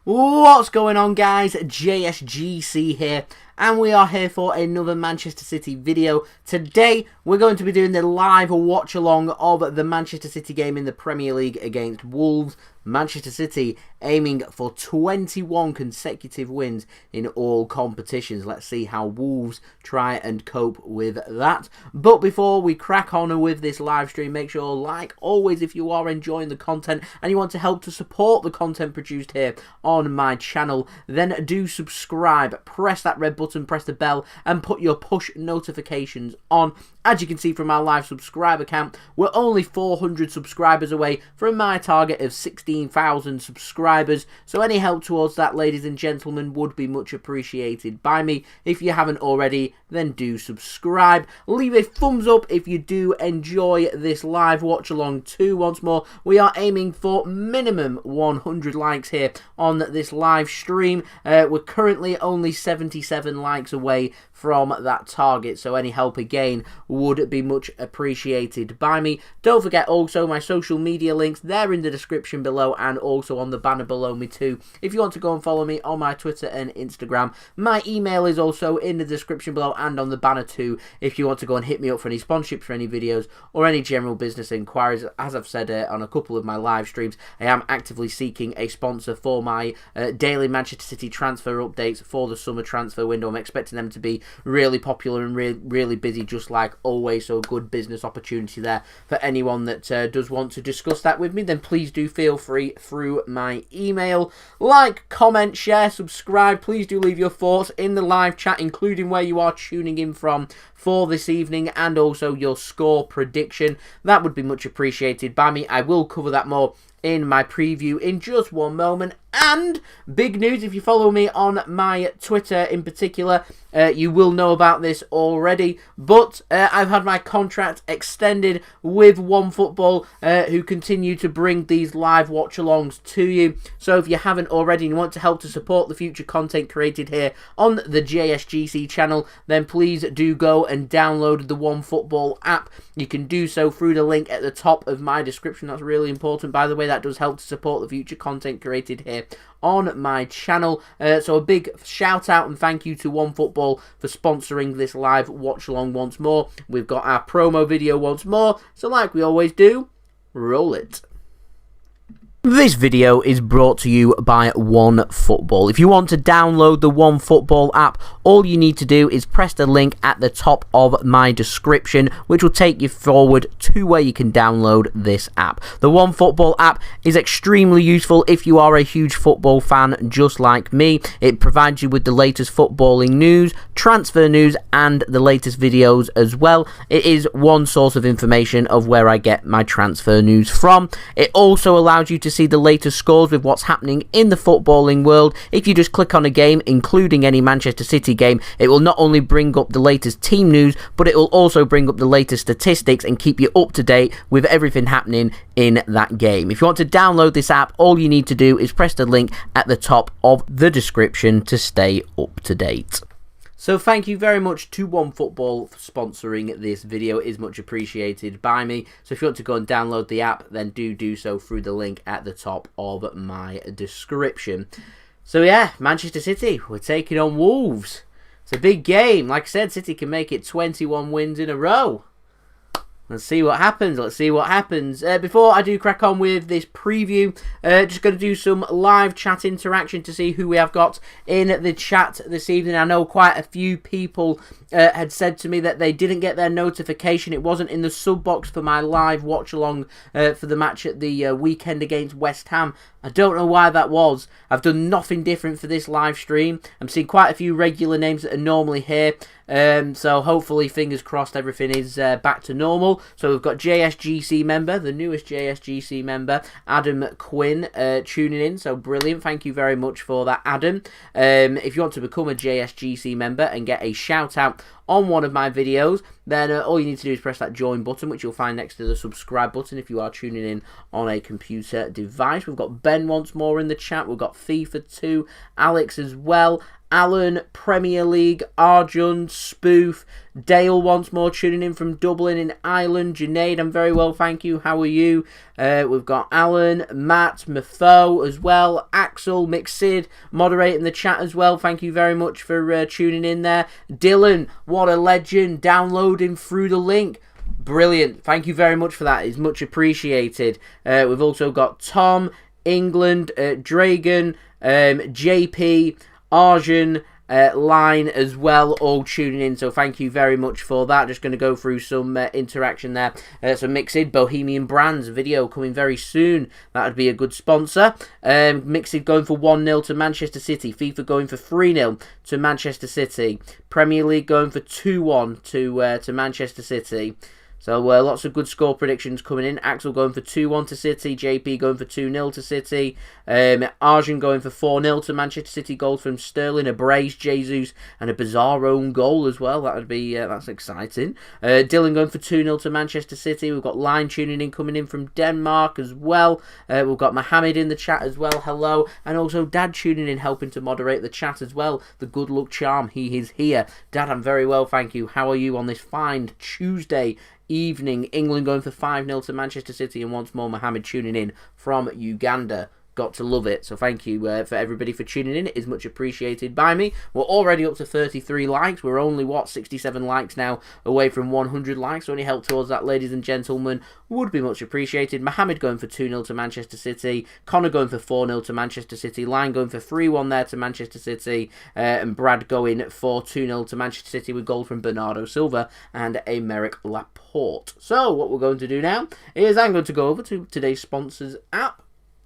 What's going on, guys? JSGC here, and we are here for another Manchester City video. Today we're going to be doing the live watch along of the Manchester City game in the Premier League against Wolves. Manchester City aiming for 21 consecutive wins in all competitions. Let's see how Wolves try and cope with that. But before we crack on with this live stream, make sure, like always, if you are enjoying the content and you want to help to support the content produced here on my channel, then do subscribe, press that red button, press the bell, and put your push notifications on. As you can see from our live subscriber count, we're only 400 subscribers away from my target of 16,000 subscribers, so any help towards that, ladies and gentlemen, would be much appreciated by me. If you haven't already, then do subscribe. Leave a thumbs up if you do enjoy this live watch along too. Once more, we are aiming for minimum 100 likes here on this live stream. We're currently only 77 likes away from that target, so any help again would be much appreciated by me. Don't forget also my social media links, they're in the description below and also on the banner below me too, if you want to go and follow me on my Twitter and Instagram. My email is also in the description below and on the banner too, if you want to go and hit me up for any sponsorships for any videos or any general business inquiries. As I've said on a couple of my live streams, I am actively seeking a sponsor for my daily Manchester City transfer updates for the summer transfer window. I'm expecting them to be really popular and really busy, just like always, so a good business opportunity there for anyone that does want to discuss that with me. Then please do feel free through my email. Like, comment, share, subscribe. Please do leave your thoughts in the live chat, including where you are tuning in from for this evening and also your score prediction. That would be much appreciated by me. I will cover that more in my preview in just one moment. And big news, if you follow me on my Twitter in particular, you will know about this already, but I've had my contract extended with OneFootball, who continue to bring these live watch-alongs to you. So if you haven't already and you want to help to support the future content created here on the JSGC channel, then please do go and download the OneFootball app. You can do so through the link at the top of my description. That's really important, by the way. That does help to support the future content created here on my channel. So a big shout out and thank you to OneFootball for sponsoring this live watch along once more. We've got our promo video once more, so like we always do, roll it. This video is brought to you by OneFootball. If you want to download the OneFootball app, all you need to do is press the link at the top of my description, which will take you forward to where you can download this app. The OneFootball app is extremely useful if you are a huge football fan just like me. It provides you with the latest footballing news, transfer news, and the latest videos as well. It is one source of information of where I get my transfer news from. It also allows you to see the latest scores with what's happening in the footballing world. If you just click on a game, including any Manchester City game, it will not only bring up the latest team news, but it will also bring up the latest statistics and keep you up to date with everything happening in that game. If you want to download this app, all you need to do is press the link at the top of the description to stay up to date. So thank you very much to OneFootball for sponsoring this video. It is much appreciated by me. So if you want to go and download the app, then do so through the link at the top of my description. So yeah, Manchester City, we're taking on Wolves. It's a big game. Like I said, City can make it 21 wins in a row. Let's see what happens. Before I do crack on with this preview, just going to do some live chat interaction to see who we have got in the chat this evening. I know quite a few people had said to me that they didn't get their notification. It wasn't in the sub box for my live watch along for the match at the weekend against West Ham. I don't know why that was. I've done nothing different for this live stream. I'm seeing quite a few regular names that are normally here. So hopefully, fingers crossed, everything is back to normal. So we've got JSGC member, the newest JSGC member, Adam Quinn, tuning in. So brilliant. Thank you very much for that, Adam. If you want to become a JSGC member and get a shout out on one of my videos, then all you need to do is press that join button, which you'll find next to the subscribe button if you are tuning in on a computer device. We've got Ben once more in the chat. We've got FIFA2, Alex as well, Alan, Premier League, Arjun, Spoof, Dale once more tuning in from Dublin in Ireland. Junaid, I'm very well, thank you. How are you? We've got Alan, Matt, Mafo as well. Axel, Mixid, moderating the chat as well. Thank you very much for tuning in there. Dylan, what a legend, downloading through the link. Brilliant. Thank you very much for that. It's much appreciated. We've also got Tom, England, Dragon, JP, Arjun, Line as well, all tuning in, so thank you very much for that. Just going to go through some interaction there. So Mixid, Bohemian Brands video coming very soon. That would be a good sponsor. Mixid going for 1-0 to Manchester City. FIFA going for 3-0 to Manchester City. Premier League going for 2-1 to Manchester City. So lots of good score predictions coming in. Axel going for 2-1 to City. JP going for 2-0 to City. Arjun going for 4-0 to Manchester City. Goals from Sterling, a brace, Jesus, and a bizarre own goal as well. That would be that's exciting. Dylan going for 2-0 to Manchester City. We've got Line tuning in, coming in from Denmark as well. We've got Mohammed in the chat as well. Hello. And also Dad tuning in, helping to moderate the chat as well. The good luck charm, he is here. Dad, I'm very well, thank you. How are you on this fine Tuesday evening? England going for 5-0 to Manchester City, and once more Mohammed tuning in from Uganda. Got to love it. So thank you for everybody for tuning in. It is much appreciated by me. We're already up to 33 likes. We're only, 67 likes now away from 100 likes. So any help towards that, ladies and gentlemen, would be much appreciated. Mohammed going for 2-0 to Manchester City. Connor going for 4-0 to Manchester City. Line going for 3-1 there to Manchester City. And Brad going for 2-0 to Manchester City with goals from Bernardo Silva and Aymeric Laporte. So what we're going to do now is I'm going to go over to today's sponsors app,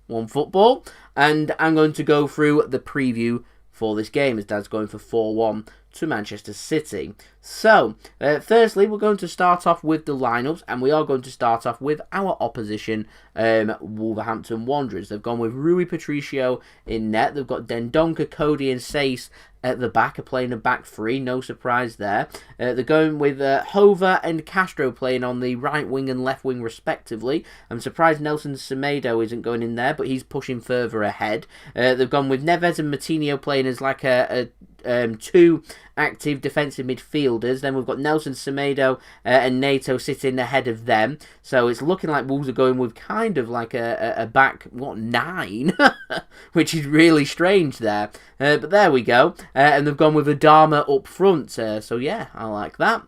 OneFootball, and I'm going to go through the preview for this game, as Dad's going for 4-1 to Manchester City. So, firstly, we're going to start off with the lineups, and we are going to start off with our opposition, Wolverhampton Wanderers. They've gone with Rui Patricio in net. They've got Dendoncker, Coady, and Sace at the back, are playing a back three. No surprise there. They're going with Hover and Castro playing on the right wing and left wing respectively. I'm surprised Nelson Semedo isn't going in there, but he's pushing further ahead. They've gone with Neves and Mourtinho playing as like a two active defensive midfielders. Then we've got Nelson Semedo and Neto sitting ahead of them. So it's looking like Wolves are going with kind of like a back, nine? Which is really strange there. But there we go. And they've gone with Adama up front. So yeah, I like that.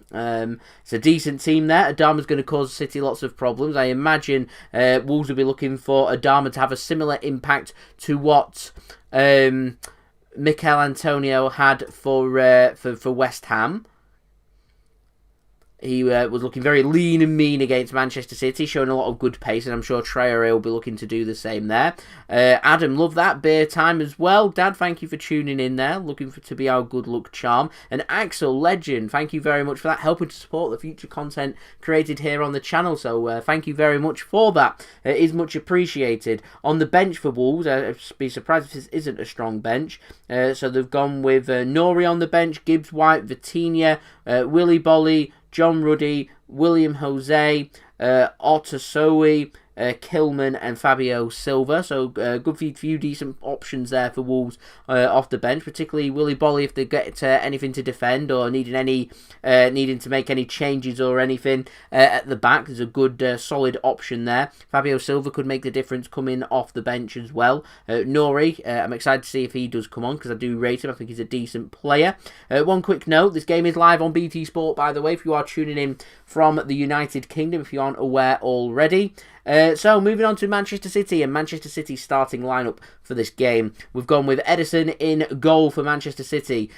It's a decent team there. Adama's going to cause City lots of problems. I imagine Wolves will be looking for Adama to have a similar impact to what Mikel Antonio had for West Ham. He was looking very lean and mean against Manchester City, showing a lot of good pace, and I'm sure Traore will be looking to do the same there. Adam, love that. Beer time as well. Dad, thank you for tuning in there, looking to be our good luck charm. And Axel, legend, thank you very much for that, helping to support the future content created here on the channel, so thank you very much for that. It is much appreciated. On the bench for Wolves, I'd be surprised if this isn't a strong bench. So they've gone with Nori on the bench, Gibbs White, Vitinha, Willy Boly, John Ruddy, William Jose, Otasoe, Kilman and Fabio Silva. So good few decent options there for Wolves off the bench, particularly Willy Boly if they get anything to defend or needing to make any changes or anything at the back. There's a good solid option there. Fabio Silva could make the difference coming off the bench as well. Nori, I'm excited to see if he does come on because I do rate him. I think he's a decent player. One quick note, this game is live on BT Sport, by the way, if you are tuning in from the United Kingdom, if you aren't aware already. So moving on to Manchester City and Manchester City's starting lineup for this game. We've gone with Ederson in goal for Manchester City.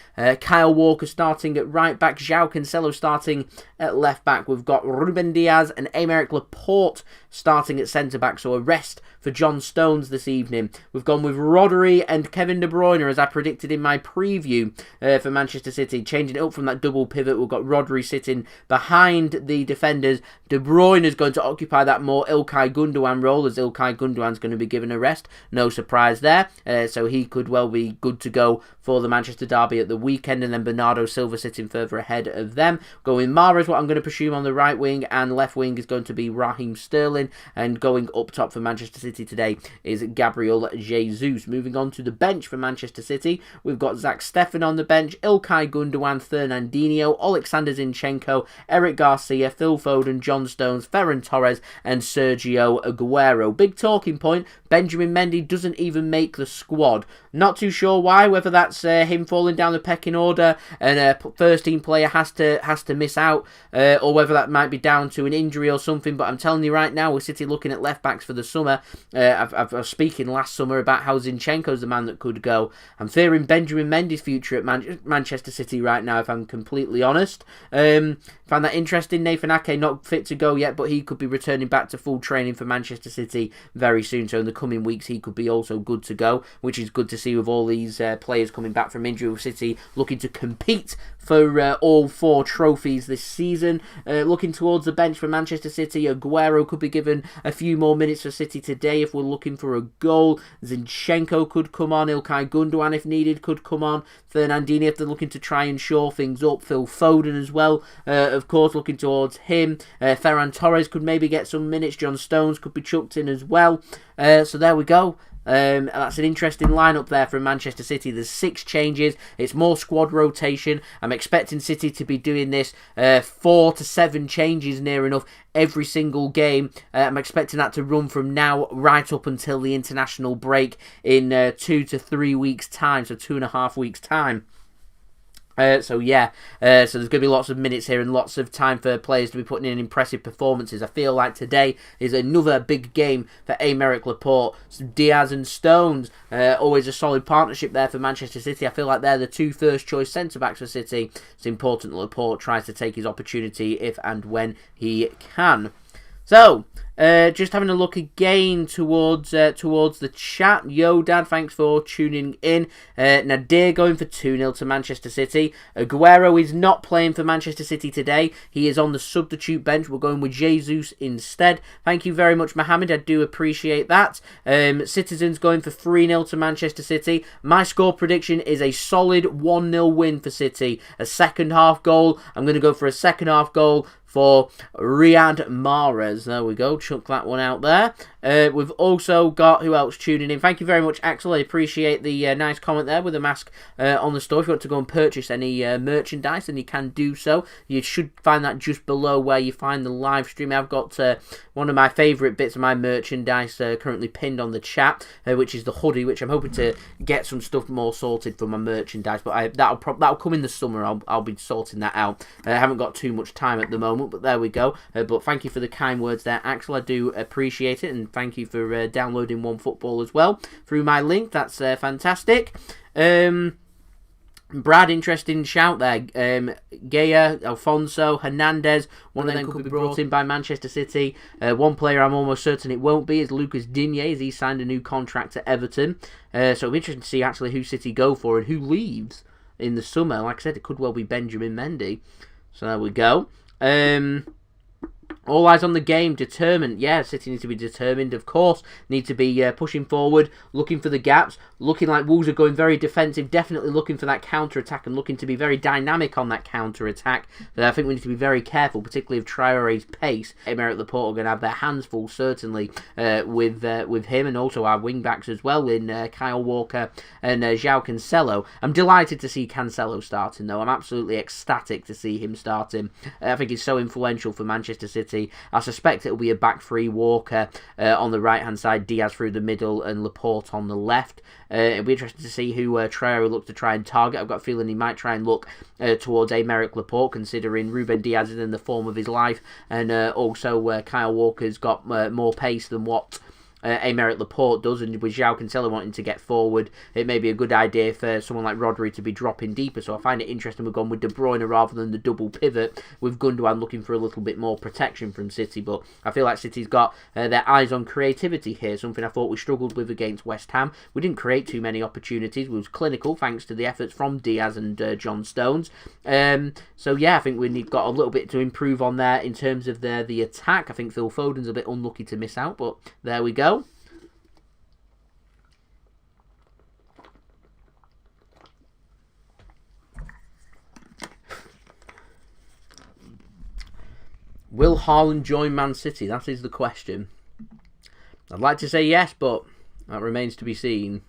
Kyle Walker starting at right back. Joao Cancelo starting at left back. We've got Ruben Diaz and Aymeric Laporte starting at centre back. So a rest for John Stones this evening. We've gone with Rodri and Kevin De Bruyne as I predicted in my preview for Manchester City. Changing it up from that double pivot, we've got Rodri sitting behind the defenders. De Bruyne is going to occupy that more Ilkay Ilkay Gundogan role, as Ilkay Gundogan's going to be given a rest. No surprise there. So he could well be good to go for the Manchester derby at the weekend, and then Bernardo Silva sitting further ahead of them. Going Mahrez, what I'm going to presume on the right wing, and left wing is going to be Raheem Sterling, and going up top for Manchester City today is Gabriel Jesus. Moving on to the bench for Manchester City, we've got Zack Steffen on the bench, Ilkay Gundogan, Fernandinho, Oleksandr Zinchenko, Eric Garcia, Phil Foden, John Stones, Ferran Torres, and Sergio Aguero. Big talking point, Benjamin Mendy doesn't even make the squad. Not too sure why, whether that's him falling down the pecking order and a first team player has to miss out, or whether that might be down to an injury or something. But I'm telling you right now, with City looking at left backs for the summer, I was speaking last summer about how Zinchenko's the man that could go. I'm fearing Benjamin Mendy's future at Manchester City right now, if I'm completely honest. Found that interesting. Nathan Ake not fit to go yet, but he could be returning back to full training for Manchester City very soon. So in the coming weeks, he could be also good to go, which is good to see with all these players coming back from injury, with City looking to compete for all 4 trophies this season. Looking towards the bench for Manchester City, Aguero could be given a few more minutes for City today if we're looking for a goal. Zinchenko could come on. Ilkay Gundogan, if needed, could come on. Fernandinho, if they're looking to try and shore things up. Phil Foden as well, of course, looking towards him. Ferran Torres could maybe get some minutes. John Stones could be chucked in as well. So there we go. That's an interesting lineup there from Manchester City. There's 6 changes. It's more squad rotation. I'm expecting City to be doing this 4 to 7 changes near enough every single game. I'm expecting that to run from now right up until the international break in 2 to 3 weeks' time, so 2.5 weeks' time. So there's going to be lots of minutes here and lots of time for players to be putting in impressive performances. I feel like today is another big game for Aymeric Laporte. Diaz and Stones, always a solid partnership there for Manchester City. I feel like they're the 2 first-choice centre-backs for City. It's important that Laporte tries to take his opportunity if and when he can. So, just having a look again towards the chat. Yo, Dad, thanks for tuning in. Nadir going for 2-0 to Manchester City. Aguero is not playing for Manchester City today. He is on the substitute bench. We're going with Jesus instead. Thank you very much, Mohammed. I do appreciate that. Citizens going for 3-0 to Manchester City. My score prediction is a solid 1-0 win for City. A second-half goal. I'm going to go for a second-half goal for Riyad Mahrez. There we go. Chuck that one out there. We've also got, who else tuning in? Thank you very much, Axel. I appreciate the nice comment there with the mask on the store. If you want to go and purchase any merchandise, then you can do so. You should find that just below where you find the live stream. I've got one of my favourite bits of my merchandise currently pinned on the chat, which is the hoodie, which I'm hoping to get some stuff more sorted for my merchandise. But that'll come in the summer. I'll be sorting that out. I haven't got too much time at the moment, but there we go. But thank you for the kind words there, Axel. I do appreciate it, and thank you for downloading OneFootball as well through my link. That's fantastic. Brad, interesting shout there. Gaya, Alfonso, Hernandez, one of them could be brought in by Manchester City. One player I'm almost certain it won't be is Lucas Digne, as he signed a new contract at Everton. So it'll be interesting to see actually who City go for and who leaves in the summer. Like I said, it could well be Benjamin Mendy. So there we go. All eyes on the game, determined. Yeah, City need to be determined, of course. Need to be pushing forward, looking for the gaps, looking like Wolves are going very defensive, definitely looking for that counter-attack and looking to be very dynamic on that counter-attack. But I think we need to be very careful, particularly of Traore's pace. Aymeric Laporte are going to have their hands full, certainly, with him, and also our wing-backs as well, in Kyle Walker and Joao Cancelo. I'm delighted to see Cancelo starting, though. I'm absolutely ecstatic to see him starting. I think he's so influential for Manchester City. I suspect it'll be a back three, Walker on the right hand side, Diaz through the middle, and Laporte on the left. It'll be interesting to see who Traore looks to try and target. I've got a feeling he might try and look towards Aymeric Laporte, considering Ruben Diaz is in the form of his life, and also Kyle Walker's got more pace than what Aymeric Laporte does, and with Joao Cancelo wanting to get forward, it may be a good idea for someone like Rodri to be dropping deeper. So I find it interesting we've gone with De Bruyne rather than the double pivot, with Gundogan looking for a little bit more protection from City. But I feel like City's got their eyes on creativity here, something I thought we struggled with against West Ham. We didn't create too many opportunities. We was clinical thanks to the efforts from Diaz and John Stones. So yeah, I think we've got a little bit to improve on there in terms of the attack. I think Phil Foden's a bit unlucky to miss out, but there we go. Will Haaland join Man City? That is the question. I'd like to say yes, but that remains to be seen.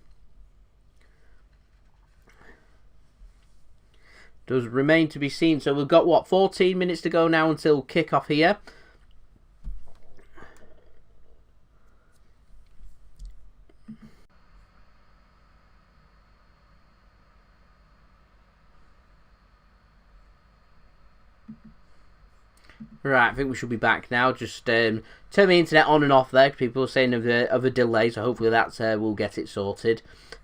Does remain to be seen. So we've got, what, 14 minutes to go now until kick-off here. Right, I think we should be back now. Just turn the internet on and off there. People are saying of a delay, so hopefully that's we'll get it sorted.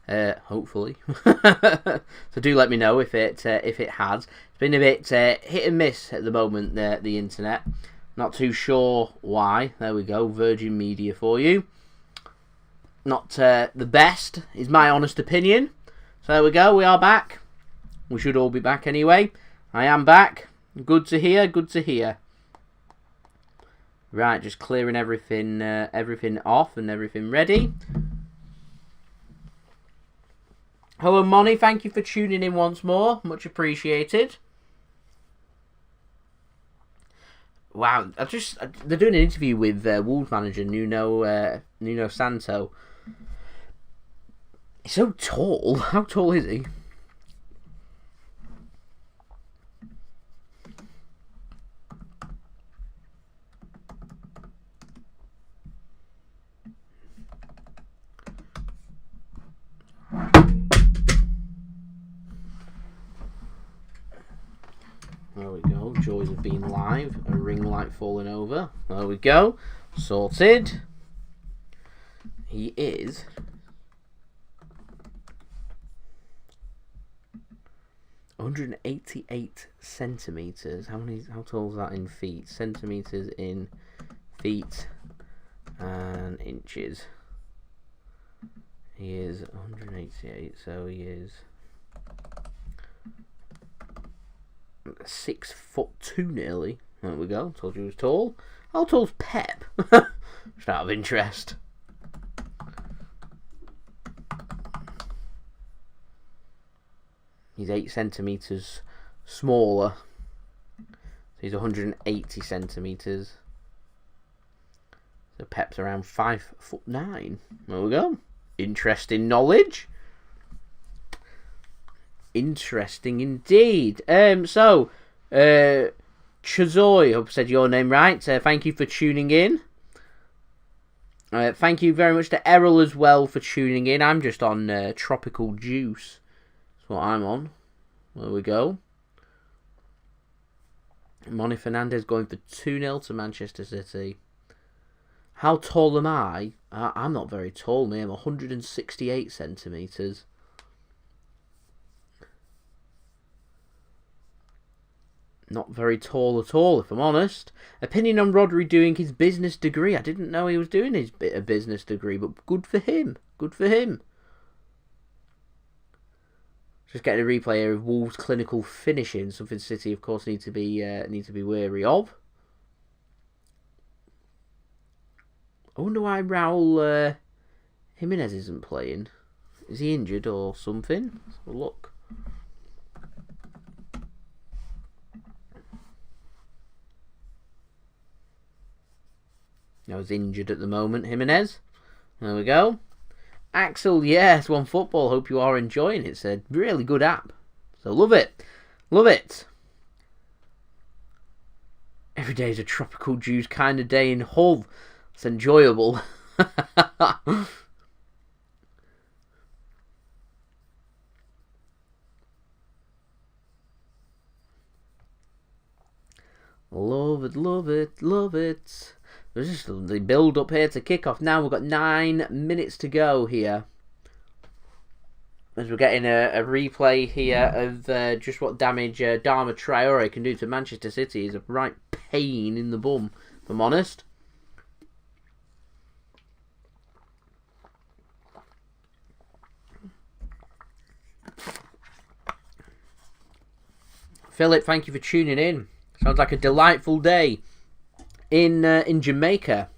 Hopefully. So do let me know if it has. It's been a bit hit and miss at the moment. The internet. Not too sure why. There we go. Virgin Media for you. Not the best is my honest opinion. So there we go. We are back. We should all be back anyway. I am back. Good to hear. Good to hear. Right, just clearing everything off and everything ready. Hello, Moni. Thank you for tuning in once more. Much appreciated. Wow, they're doing an interview with Wolves manager Nuno Santo. He's so tall. How tall is he? There we go. Joys of being live. A ring light falling over. There we go. Sorted. He is 188 centimeters. How tall is that in feet? Centimeters in feet and inches. He is 188, so he is 6'2" nearly. There we go. Told you he was tall. How tall's Pep? Just out of interest. He's 8 centimeters smaller. So he's 180 centimeters. So Pep's around 5'9". There we go. Interesting knowledge. Interesting indeed. So, Chazoy, hope I said your name right. Thank you for tuning in. Thank you very much to Errol as well for tuning in. I'm just on Tropical Juice. That's what I'm on. There we go. Moni Fernandez going for 2-0 to Manchester City. How tall am I? I'm not very tall, me. I'm 168 centimetres. Not very tall at all, if I'm honest. Opinion on Rodri doing his business degree. I didn't know he was doing his bit of business degree, but good for him. Good for him. Just getting a replay here of Wolves' clinical finishing, something City, of course, need to be wary of. I wonder why Raul Jimenez isn't playing. Is he injured or something? Let's have a look. I was injured at the moment, Jimenez. There we go. Axel, yes, One Football. Hope you are enjoying it. It's a really good app. So love it. Love it. Every day is a tropical juice kind of day in Hull. It's enjoyable. Love it, love it, love it. There's just the build up here to kick off. Now we've got 9 minutes to go here. As we're getting a replay here of just what damage Adama Traore can do to Manchester City. Is a right pain in the bum, if I'm honest. Philip, thank you for tuning in. Sounds like a delightful day in Jamaica.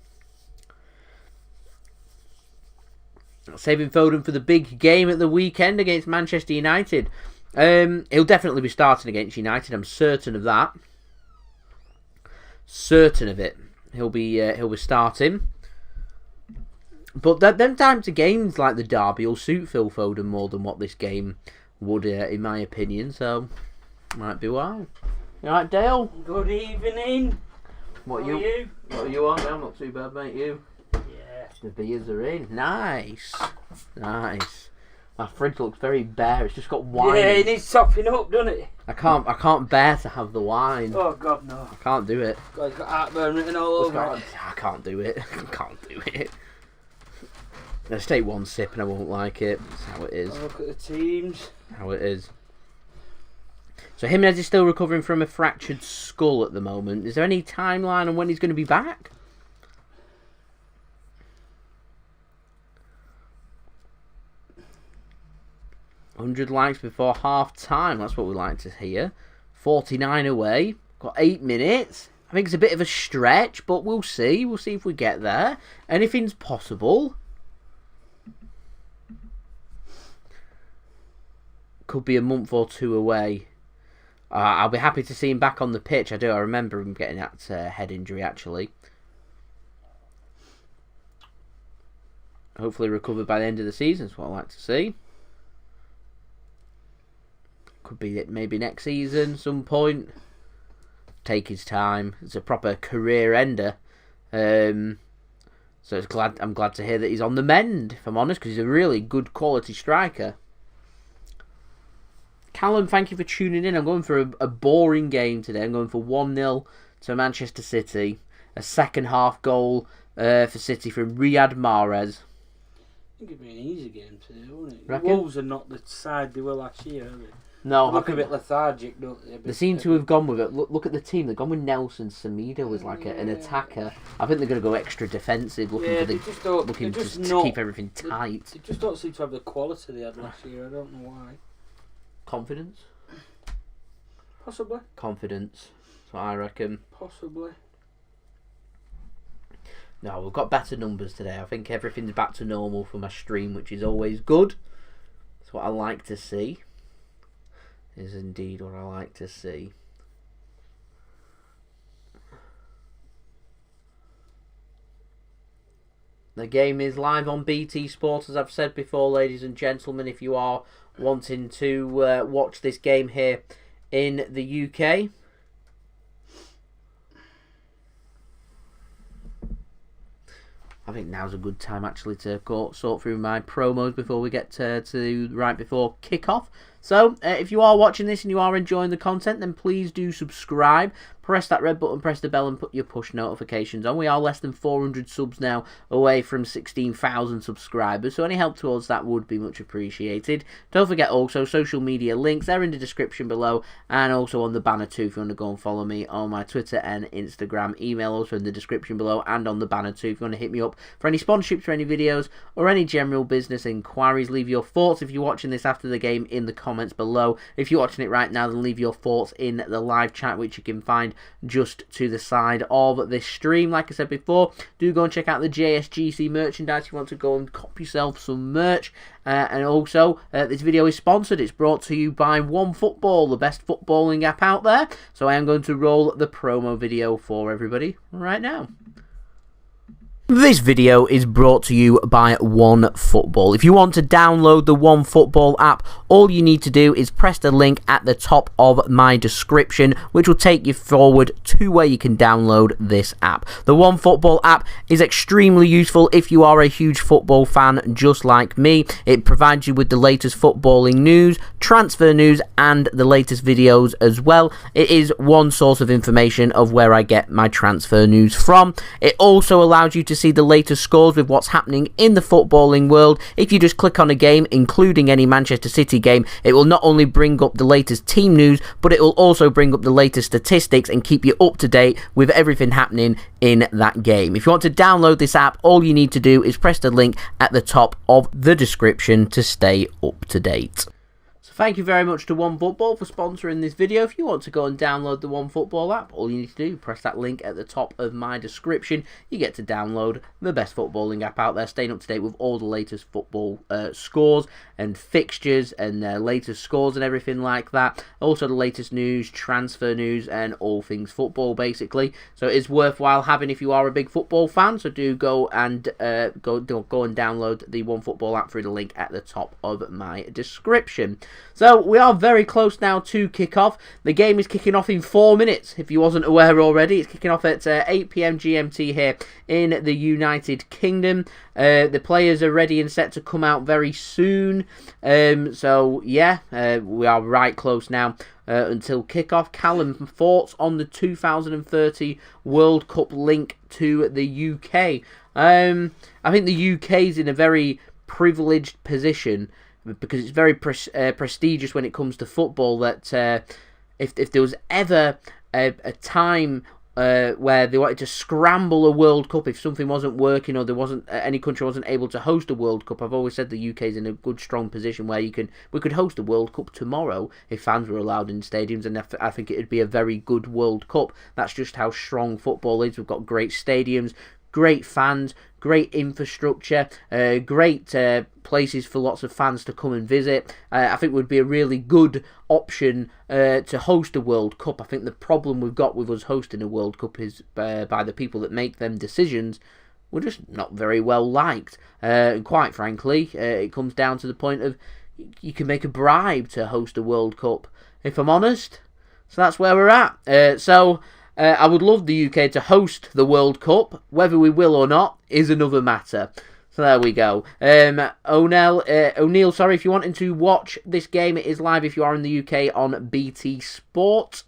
Saving Foden for the big game at the weekend against Manchester United. He'll definitely be starting against United. I'm certain of that. Certain of it. He'll be starting. But them types of games like the derby will suit Phil Foden more than what this game would, in my opinion. So might be why. You alright, Dale? Good evening. What How are you? What are you on? I'm not too bad, mate. You? Yeah. The beers are in. Nice. Nice. My fridge looks very bare. It's just got wine. Yeah, it needs topping up, doesn't it? I can't bear to have the wine. Oh God, no. I can't do it. It's got heartburn written all over it. I can't do it. I can't do it. Let's take one sip and I won't like it. That's how it is. Oh, look at the teams. How it is. So Jimenez is still recovering from a fractured skull at the moment. Is there any timeline on when he's going to be back? $100 likes before half time. That's what we like to hear. 49 away. Got 8 minutes. I think it's a bit of a stretch, but we'll see. We'll see if we get there. Anything's possible. Could be a month or two away. I'll be happy to see him back on the pitch. I remember him getting that head injury, actually. Hopefully recovered by the end of the season. That's what I like to see. Could be maybe next season, some point. Take his time. It's a proper career ender. So I'm glad to hear that he's on the mend, if I'm honest, because he's a really good quality striker. Callum, thank you for tuning in. I'm going for a boring game today. I'm going for 1-0 to Manchester City. A second half goal for City from Riyad Mahrez. I think it'd be an easy game today, wouldn't it? Reckon? Wolves are not the side they were last year, are they? No, they look a bit lethargic, don't they? They seem to have gone with it. Look at the team. They've gone with Nelson Semedo as like an attacker. I think they're going to go extra defensive, looking to keep everything tight. They just don't seem to have the quality they had last year. I don't know why. Confidence? Possibly. Confidence. That's what I reckon. Possibly. No, we've got better numbers today. I think everything's back to normal for my stream, which is always good. That's what I like to see. Is indeed what I like to see. The game is live on BT Sport, as I've said before, ladies and gentlemen. If you are wanting to watch this game here in the UK. I think now's a good time actually to sort through my promos before we get to right before kick-off. So, if you are watching this and you are enjoying the content, then please do subscribe. Press that red button, press the bell and put your push notifications on. We are less than 400 subs now, away from 16,000 subscribers. So any help towards that would be much appreciated. Don't forget also social media links. They're in the description below and also on the banner too if you want to go and follow me on my Twitter and Instagram. Email also in the description below and on the banner too if you want to hit me up for any sponsorships for any videos or any general business inquiries. Leave your thoughts if you're watching this after the game in the comments below. If you're watching it right now, then leave your thoughts in the live chat, which you can find just to the side of this stream. Like I said before, do go and check out the JSGC merchandise if you want to go and cop yourself some merch. And also, this video is sponsored. It's brought to you by OneFootball, the best footballing app out there. So I am going to roll the promo video for everybody right now. This video is brought to you by OneFootball. If you want to download the OneFootball app, all you need to do is press the link at the top of my description, which will take you forward to where you can download this app. The OneFootball app is extremely useful if you are a huge football fan just like me. It provides you with the latest footballing news, transfer news, and the latest videos as well. It is one source of information of where I get my transfer news from. It also allows you to see the latest scores with what's happening in the footballing world. If you just click on a game, including any Manchester City game, it will not only bring up the latest team news, but it will also bring up the latest statistics and keep you up to date with everything happening in that game. If you want to download this app, all you need to do is press the link at the top of the description to stay up to date. Thank you very much to OneFootball for sponsoring this video. If you want to go and download the OneFootball app, all you need to do is press that link at the top of my description. You get to download the best footballing app out there, staying up to date with all the latest football scores and fixtures and latest scores and everything like that. Also the latest news, transfer news, and all things football basically. So it's worthwhile having if you are a big football fan. So do go and go and download the OneFootball app through the link at the top of my description. So we are very close now to kick-off. The game is kicking off in 4 minutes, if you wasn't aware already. It's kicking off at 8 PM GMT here in the United Kingdom. The players are ready and set to come out very soon. So yeah, we are right close now until kick-off. Callum, thoughts on the 2030 World Cup link to the UK? I think the UK is in a very privileged position, because it's very prestigious when it comes to football, that if there was ever a time where they wanted to scramble a World Cup, if something wasn't working or there wasn't any country wasn't able to host a World Cup, I've always said the UK is in a good, strong position where we could host a World Cup tomorrow if fans were allowed in stadiums, and I think it'd be a very good World Cup. That's just how strong football is. We've got great stadiums, great fans, great infrastructure, great places for lots of fans to come and visit. I think it would be a really good option to host a World Cup. I think the problem we've got with us hosting a World Cup is by the people that make them decisions, we're just not very well liked. And quite frankly, it comes down to the point of you can make a bribe to host a World Cup, if I'm honest. So that's where we're at. I would love the UK to host the World Cup. Whether we will or not is another matter. So there we go. O'Neill, sorry, if you're wanting to watch this game, it is live if you are in the UK on BT Sport.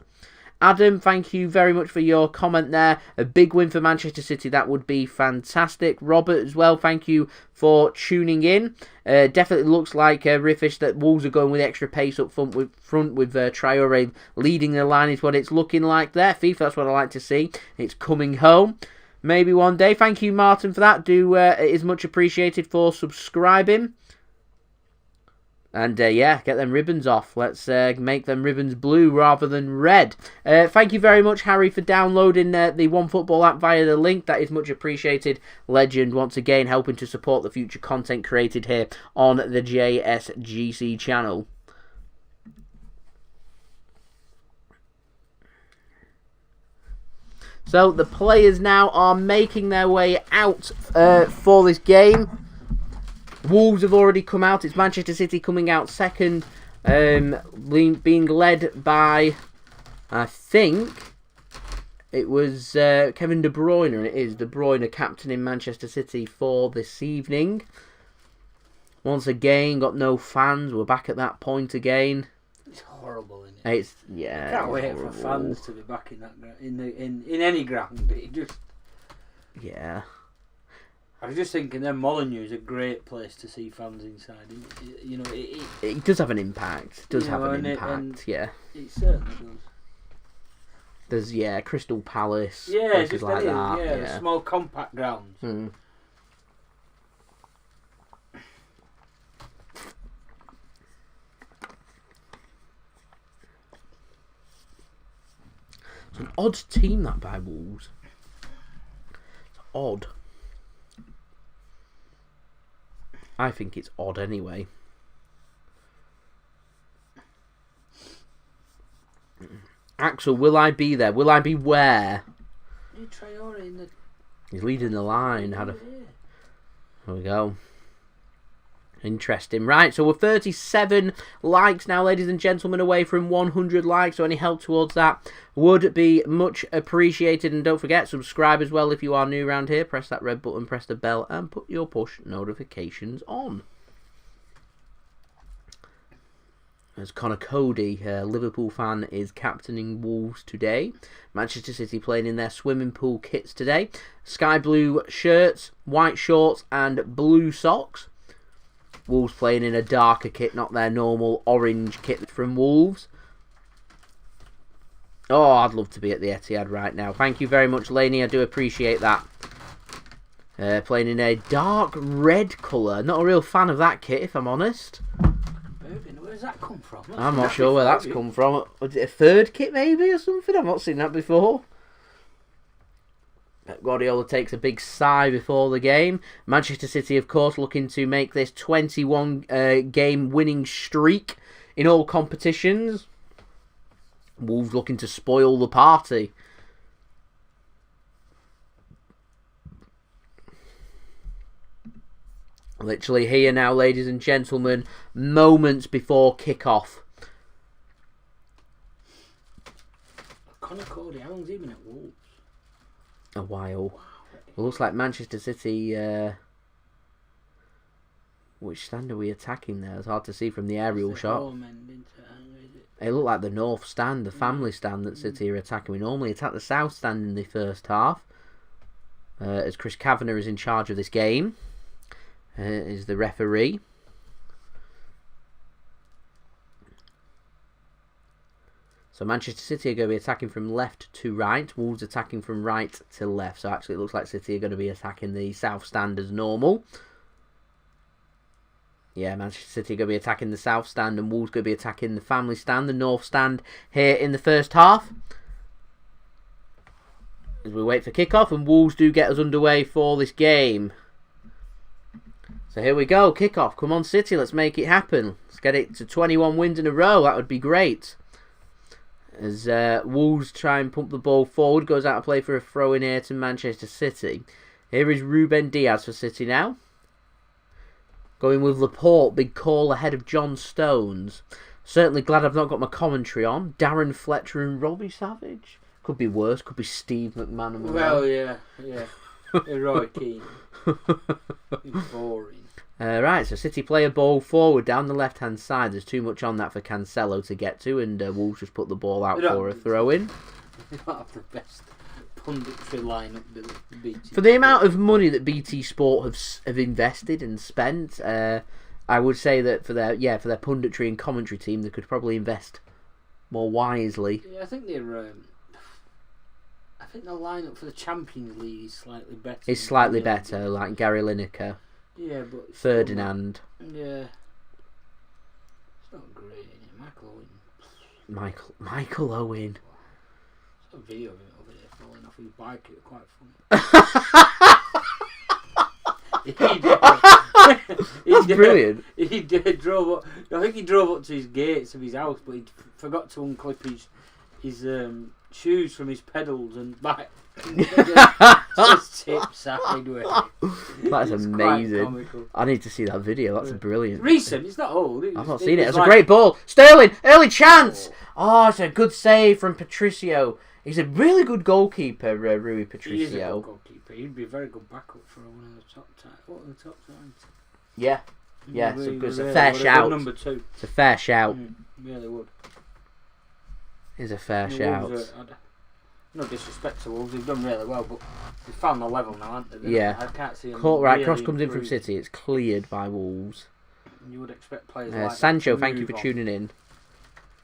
Adam, thank you very much for your comment there. A big win for Manchester City, that would be fantastic. Robert as well, thank you for tuning in. Definitely looks like Riffish that Wolves are going with extra pace up front with Traore leading the line is what it's looking like there. FIFA, that's what I like to see. It's coming home. Maybe one day. Thank you, Martin, for that. It is much appreciated for subscribing. And yeah, get them ribbons off. Let's make them ribbons blue rather than red. Thank you very much, Harry, for downloading the OneFootball app via the link. That is much appreciated. Legend, once again, helping to support the future content created here on the JSGC channel. So the players now are making their way out for this game. Wolves have already come out. It's Manchester City coming out second, being led by, I think, it was Kevin De Bruyne, and it is De Bruyne captaining Manchester City for this evening. Once again, got no fans. We're back at that point again. It's horrible, isn't it? It's, yeah. I can't wait for fans to be back in that in any ground. It just, yeah. I was just thinking that Molineux is a great place to see fans inside. You know, it does have an impact. It does have an impact, yeah. It certainly does. There's, Crystal Palace. Yeah, just like that. Yeah, small compact grounds. Mm. It's an odd team, that by Wolves. It's odd. I think it's odd anyway. Axel, will I be there? Will I be where? Traore in the He's leading the line. There we go. Interesting. Right, so we're 37 likes now, ladies and gentlemen, away from 100 likes. So any help towards that would be much appreciated. And don't forget, subscribe as well if you are new around here. Press that red button, press the bell, and put your push notifications on. As Conor Coady, a Liverpool fan, is captaining Wolves today. Manchester City playing in their swimming pool kits today. Sky blue shirts, white shorts, and blue socks. Wolves playing in a darker kit, not their normal orange kit from Wolves. Oh, I'd love to be at the Etihad right now. Thank you very much, Laney. I do appreciate that. Playing in a dark red colour. Not a real fan of that kit, if I'm honest. Where's that come from? I'm not sure where that's come from. Was it a third kit maybe or something? I've not seen that before. Guardiola takes a big sigh before the game. Manchester City, of course, looking to make this 21 game winning streak in all competitions. Wolves looking to spoil the party. Literally here now, ladies and gentlemen, moments before kick-off. Conor Coady, how long's he been at Wolves? A while. It looks like Manchester City. Which stand are we attacking there? It's hard to see from the aerial shot. It looked like the north stand, the family stand that City are attacking. We normally attack the south stand in the first half. As Chris Kavanagh is in charge of this game. Is the referee. So Manchester City are going to be attacking from left to right. Wolves attacking from right to left. So actually it looks like City are going to be attacking the south stand as normal. Yeah, Manchester City are going to be attacking the south stand and Wolves going to be attacking the family stand, the north stand here in the first half. As we wait for kickoff, and Wolves do get us underway for this game. So here we go, kickoff. Come on City, let's make it happen. Let's get it to 21 wins in a row. That would be great. As Wolves try and pump the ball forward. Goes out to play for a throw in here to Manchester City. Here is Ruben Diaz for City now. Going with Laporte. Big call ahead of John Stones. Certainly glad I've not got my commentary on. Darren Fletcher and Robbie Savage. Could be worse. Could be Steve McMahon. Well, yeah. Roy Keane. He's boring. Right, so City play a ball forward down the left-hand side. There's too much on that for Cancelo to get to, and Wolves just put the ball out for a throw-in. They don't have the best punditry lineup that BT. For the amount of money that BT Sport have invested and spent, I would say that for their punditry and commentary team, they could probably invest more wisely. Yeah, I think they're. I think the lineup for the Champions League is slightly better. It's slightly better, like Gary Lineker. Yeah, but Ferdinand. Yeah. It's not great, is it? Michael Owen. There's a video of him over there falling off his bike. It was quite funny. That's brilliant. He drove up. I think he drove up to his gates of his house, but he forgot to unclip his shoes from his pedals and back. Just tip sideways. That's amazing. I need to see that video. That's brilliant. Recent, it's not old. I've not seen it. It's a great ball. Sterling, early chance. Oh, it's a good save from Patricio. He's a really good goalkeeper, Rui Patricio. He is a good goalkeeper. He'd be a very good backup for one of the top times. What are the top times? Yeah, it's a fair shout. Number 2. It's a fair shout. Yeah, they would. It's a fair shout. No disrespect to Wolves, they've done really well, but they've found the level now, haven't they? Yeah. I can't see them. Right, cross comes in from City. It's cleared by Wolves. And you would expect players like Sancho, thank you for tuning in.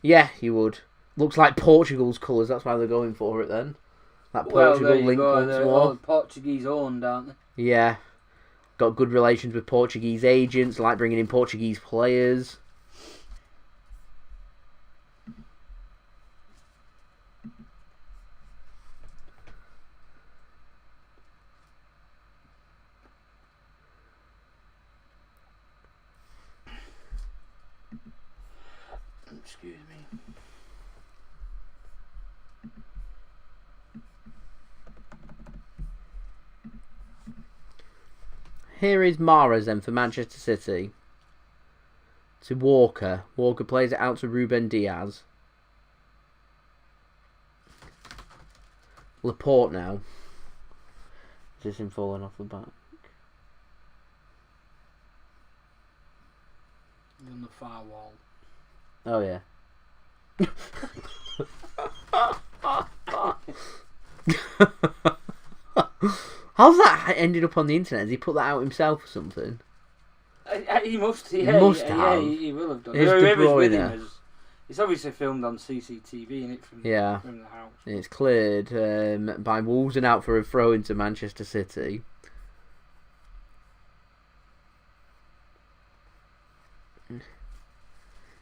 Yeah, you would. Looks like Portugal's colours. That's why they're going for it then. That Portugal link once more. All Portuguese owned, aren't they? Yeah. Got good relations with Portuguese agents. Like bringing in Portuguese players. Excuse me. Here is Mahrez then for Manchester City. To Walker. Walker plays it out to Ruben Diaz. Laporte now. Is this him falling off the back? On the far wall. Oh yeah. How's that ended up on the internet? Has he put that out himself or something? He must. Yeah, he must have. Yeah, he will have done. Whoever's with him. It's obviously filmed on CCTV, isn't it, from the house. It's cleared by Wolves and out for a throw into Manchester City.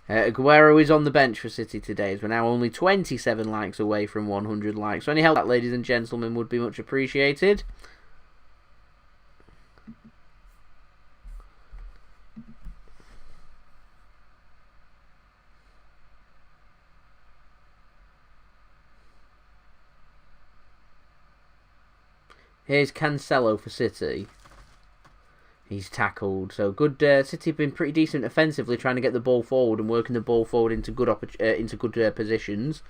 Aguero is on the bench for City today, as we're now only 27 likes away from 100 likes. So any help that, ladies and gentlemen, would be much appreciated. Here's Cancelo for City. He's tackled. So good. City have been pretty decent offensively, trying to get the ball forward and working the ball forward into good positions.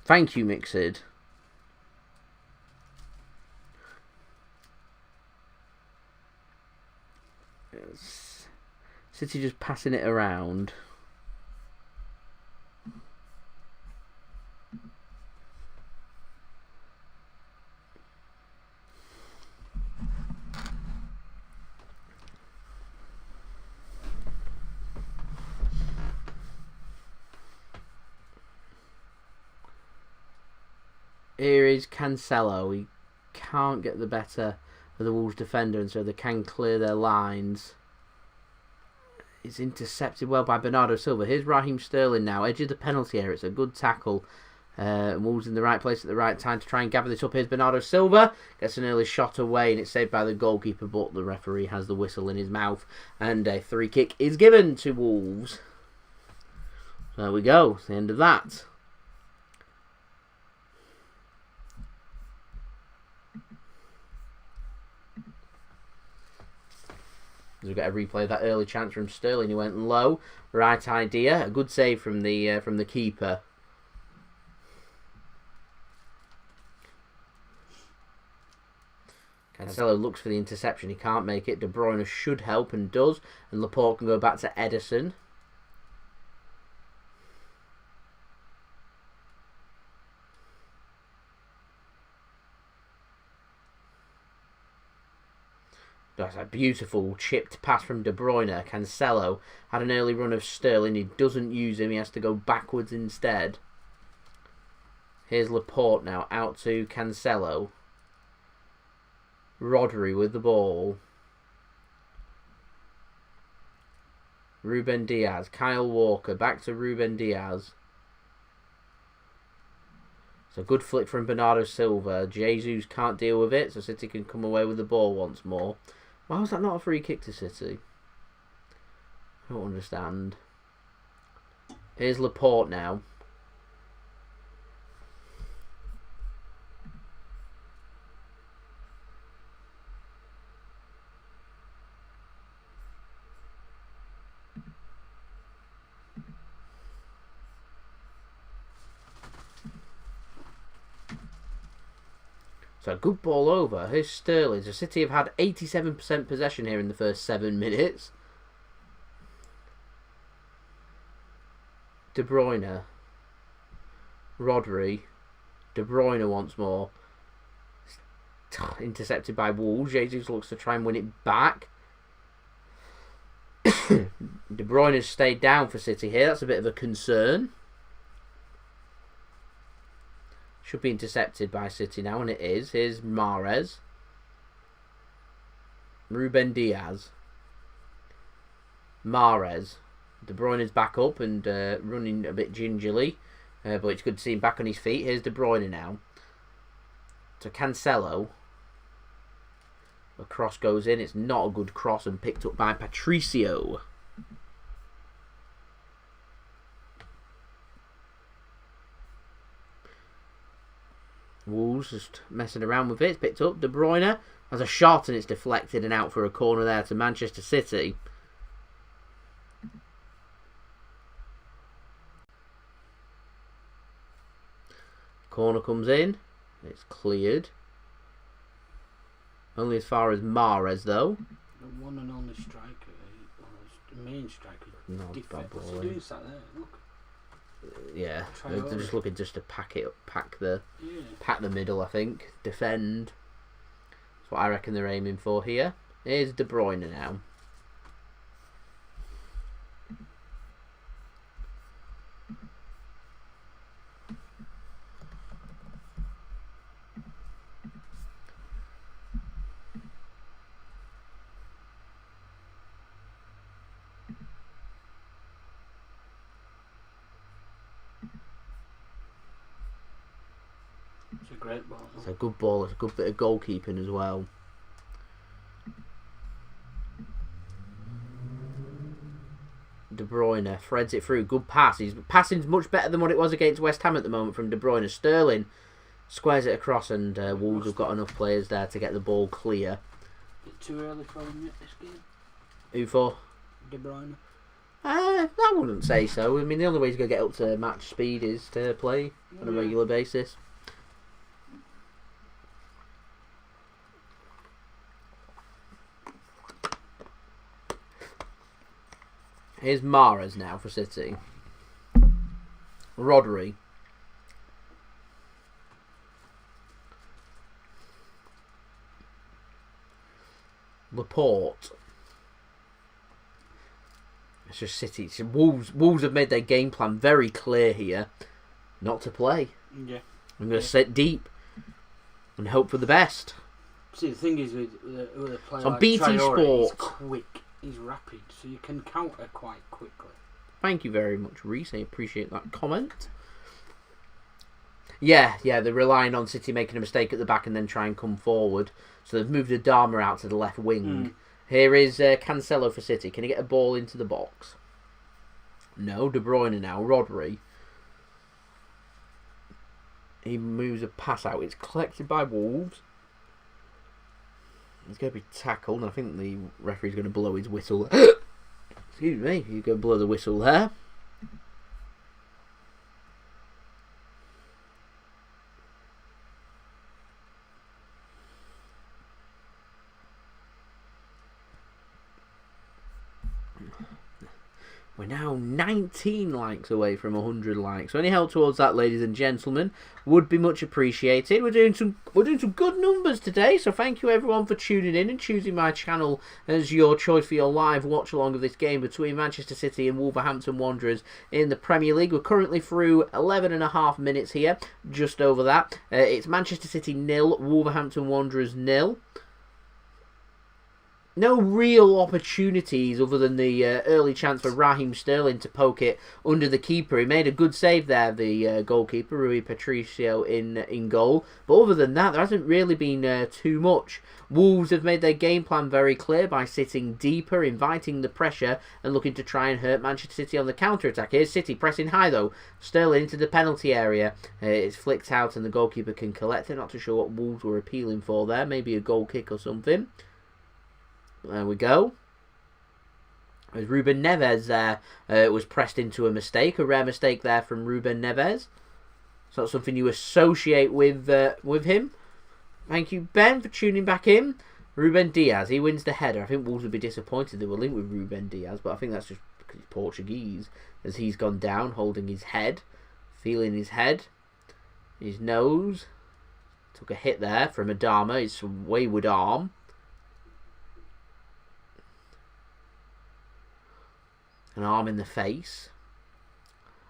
Thank you, Mixed. City just passing it around. Here is Cancelo. He can't get the better of the Wolves defender, and so they can clear their lines. It's intercepted well by Bernardo Silva. Here's Raheem Sterling now, edge of the penalty area. It's a good tackle. Wolves in the right place at the right time to try and gather this up. Here's Bernardo Silva. Gets an early shot away, and it's saved by the goalkeeper, but the referee has the whistle in his mouth, and a free kick is given to Wolves. There we go. It's the end of that. We get a replay of that early chance from Sterling. He went low, right idea, a good save from the keeper. Cancelo looks for the interception. He can't make it. De Bruyne should help and does, and Laporte can go back to Ederson. That's a beautiful chipped pass from De Bruyne. Cancelo had an early run of Sterling. He doesn't use him. He has to go backwards instead. Here's Laporte now. Out to Cancelo. Rodri with the ball. Ruben Diaz. Kyle Walker. Back to Ruben Diaz. It's a good flick from Bernardo Silva. Jesus can't deal with it, so City can come away with the ball once more. Why was that not a free kick to City? I don't understand. Here's Laporte now. So a good ball over. Here's Sterling. So City have had 87% possession here in the first 7 minutes. De Bruyne. Rodri. De Bruyne once more. Intercepted by Wolves. Jesus looks to try and win it back. De Bruyne has stayed down for City here. That's a bit of a concern. Should be intercepted by City now, and it is. Here's Mahrez. Ruben Diaz. Mahrez. De Bruyne is back up and running a bit gingerly. But it's good to see him back on his feet. Here's De Bruyne now. To Cancelo. The cross goes in. It's not a good cross and picked up by Patricio. Wolves just messing around with it. It's picked up. De Bruyne has a shot and it's deflected and out for a corner there to Manchester City. Corner comes in. It's cleared. Only as far as Mahrez, though. The one and only striker. The main striker. No, bad ball. What's he doing sat there? Look. Yeah, they're just looking just to pack the middle, I think. Defend. That's what I reckon they're aiming for here. Here's De Bruyne now. It's a great ball. It's a good ball. It's a good bit of goalkeeping as well. De Bruyne threads it through. Good pass. His passing's much better than what it was against West Ham at the moment from De Bruyne. Sterling squares it across, and Wolves have got enough players there to get the ball clear. Is it too early for him yet this game? Who for? De Bruyne. I wouldn't say so. I mean, the only way he's going to get up to match speed is to play on a regular basis. Here's Mahrez now for City. Rodri. Laporte. It's just City. Wolves have made their game plan very clear here. Not to play. Yeah. I'm going to sit deep and hope for the best. See, the thing is with a player It's on like BT Traore, he's Sport. quick, he's rapid, so you can counter quite quickly. Thank you very much, Reese. I appreciate that comment. Yeah, they're relying on City making a mistake at the back and then try and come forward. So they've moved Adama out to the left wing. Here is Cancelo for City. Can he get a ball into the box? No, De Bruyne now. Rodri. He moves a pass out. It's collected by Wolves. It's going to be tackled, and I think the referee's going to blow his whistle. Excuse me, he's going to blow the whistle there. We're now 19 likes away from 100 likes. So any help towards that, ladies and gentlemen, would be much appreciated. We're doing some good numbers today, so thank you everyone for tuning in and choosing my channel as your choice for your live watch along of this game between Manchester City and Wolverhampton Wanderers in the Premier League. We're currently through 11.5 minutes here, just over that. It's Manchester City 0, Wolverhampton Wanderers 0. No real opportunities other than the early chance for Raheem Sterling to poke it under the keeper. He made a good save there, the goalkeeper, Rui Patricio, in goal. But other than that, there hasn't really been too much. Wolves have made their game plan very clear by sitting deeper, inviting the pressure and looking to try and hurt Manchester City on the counter-attack. Here's City pressing high though. Sterling into the penalty area. It's flicked out and the goalkeeper can collect it. Not too sure what Wolves were appealing for there. Maybe a goal kick or something. There we go. As Ruben Neves there was pressed into a mistake. A rare mistake there from Ruben Neves. It's not something you associate with him. Thank you, Ben, for tuning back in. Ruben Diaz, he wins the header. I think Wolves would be disappointed they were linked with Ruben Diaz, but I think that's just because he's Portuguese. As he's gone down, holding his head, feeling his head, his nose. Took a hit there from Adama, his wayward arm. An arm in the face.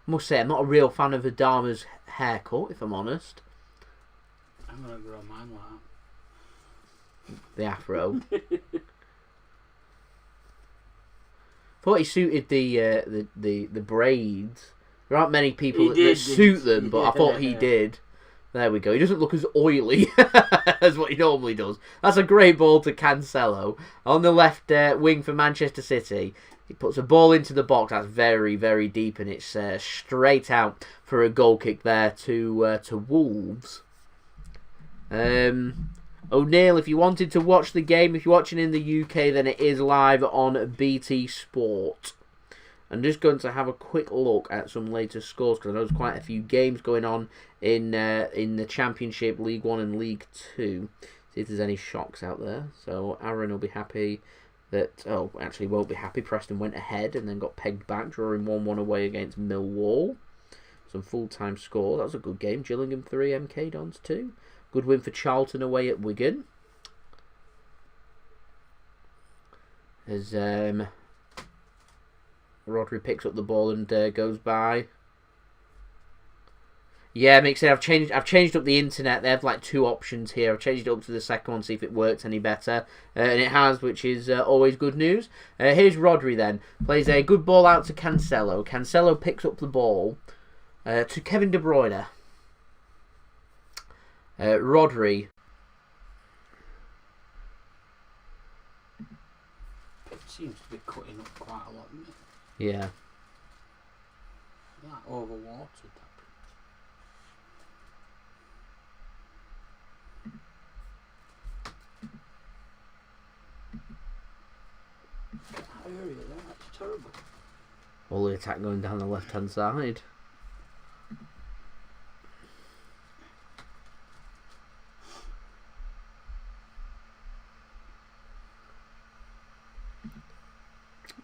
I must say, I'm not a real fan of Adama's haircut, if I'm honest. I'm going to grow mine like that. The afro. Thought he suited the braids. There aren't many people that suit them, but I thought he did. There we go. He doesn't look as oily as what he normally does. That's a great ball to Cancelo. On the left wing for Manchester City. He puts a ball into the box. That's very, very deep, and it's straight out for a goal kick there to Wolves. O'Neill, if you wanted to watch the game, if you're watching in the UK, then it is live on BT Sport. I'm just going to have a quick look at some later scores because I know there's quite a few games going on in the Championship, League 1 and League 2. See if there's any shocks out there. So Aaron will be happy that... Oh, actually won't be happy. Preston went ahead and then got pegged back, drawing 1-1 away against Millwall. Some full-time scores. That was a good game. Gillingham 3, MK Dons 2. Good win for Charlton away at Wigan. As Rodri picks up the ball and goes by. Yeah, makes it. I've changed up the internet. They have like 2 options here. I've changed it up to the second one, see if it works any better, and it has, which is always good news. Here's Rodri then. Plays a good ball out to Cancelo. Cancelo picks up the ball to Kevin De Bruyne. Rodri. It seems to be cutting up quite a lot, doesn't it? Yeah. Like overwatered. That area there, that's terrible. All the attack going down the left-hand side.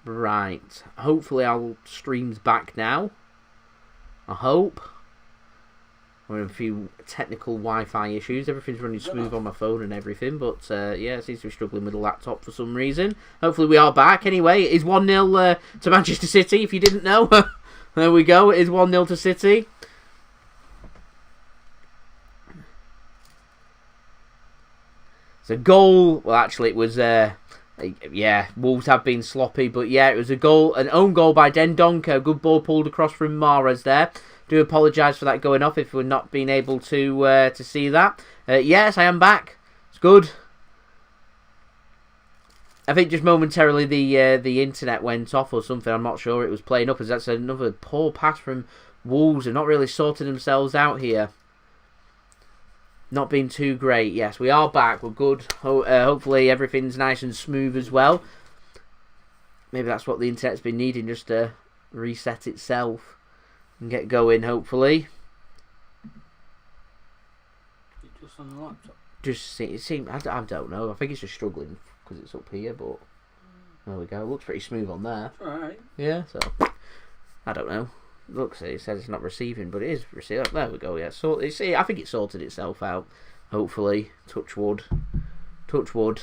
Right. Hopefully our stream's back now. I hope. We're in a few technical Wi-Fi issues. Everything's running smooth on my phone and everything. But yeah, it seems to be struggling with the laptop for some reason. Hopefully we are back. Anyway, it is 1-0 to Manchester City, if you didn't know. There we go. It is 1-0 to City. It's a goal. Well, actually, it was... yeah, Wolves have been sloppy, but yeah, it was an own goal by Dendoncker. Good ball pulled across from Mahrez there. Do apologise for that going off if we're not being able to see that. Yes, I am back. It's good. I think just momentarily the internet went off or something. I'm not sure. It was playing up as that's another poor pass from Wolves. They're not really sorting themselves out here. Not been too great. Yes, we are back. We're good. Hopefully everything's nice and smooth as well. Maybe that's what the internet's been needing, just to reset itself and get going, hopefully. Just on the laptop? It seems, I don't know. I think it's just struggling because it's up here, but there we go. It looks pretty smooth on there. Alright. Yeah, so I don't know. Looks, it says it's not receiving, but it is receiving. There we go. Yeah, so I think it sorted itself out. Hopefully, touch wood. Touch wood.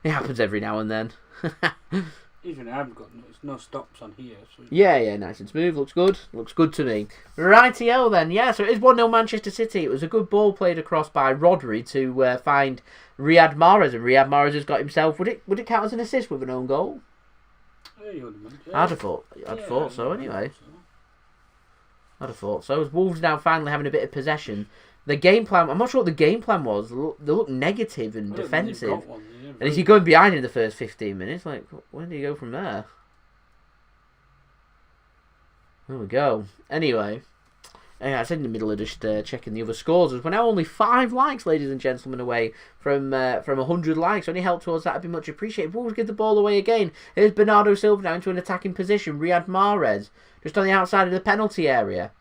It happens every now and then. Even I've got no stops on here. So yeah, nice and smooth. Looks good. Looks good to me. Rightio then. Yeah, so it is 1-0 Manchester City. It was a good ball played across by Rodri to find Riyad Mahrez, and Riyad Mahrez has got himself. Would it count as an assist with an own goal? Yeah, you would have meant, yeah. I'd have thought so anyway. I'd have thought so. As Wolves now finally having a bit of possession. The game plan, I'm not sure what the game plan was. They look negative and defensive. And if you're going behind in the first 15 minutes, like, where do you go from there? There we go. Anyway, I was in the middle of just checking the other scores. We're now only 5 likes, ladies and gentlemen, away from 100 likes. Any help towards that would be much appreciated. Wolves give the ball away again. Here's Bernardo Silva now into an attacking position. Riyad Mahrez, just on the outside of the penalty area.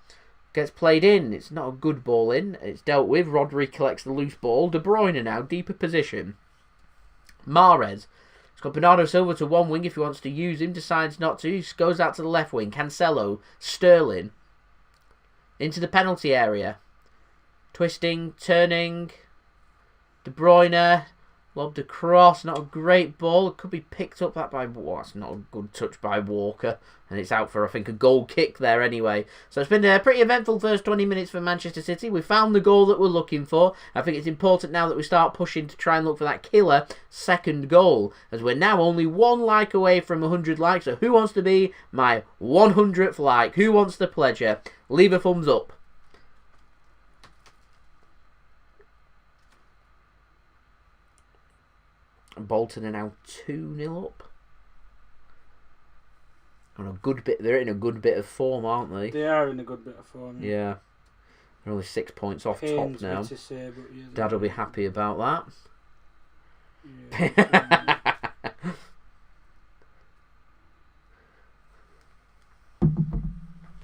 Gets played in. It's not a good ball in. It's dealt with. Rodri collects the loose ball. De Bruyne now, deeper position. Mahrez. It's got Bernardo Silva to one wing if he wants to use him. Decides not to. He goes out to the left wing. Cancelo. Sterling. Into the penalty area. Twisting. Turning. De Bruyne. Lobbed across. Not a great ball. It could be picked up by... Well, that's not a good touch by Walker. And it's out for, I think, a goal kick there anyway. So it's been a pretty eventful first 20 minutes for Manchester City. We found the goal that we're looking for. I think it's important now that we start pushing to try and look for that killer second goal. As we're now only 1 like away from 100 likes. So who wants to be my 100th like? Who wants the pleasure? Leave a thumbs up. Bolton are now 2-0 up. On a good bit, they're in a good bit of form, aren't they? They are in a good bit of form. Yeah. They're only 6 points off Pains top now. me to say, but yeah, Dad will be happy about that. Yeah.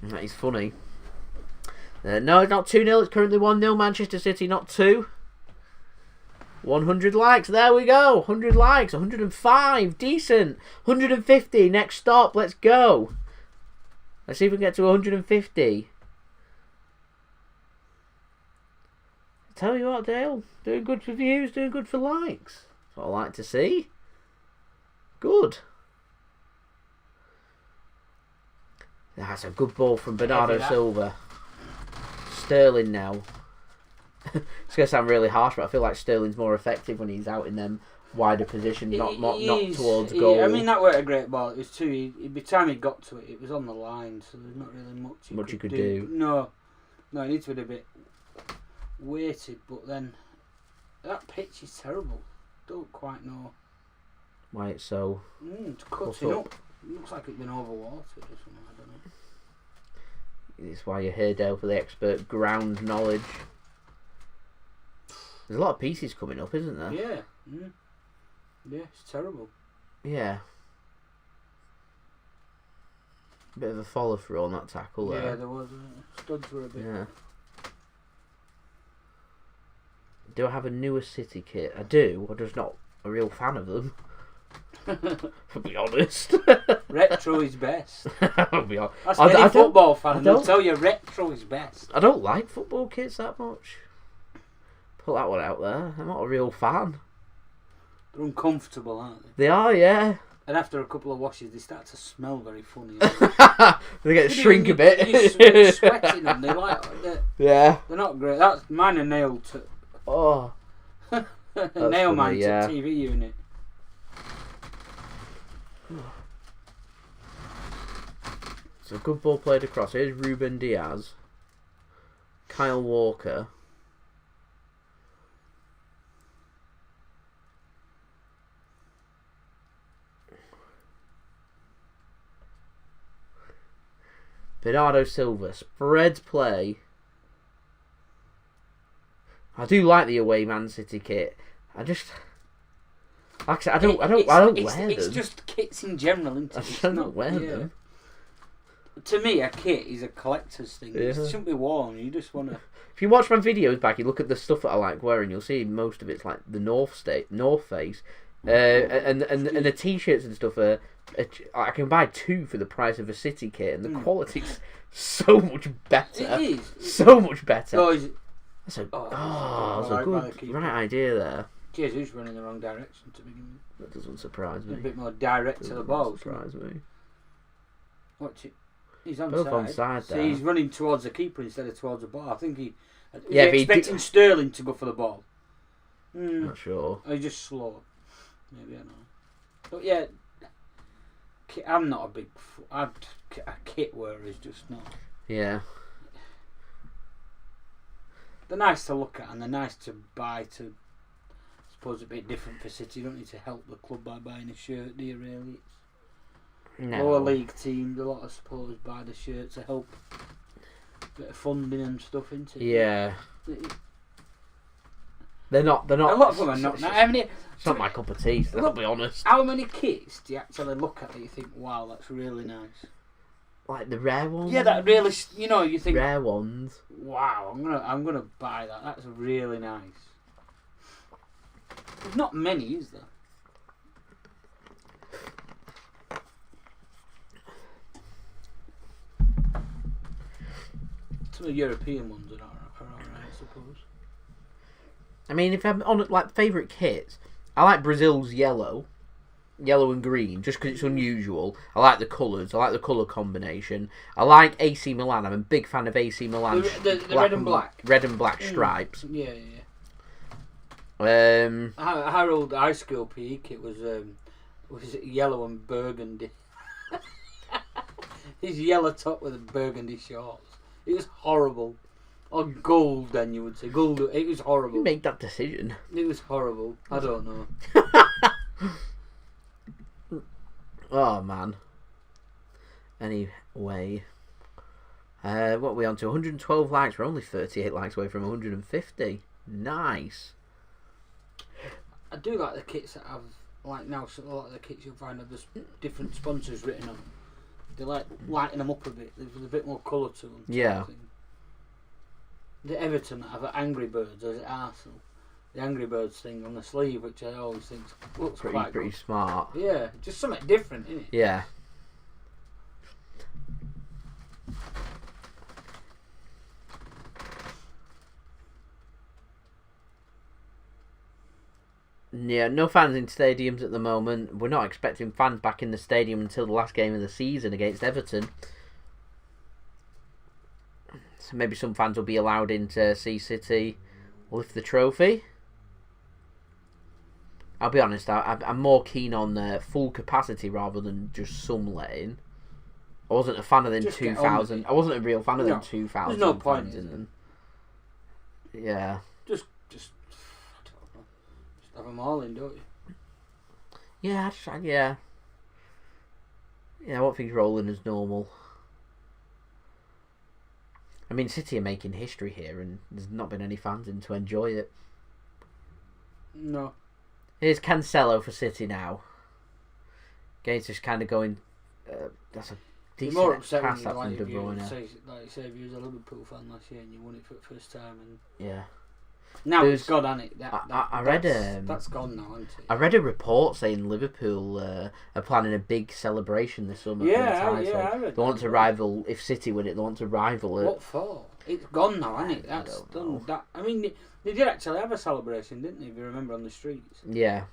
That is funny. No, it's not 2-0. It's currently 1-0 Manchester City, not 2. 100 likes. There we go. 100 likes. 105. Decent. 150. Next stop. Let's go. Let's see if we can get to 150. Tell you what, Dale. Doing good for views. Doing good for likes. That's what I like to see. Good. That's a good ball from Bernardo Silva. Sterling now. It's going to sound really harsh, but I feel like Sterling's more effective when he's out in them wider positions, not towards goal. I mean, that weren't a great ball. It was too. By the time he got to it, it was on the line, so there's not really much you could do. No, it needs to be a bit weighted, but then that pitch is terrible. Don't quite know why it's so. It's cutting up. It looks like it's been overwatered or something. I don't know. It's why you're here, Dale, for the expert ground knowledge. There's a lot of pieces coming up, isn't there? Yeah. Yeah, it's terrible. Yeah. Bit of a follow through on that tackle there. Yeah, there was. Studs were a bit. Yeah. Do I have a newer City kit? I do. I'm just not a real fan of them. To be honest. Retro is best. I'll be honest. Ask any football fan, they'll tell you retro is best. I don't like football kits that much. Put that one out there. I'm not a real fan. They're uncomfortable, aren't they? They are, yeah. And after a couple of washes, they start to smell very funny. They get shrink a bit. You're sweating them. Yeah. They're not great. That's mine. Are nailed to. Oh. Nail mine to TV unit. So good ball played across. Here's Ruben Diaz. Kyle Walker. Bernardo Silva. Spreads play. I do like the away Man City kit. I just... Like I said, I don't wear them. It's just kits in general, isn't it? I don't wear them. To me, a kit is a collector's thing. Yeah. It shouldn't be worn. You just want to... If you watch my videos back, you look at the stuff that I like wearing, you'll see most of it's like the North Face. And the t-shirts and stuff I can buy 2 for the price of a City kit, and the quality's so much better. It is. So much better. Oh, is it? That's a good right idea there. Jesus running the wrong direction to begin with. That doesn't surprise me. A bit more direct to the ball. Surprise me. Watch it. He's onside. Both onside there. So he's running towards the keeper instead of towards the ball. I think he's expecting Sterling to go for the ball. Not sure. Or he's just slow. Maybe, I don't know. But yeah, I'm not a big... a kit wearer is just not... Yeah. They're nice to look at and they're nice to buy to... I suppose a bit different for City. You don't need to help the club by buying a shirt, do you really? No. Lower league teams, a lot of supporters buy the shirt to help a bit of funding and stuff, isn't it? Yeah. They're not. A lot of them are not. It's not my cup of tea, I'll be honest. How many kits do you actually look at that you think, wow, that's really nice? Like the rare ones? Yeah, that really, you think... Rare ones. Wow, I'm gonna buy that. That's really nice. There's not many, is there? Some of the European ones are alright, I suppose. I mean, if I'm on like favourite kits, I like Brazil's yellow and green, just because it's unusual. I like the colours. I like the colour combination. I like AC Milan. I'm a big fan of AC Milan. The red and black. Red and black stripes. Yeah. Our old high school PE kit was yellow and burgundy. His yellow top with a burgundy shorts. It was horrible. Or gold, then you would say. Gold. It was horrible. You make that decision. It was horrible. I don't know. Oh, man. Anyway. What are we on to? 112 likes. We're only 38 likes away from 150. Nice. I do like the kits that have, like now, so a lot of the kits you'll find have different sponsors written on them. They like lighten them up a bit. There's a bit more colour to them. Yeah. The Everton that have Angry Birds, or is it Arsenal? The Angry Birds thing on the sleeve, which I always think looks pretty good. smart. Yeah, just something different, isn't it? Yeah. Yeah, no fans in stadiums at the moment. We're not expecting fans back in the stadium until the last game of the season against Everton. So maybe some fans will be allowed in to see City lift the trophy. I'll be honest, I'm more keen on full capacity rather than just some letting. I wasn't a fan of them 2,000. I wasn't a real fan of them 2,000. There's no point in them. Yeah. Just have them all in, don't you? Yeah, yeah. Yeah, I want things rolling as normal. I mean, City are making history here, and there's not been any fans in to enjoy it. No. Here's Cancelo for City now. Game's just kind of going. That's a decent more upset pass when up from De Bruyne. Say if you was a Liverpool fan last year and you won it for the first time, and Yeah. now it's gone, hasn't it? I read that's gone now, isn't it? I read a report saying Liverpool are planning a big celebration this summer. Yeah, for the title. I read they want to rival. If City win it, they want to rival it. What for? It's gone now, isn't it? That's done. I mean, they did actually have a celebration, didn't they? If you remember, on the streets. Yeah.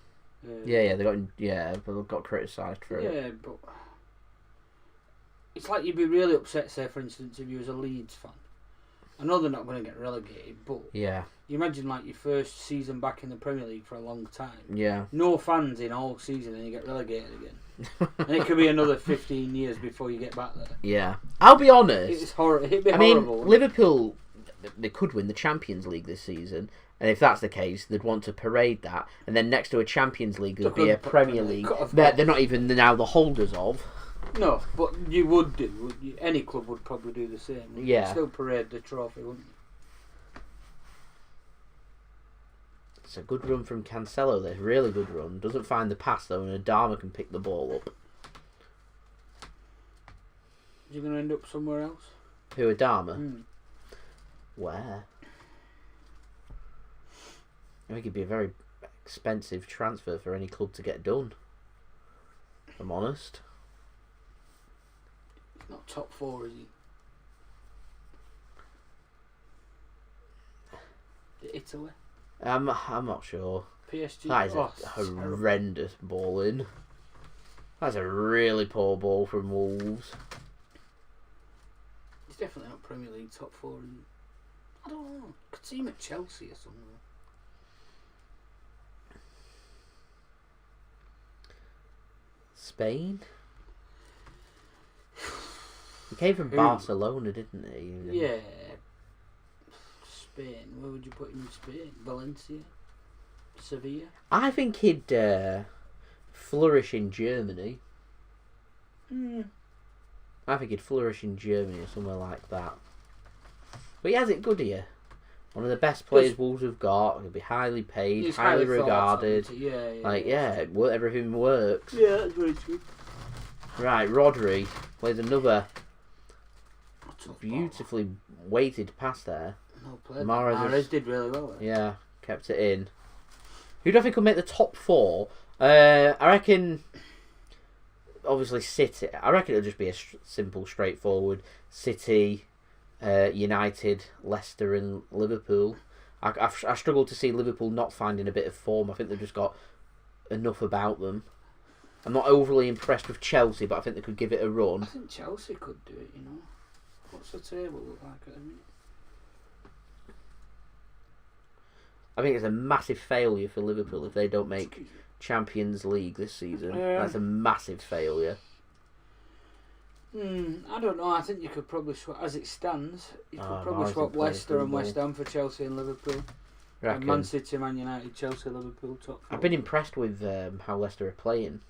They got criticised for it. Yeah, but it's like you'd be really upset, say, for instance, if you was a Leeds fan. I know they're not going to get relegated, but yeah, you imagine like your first season back in the Premier League for a long time. Yeah. No fans in all season, and you get relegated again. And it could be another 15 years before you get back there. Yeah, I'll be honest. It'd be horrible. Mean, Liverpool, they could win the Champions League this season. And if that's the case, they'd want to parade that. And then next to a Champions League, there'd be a Premier League that they're not even now the holders of. No, but you would do. Any club would probably do the same. Yeah. You'd still parade the trophy, wouldn't you? It's a good run from Cancelo. There's really good run. Doesn't find the pass though, and Adama can pick the ball up. Is he going to end up somewhere else? Who, Adama? Where? I think it'd be a very expensive transfer for any club to get done. If I'm honest. He's not top four, is he? Italy? I'm not sure. PSG? That is a horrendous ball in. That's a really poor ball from Wolves. He's definitely not Premier League top four. I don't know. Could see him at Chelsea or something. Spain? He came from Barcelona, didn't he? Yeah. Spain. Where would you put him in Spain? Valencia? Sevilla? I think he'd flourish in Germany. I think he'd flourish in Germany or somewhere like that. But he has it good here. One of the best players Wolves have got. He'll be highly paid, He's highly regarded. Yeah. Everything works. Yeah, that's very true. Right, Rodri plays another beautifully weighted pass there. No play. Mahrez did really well there. Yeah, kept it in. Who do I think will make the top four? I reckon, obviously City. I reckon it'll just be a simple, straightforward City, United, Leicester and Liverpool. I struggle to see Liverpool not finding a bit of form. I think they've just got enough about them. I'm not overly impressed with Chelsea, but I think they could give it a run. I think Chelsea could do it, you know. What's the table look like at the minute? I think it's a massive failure for Liverpool if they don't make Champions League this season. That's a massive failure. I don't know. I think you could probably swap, as it stands, you could probably swap Leicester and West Ham for Chelsea and Liverpool. And Man City, Man United, Chelsea, Liverpool top four. I've been impressed with how Leicester are playing.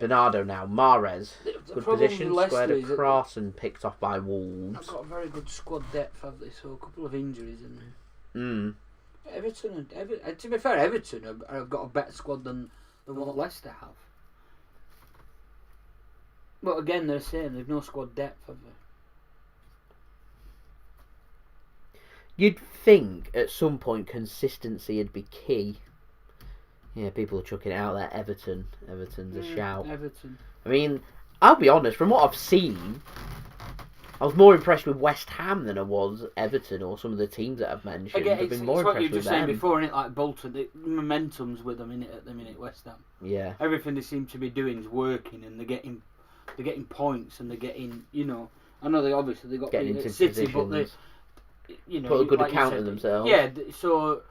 Bernardo now. Mahrez. The Good problem position. with Squared Leicester is across and picked off by I've Wolves. got a very good squad depth, have they? So a couple of injuries in there. Everton, to be fair, Everton have got a better squad than what Leicester have. But again, they're saying they've no squad depth, have they? You'd think at some point consistency would be key. Yeah, people are chucking it out there. Everton's a shout. Everton. I mean, I'll be honest, from what I've seen, I was more impressed with West Ham than I was Everton or some of the teams that I've mentioned. Again, I've been it's more what you impressed were with just saying them. before, innit? Like Bolton, the momentum's with them at the minute, West Ham. Yeah. Everything they seem to be doing is working, and they're getting points, and they're getting, I know they obviously got Getting beat into at City, positions. but they, put a good like you account said, of themselves. Yeah, so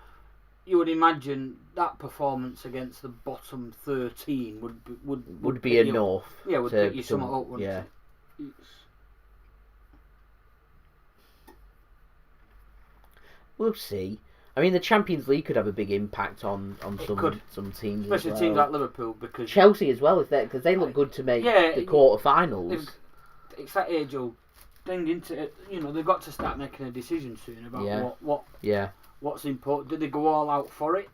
you would imagine that performance against the bottom 13 would be enough. Yeah, would pick you somewhat up, wouldn't yeah. it? We'll see. I mean, the Champions League could have a big impact on some teams, especially as well. teams like Liverpool, because Chelsea as well, because they look good to make the quarterfinals. It's that age-old thing, into it. They've got to start making a decision soon about what's important. Did they go all out for it?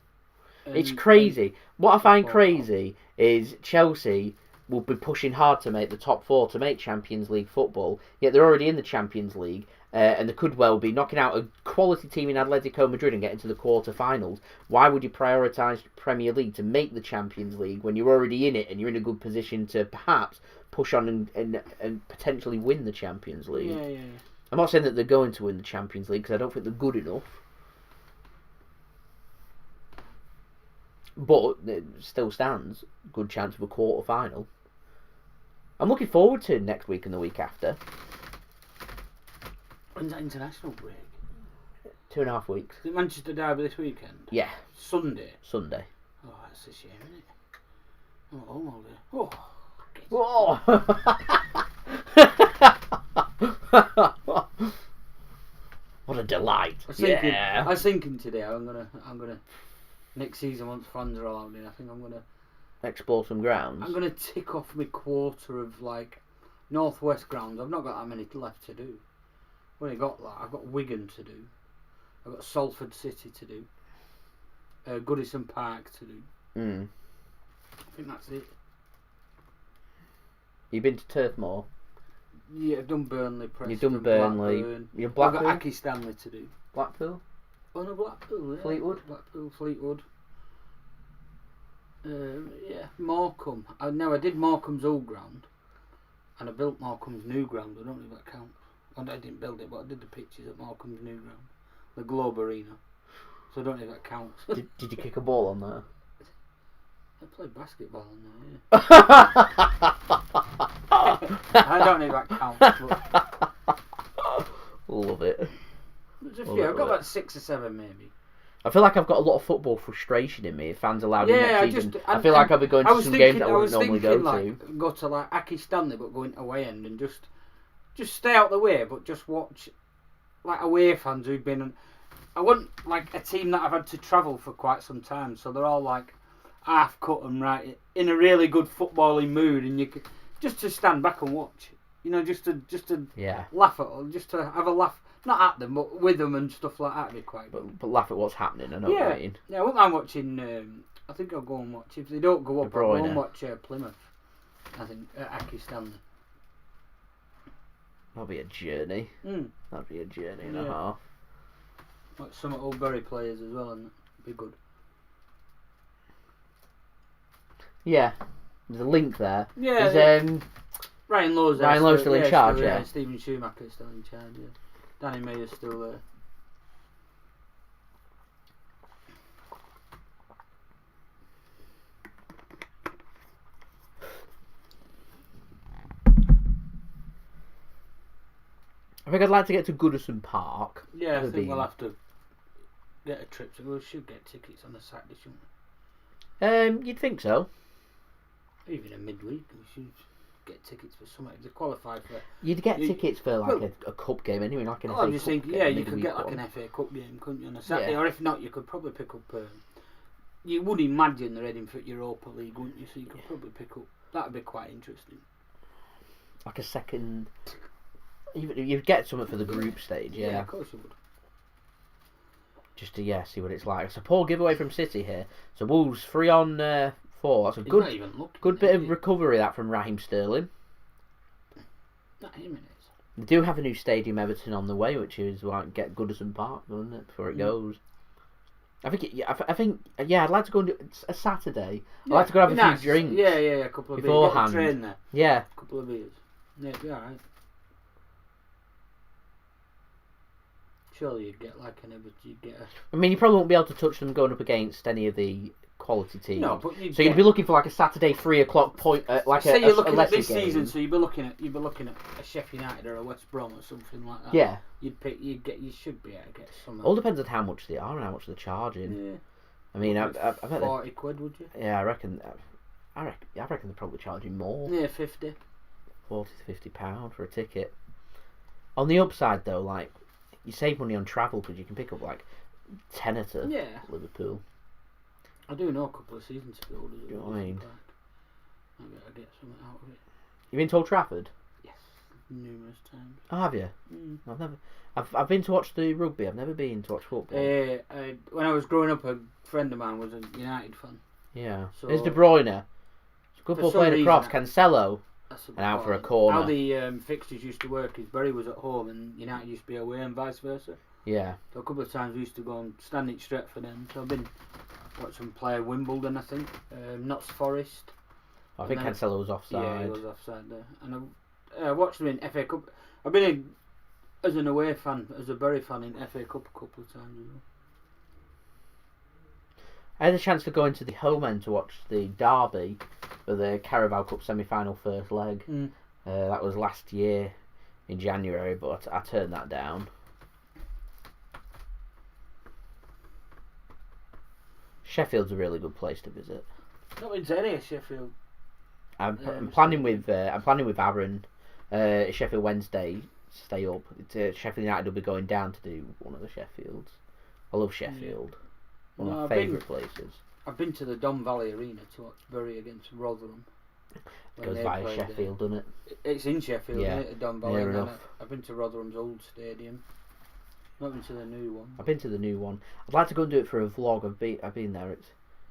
It's crazy. What I find crazy is Chelsea will be pushing hard to make the top 4 to make Champions League football, yet they're already in the Champions League, and they could well be knocking out a quality team in Atletico Madrid and getting to the quarter-finals. Why would you prioritise Premier League to make the Champions League when you're already in it and you're in a good position to perhaps push on and potentially win the Champions League? Yeah. I'm not saying that they're going to win the Champions League because I don't think they're good enough. But it still stands good chance of a quarter-final. I'm looking forward to next week and the week after. When's that international break? 2.5 weeks. Is it Manchester Derby this weekend? Yeah. Sunday? Sunday. Oh, that's a shame, isn't it? I'm at home all day. Whoa! What a delight! I was thinking today I'm gonna next season once fans are allowed in, I think I'm gonna explore some grounds. I'm gonna tick off my quarter of like northwest grounds. I've not got that many left to do. I've only got that. I've got Wigan to do. I've got Salford City to do. Goodison Park to do. I think that's it. You've been to Turf Moor? Yeah, I've done Burnley, Preston, You've done Burnley. Blackburn. You're Blackpool? I've got Aki Stanley to do. Blackpool? Oh no, Blackpool, yeah. Fleetwood. Morecambe. I did Morecambe's old ground, and I built Morecambe's new ground. I don't know if that counts. I didn't build it, but I did the pitches at Morecambe's new ground, the Globe Arena. So I don't know if that counts. Did you kick a ball on there? I played basketball in there, yeah. I don't know if that counts. But love it. There's a few. I've got about 6 or 7 maybe. I feel like I've got a lot of football frustration in me. If fans allowed in next season, I feel like I'll be going to some games that I wouldn't normally go to. Go to like Aki Stanley, but going away end and just stay out the way, but just watch like away fans who've been. I want like a team that I've had to travel for quite some time, so they're all like half cut and right in a really good footballing mood, and you could just to stand back and watch. Just to laugh at, just to have a laugh. Not at them, but with them and stuff like that would be quite good. But laugh at what's happening, I know what I mean. Yeah, I wouldn't mind watching, I think I'll go and watch, if they don't go up, I'll go and watch Plymouth, I think, at Aki Stanley. That'll be a journey. That'd be a journey and a half. Like some Old Bury players as well, and it'd be good. Yeah, there's a link there. Yeah. There's, Ryan Lowe's still in charge, yeah. Stephen Schumacher's still in charge, yeah. Danny Mayer's still there. I think I'd like to get to Goodison Park. Yeah, I think we'll have to get a trip. So we should get tickets on a Saturday, shouldn't we? You'd think so. Even a midweek, we should get tickets for something. If they qualify for. You'd get tickets for like a cup game anyway, like an FA I'm just Cup thinking, game, you could get like an FA Cup game, couldn't you, on a Saturday? Yeah. Or if not, you could probably pick up. You would imagine they're heading for Europa League, wouldn't you? So you could probably pick up That'd be quite interesting. Like a second. You'd get something for the group stage, yeah. Yeah, of course you would. Just to see what it's like. It's a poor giveaway from City here. So Wolves 3-4. That's a good bit of recovery that from Raheem Sterling. Not him, They do have a new stadium, Everton, on the way, which is like get Goodison Park, doesn't it? Before it goes. I think I'd like to go and do a Saturday. I'd like to go have a few drinks. Yeah, a couple of beforehand. Beers. Train there. Yeah, A couple of beers. Yeah, it'd be alright. Surely you'd get like an Everton. You'd get a. I mean, you probably won't be able to touch them going up against any of the quality teams. No, but you'd be looking for like a Saturday 3:00 point, like say you're looking at this game. season, so you'd be looking at a Sheffield United or a West Brom or something like that. Yeah. You should be able to get some. All depends on how much they are and how much they're charging. Yeah. I mean, I bet 40 quid, would you? Yeah, I reckon they're probably charging more. Yeah, 50. 40 to 50 pound for a ticket. On the upside though, like you save money on travel because you can pick up like tenner to Liverpool. I do know a couple of seasons ago. Do you know what I mean? I get something out of it. You been to Old Trafford? Yes, numerous times. Oh, have you? I've never. I've been to watch the rugby. I've never been to watch football. When I was growing up, a friend of mine was a United fan. Yeah. So, There's De Bruyne. Good ball played across. Cancelo. And out for a corner. How the fixtures used to work is Bury was at home and United used to be away and vice versa. Yeah. So a couple of times we used to go and stand in Stretford then. So I've been watching play Wimbledon, I think. Notts Forest. I think Cancelo was offside. Yeah, he was offside there. And I watched him in FA Cup. I've been as an away fan, as a Bury fan in FA Cup a couple of times as well. I had a chance to go into the home end to watch the derby for the Carabao Cup semi-final first leg. That was last year in January, but I turned that down. Sheffield's a really good place to visit. Not been to any of Sheffield. I'm planning with Aaron. Sheffield Wednesday, stay up. Sheffield United will be going down to do one of the Sheffields. I love Sheffield. One of my favourite places. I've been to the Don Valley Arena to watch Bury against Rotherham. It goes via Sheffield, doesn't it? It's in Sheffield, isn't it? Don Valley. Near enough. I've been to Rotherham's old stadium. Not been to the new one. I've been to the new one. I'd like to go and do it for a vlog. I've been there.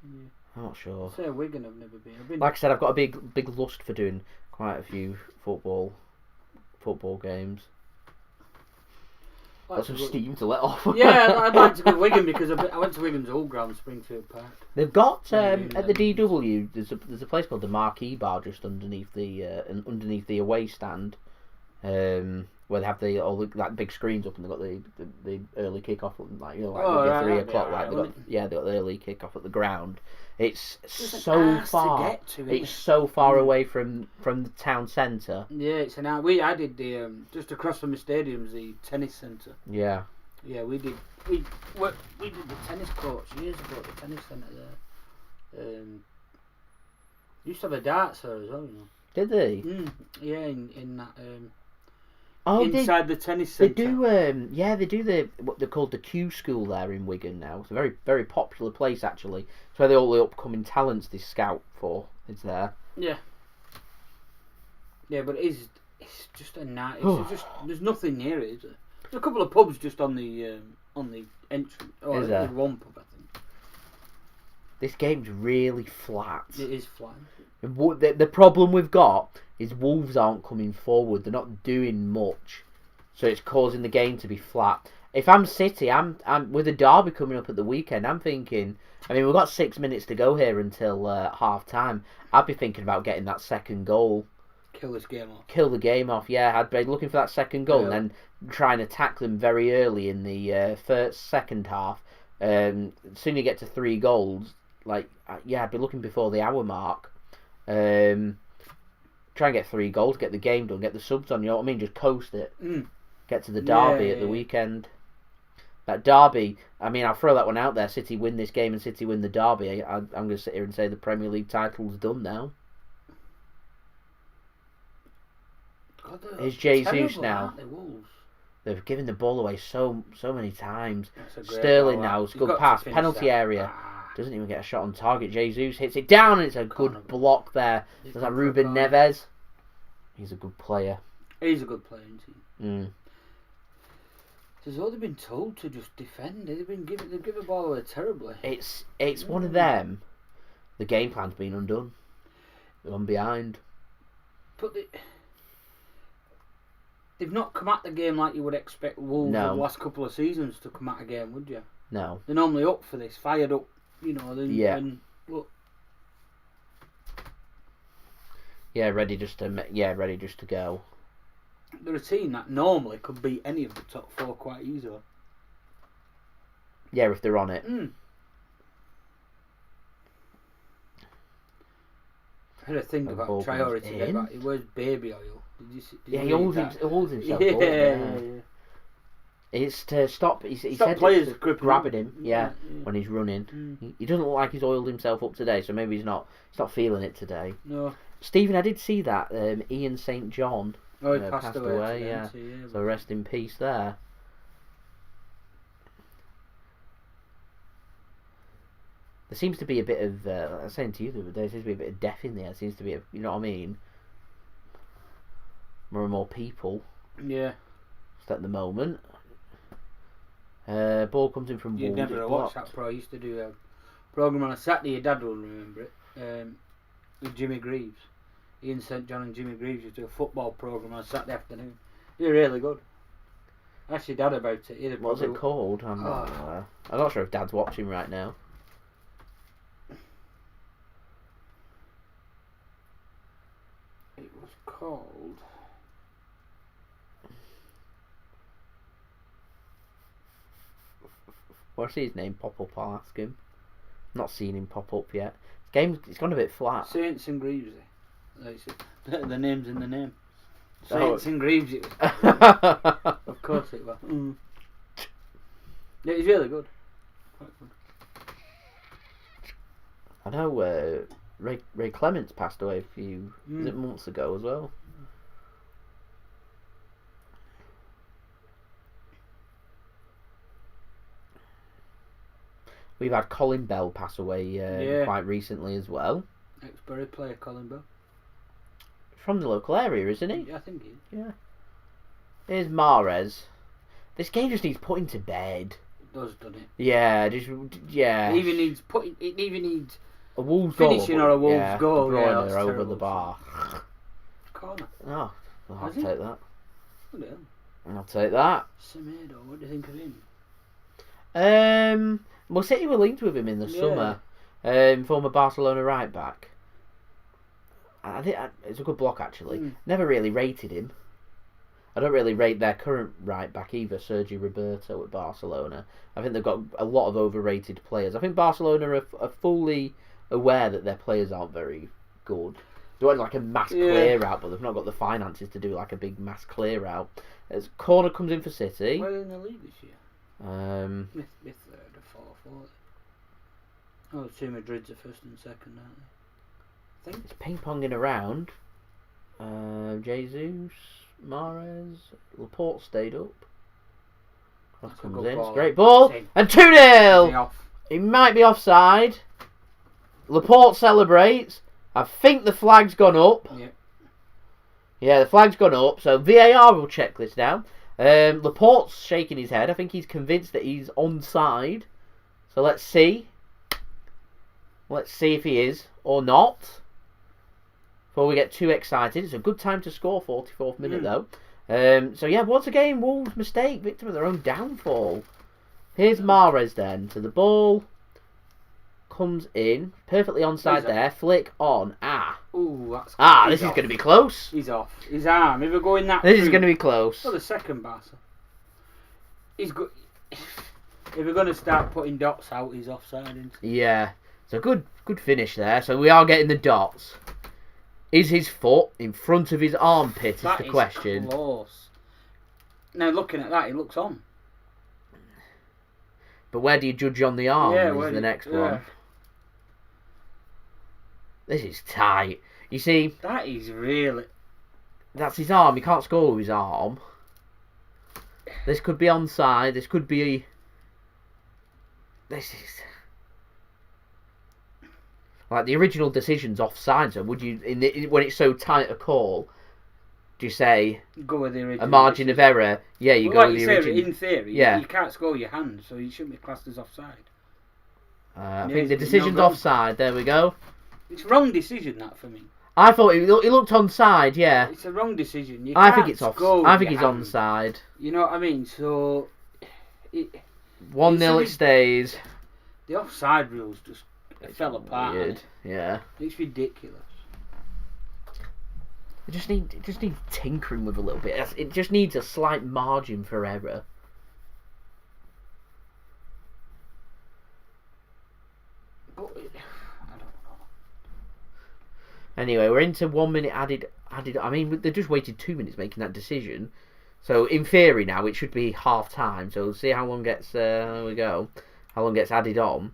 I'm not sure. Say Wigan, I've never been. Like I said, I've got a big lust for doing quite a few football games. Got some steam to let off. Yeah, I'd like to go to Wigan because I went to Wigan's old ground, Springfield Park. They've got at the DW. There's a place called the Marquee Bar just underneath the away stand, where they have that big screens up and they've got the early kick-off like the 3 o'clock they got the early kick-off at the ground. It's so far. To get to, it's so far away from the town centre. Yeah, it's an hour. I did the just across from the stadium's the tennis centre. Yeah. Yeah, we did the tennis courts years ago at the tennis centre there. Used to have a darts there as well, you know. Did they? Yeah, in that. Inside the tennis centre. They do. They do what they're called the Q School there in Wigan now. It's a very, very popular place actually. It's where all the upcoming talents they scout for. It's there. Yeah. Yeah, but it's just a night. There's nothing near it, is there? There's a couple of pubs just on the entrance. Oh, there's one pub, I think. This game's really flat. It is flat. The problem we've got is Wolves aren't coming forward. They're not doing much, so it's causing the game to be flat. If I'm City, I'm with a derby coming up at the weekend. I'm thinking. I mean, we've got 6 minutes to go here until half time. I'd be thinking about getting that second goal. Kill this game off. Kill the game off. Yeah, I'd be looking for that second goal and then try and attack them very early in the second half. Soon you get to 3 goals. I'd be looking before the hour mark. Try and get 3 goals, get the game done, get the subs on, you know what I mean? Just coast it. Get to the derby at the weekend. That derby, I mean, I'll throw that one out there. City win this game and City win the derby. I'm going to sit here and say the Premier League title's done now. God, it's Jesus now. They, Wolves? They've given the ball away so many times. Sterling now, it's a good pass. Penalty area. Doesn't even get a shot on target. Jesus hits it down, and it's a good block there. Is that Ruben Neves? He's a good player. He's a good player, isn't he? Mm. They've only been told to just defend. They've given the ball away terribly. It's one of them. The game plan's been undone. They're on behind. But they've not come at the game like you would expect Wolves the last couple of seasons to come at a game, would you? No. They're normally up for this, fired up, you know. Look. Yeah, ready just to go. They're a team that normally could beat any of the top four quite easily. Yeah, if they're on it. Mm. I had a think about Traore today. About it was baby oil. Did you see? He holds himself up. Yeah. It's to stop. He said players grabbing him. Yeah, when he's running. He doesn't look like he's oiled himself up today, so maybe he's not feeling it today. No. Stephen, I did see that Ian St. John he passed away. Yeah. So rest in peace there. There seems to be a bit of, I was saying to you the other day, there seems to be a bit of death in there. There seems to be, you know what I mean? More and more people. Yeah. Just at the moment. Ball comes in from Wolves. You'd never watched that pro. I used to do a programme on a Saturday, your dad will remember it, with Jimmy Greaves. Ian St. John and Jimmy Greaves used to do a football programme on a Saturday afternoon. They're really good. Ask your dad about it. What's it called? I'm not sure if Dad's watching right now. It was called... What's his name? Pop up, I'll ask him. Not seen him pop up yet. It's gone a bit flat. Saints and Greaves. The name's in the name. Saints and Greaves. It was. Of course it was. Mm. Yeah, he's really good. Quite good. I know Ray Clements passed away a few months ago as well. We've had Colin Bell pass away quite recently as well. Ex-Bury player Colin Bell. From the local area, isn't he? Yeah, I think he is. Yeah. Here's Mahrez. This game just needs putting to bed. It does, doesn't it? Yeah, It even needs a Wolves finishing goal, or a Wolves goal. Bruyne Yeah, over the bar. Corner. Oh, I'll take that. Good. I'll take that. Semedo, what do you think of him? Well, City were linked with him in the summer. Former Barcelona right back. I think it's a good block actually. Never really rated him. I don't really rate their current right back either, Sergio Roberto at Barcelona. I think they've got a lot of overrated players. I think Barcelona are fully aware that their players aren't very good. They want like a mass clear out, but they've not got the finances to do like a big mass clear out. As Corner comes in for City. Where are they in the league this year? If they're the fourth. Oh, the two Madrids are first and second, aren't they? I think it's ping-ponging around. Jesus, Mahrez, Laporte stayed up. Cross comes in, straight ball, and 2-0! He might be offside. Laporte celebrates. I think the flag's gone up. Yeah, the flag's gone up, so VAR will check this now. Laporte's shaking his head. I think he's convinced that he's onside. So let's see. Let's see if he is or not. Before we get too excited. It's a good time to score, 44th minute though. So yeah, once again, Wolves mistake, victim of their own downfall. Here's Mahrez then to the ball. Comes in, perfectly onside there, flick on. Ooh, that's this is going to be close. He's off. His arm, if we're going that This is going to be close. For the second Barca. He's good. If we're going to start putting dots out, he's offside, isn't he? Yeah, so good finish there. So we are getting the dots. Is his foot in front of his armpit is the question. Close. Now looking at that, he looks on. But where do you judge on the arm is the next one. This is tight. You see... That is really... That's his arm. You can't score with his arm. This could be onside. This could be... This is... Like, the original decision's offside, so would you, when it's so tight a call, do you say go with the original a margin decision. of error? Yeah, you go like with the you say, original. in theory, yeah. you can't score your hand, so you shouldn't be classed as offside. I think the decision's offside. There we go. It's a wrong decision, that, for me. I thought it looked onside, yeah. It's a wrong decision. I think it's off. I think it's onside. You know what I mean? So 1-0 it stays. The offside rules just fell apart. Weird. Yeah. It's ridiculous. It just needs tinkering with a little bit. It just needs a slight margin for error. But I don't know. Anyway, we're into 1 minute added. I mean, they just waited 2 minutes making that decision. So in theory now it should be half time. So we'll see how long gets. There we go. How long gets added on?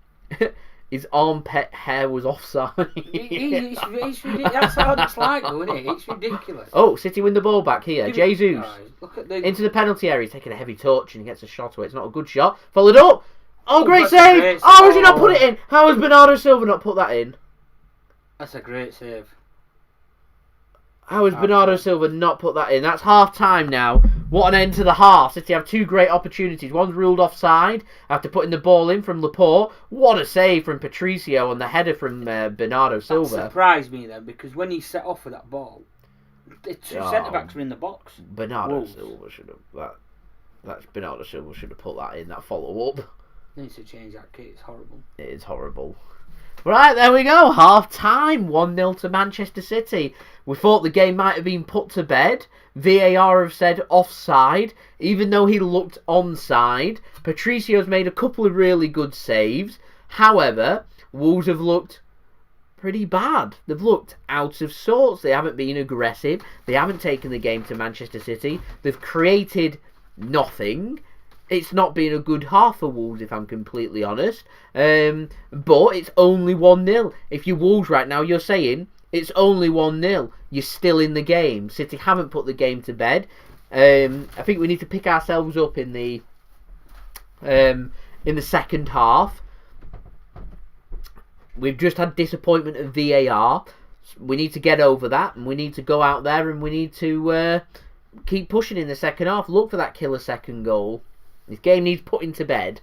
His armpit hair was offside. It's ridiculous. That's how it's like, though, isn't it? It's ridiculous. Oh, City win the ball back here. Jesus. Look at Into the penalty area. He's taking a heavy touch and he gets a shot away. It's not a good shot. Followed up. Oh, great save. How has he not put it in? How has Bernardo Silva not put that in? That's a great save. How has Bernardo Silva not put that in? That's half time now. What an end to the half. City have two great opportunities. One's ruled offside after putting the ball in from Laporte. What a save from Patricio on the header from Bernardo Silva. That surprised me then, because when he set off with that ball, the two centre-backs were in the box. Bernardo Silva should have... That's Bernardo Silva should have put that in, that follow-up. Needs to change that kit. It's horrible. It is horrible. Right, there we go. Half time. 1-0 to Manchester City. We thought the game might have been put to bed. VAR have said offside, even though he looked onside. Patricio's made a couple of really good saves. However, Wolves have looked pretty bad. They've looked out of sorts. They haven't been aggressive. They haven't taken the game to Manchester City. They've created nothing. It's not been a good half for Wolves, if I'm completely honest. But it's only 1-0. If you're Wolves right now, you're saying it's only 1-0. You're still in the game. City haven't put the game to bed. I think we need to pick ourselves up in the second half. We've just had disappointment of VAR. We need to get over that, and we need to go out there and we need to keep pushing in the second half. Look for that killer second goal. This game needs putting to bed,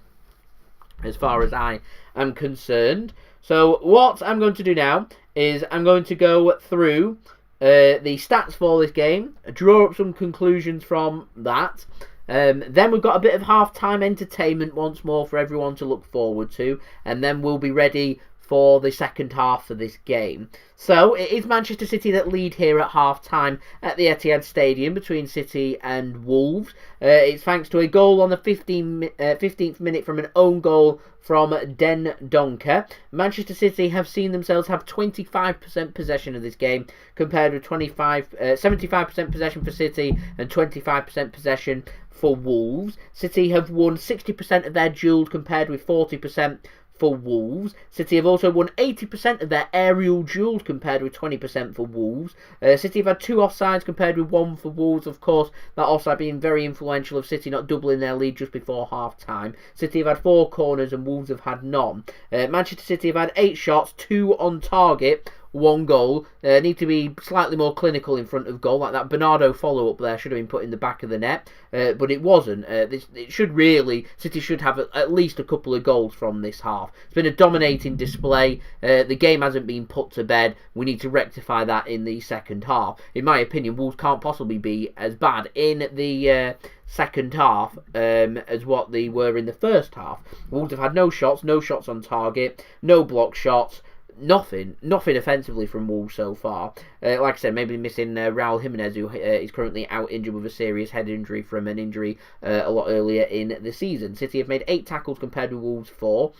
as far as I am concerned. So what I'm going to do now is I'm going to go through the stats for this game, draw up some conclusions from that. Then we've got a bit of half-time entertainment once more for everyone to look forward to, and then we'll be ready for the second half of this game. So it is Manchester City that lead here at half-time at the Etihad Stadium between City and Wolves. It's thanks to a goal on the 15th minute from an own goal from Dendoncker. Manchester City have seen themselves have 25% possession of this game, compared with 75% possession for City and 25% possession for Wolves. City have won 60% of their duels, compared with 40% for Wolves. City have also won 80% of their aerial duels, compared with 20% for Wolves. City have had 2 offsides compared with 1 for Wolves. Of course, that offside being very influential of City not doubling their lead just before half-time. City have had 4 corners and Wolves have had none. Manchester City have had 8 shots, 2 on target, 1 goal. Need to be slightly more clinical in front of goal, like that Bernardo follow-up there should have been put in the back of the net, but it wasn't. City should have at least a couple of goals from this half. It's been a dominating display. The game hasn't been put to bed. We need to rectify that in the second half. In my opinion, Wolves can't possibly be as bad in the second half as what they were in the first half. Wolves have had no shots on target, no block shots. Nothing offensively from Wolves so far. Like I said, maybe missing Raul Jimenez, who is currently out injured with a serious head injury from an injury a lot earlier in the season. City have made 8 tackles compared with Wolves 4.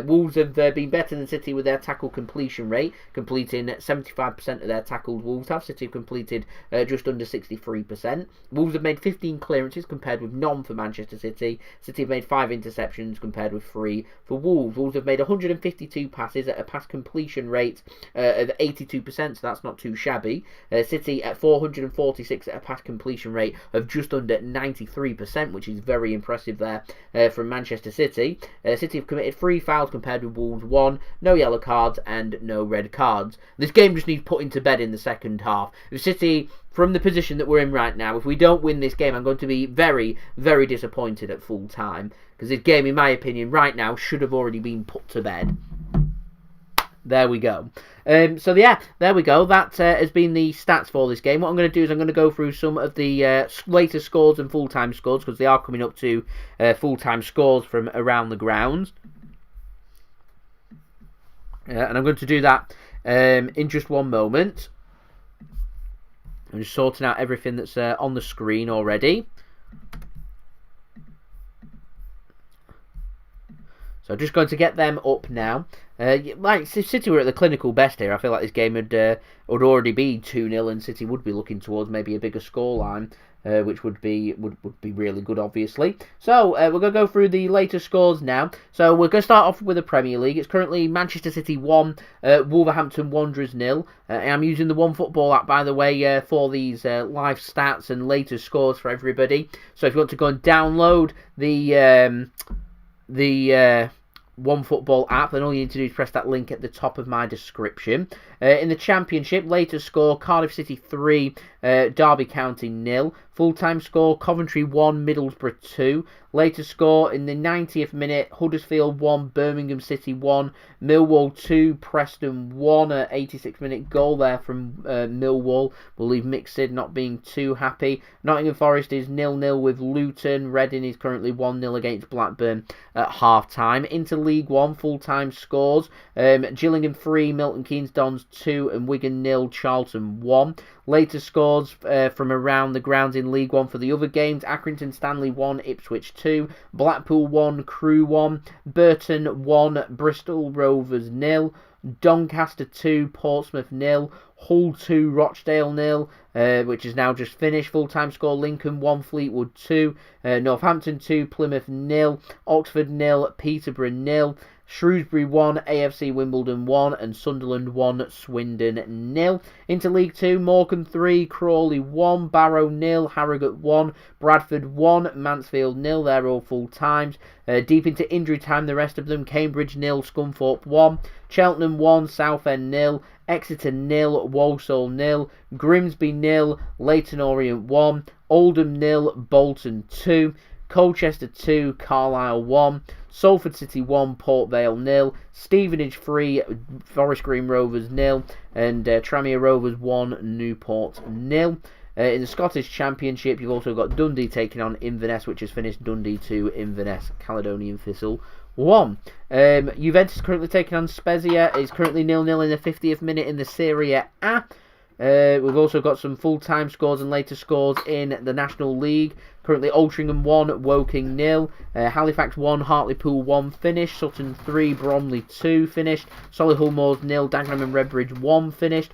Wolves have been better than City with their tackle completion rate, completing 75% of their tackles. Wolves have. City have completed just under 63%. Wolves have made 15 clearances compared with none for Manchester City. City have made 5 interceptions compared with 3 for Wolves. Wolves have made 152 passes at a pass completion rate of 82%, so that's not too shabby. City at 446 at a pass completion rate of just under 93%, which is very impressive there from Manchester City. City have committed 3 fouls compared with Wolves 1, no yellow cards and no red cards. This game just needs putting to bed in the second half. If City, from the position that we're in right now, if we don't win this game, I'm going to be very, very disappointed at full time, because this game, in my opinion, right now should have already been put to bed. There we go. So yeah, there we go. That has been the stats for this game. What I'm going to do is I'm going to go through some of the later scores and full-time scores, because they are coming up to full-time scores from around the grounds. And I'm going to do that in just one moment. I'm just sorting out everything that's on the screen already. So I'm just going to get them up now. Like City were at the clinical best here. I feel like this game would already be 2-0 and City would be looking towards maybe a bigger scoreline, which would be really good, obviously. So we're going to go through the latest scores now. So we're going to start off with the Premier League. It's currently Manchester City 1, Wolverhampton Wanderers 0. I'm using the OneFootball app, by the way, for these live stats and latest scores for everybody. So if you want to go and download the OneFootball app, then all you need to do is press that link at the top of my description. In the Championship, latest score, Cardiff City 3, Derby County 0. Full-time score, Coventry 1, Middlesbrough 2. Latest score in the 90th minute, Huddersfield 1, Birmingham City 1, Millwall 2, Preston 1. 86-minute goal there from Millwall. We'll leave Mixed not being too happy. Nottingham Forest is 0-0 with Luton. Reading is currently 1-0 against Blackburn at half-time. Into League 1, full-time scores. Gillingham 3, Milton Keynes Dons 2, and Wigan 0, Charlton 1. Latest scores from around the grounds in League 1 for the other games. Accrington Stanley 1, Ipswich 2, Blackpool 1, Crewe 1, Burton 1, Bristol Rovers 0, Doncaster 2, Portsmouth 0, Hull 2, Rochdale 0, which is now just finished. Full-time score, Lincoln 1, Fleetwood 2, Northampton 2, Plymouth 0, Oxford 0, Peterborough 0, Shrewsbury 1, AFC Wimbledon 1, and Sunderland 1, Swindon 0. Into League 2, Morecambe 3, Crawley 1, Barrow 0, Harrogate 1, Bradford 1, Mansfield 0. They're all full times. Deep into injury time, the rest of them: Cambridge 0, Scunthorpe 1, Cheltenham 1, Southend 0, Exeter 0, Walsall 0, Grimsby 0, Leyton Orient 1, Oldham 0, Bolton 2, Colchester 2, Carlisle 1, Salford City 1, Port Vale 0, Stevenage 3, Forest Green Rovers 0, and Tranmere Rovers 1, Newport 0. In the Scottish Championship, you've also got Dundee taking on Inverness, which has finished Dundee 2, Inverness, Caledonian Thistle 1. Juventus currently taking on Spezia. It's currently 0-0 in the 50th minute in the Serie A. We've also got some full-time scores and later scores in the National League. Currently Altrincham 1, Woking 0, Halifax 1, Hartlepool 1 finished, Sutton 3, Bromley 2 finished, Solihull Moors 0, Dagenham and Redbridge 1 finished,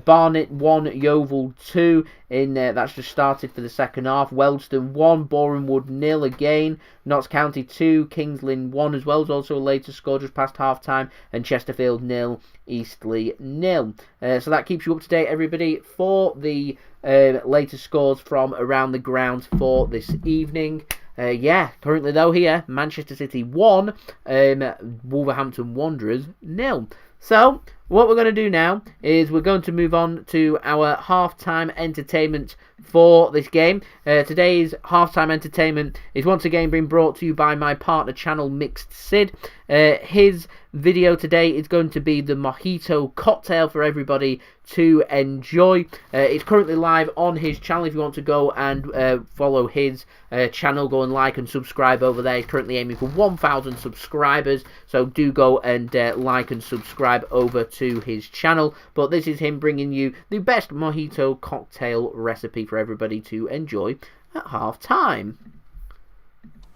Barnet 1, Yeovil 2, that's just started for the second half, Wealdstone 1, Borehamwood 0 again, Notts County 2, Kings Lynn 1 as well as also a later score just past half-time, and Chesterfield 0, Eastleigh 0. So that keeps you up to date, everybody, for the latest scores from around the grounds for this evening. Currently though here, Manchester City 1, Wolverhampton Wanderers 0. So, what we're going to do now is we're going to move on to our half-time entertainment for this game. Today's half-time entertainment is once again being brought to you by my partner channel, Mixed Sid. His video today is going to be the Mojito cocktail for everybody to enjoy. It's currently live on his channel. If you want to go and follow his channel, go and like and subscribe over there. He's currently aiming for 1,000 subscribers, so do go and like and subscribe over to his channel. But this is him bringing you the best Mojito cocktail recipe for everybody to enjoy at half time.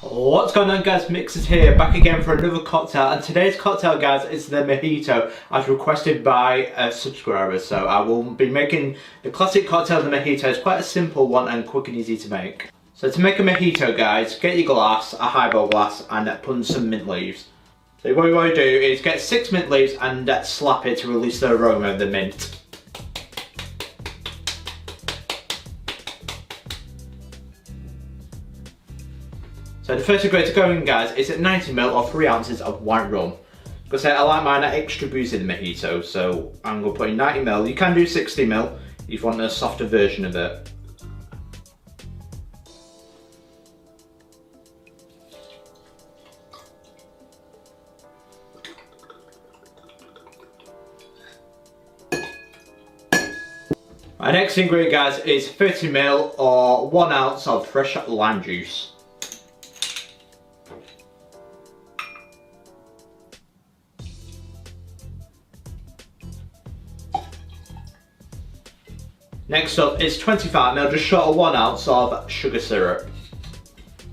What's going on, guys? Mixes here, back again for another cocktail, and today's cocktail, guys, is the Mojito as requested by subscribers. So I will be making the classic cocktail, the Mojito. It's quite a simple one and quick and easy to make. So to make a Mojito, guys, get your glass, a highball glass, and put in some mint leaves. So what you want to do is get 6 mint leaves and slap it to release the aroma of the mint. So the first ingredient to go in, guys, is at 90ml or 3 ounces of white rum. Because I like mine at extra boozy in the mojito, so I'm going to put in 90ml. You can do 60ml if you want a softer version of it. My next ingredient, guys, is 30ml or 1 ounce of fresh lime juice. Next up is 25ml, just short of 1 ounce of sugar syrup.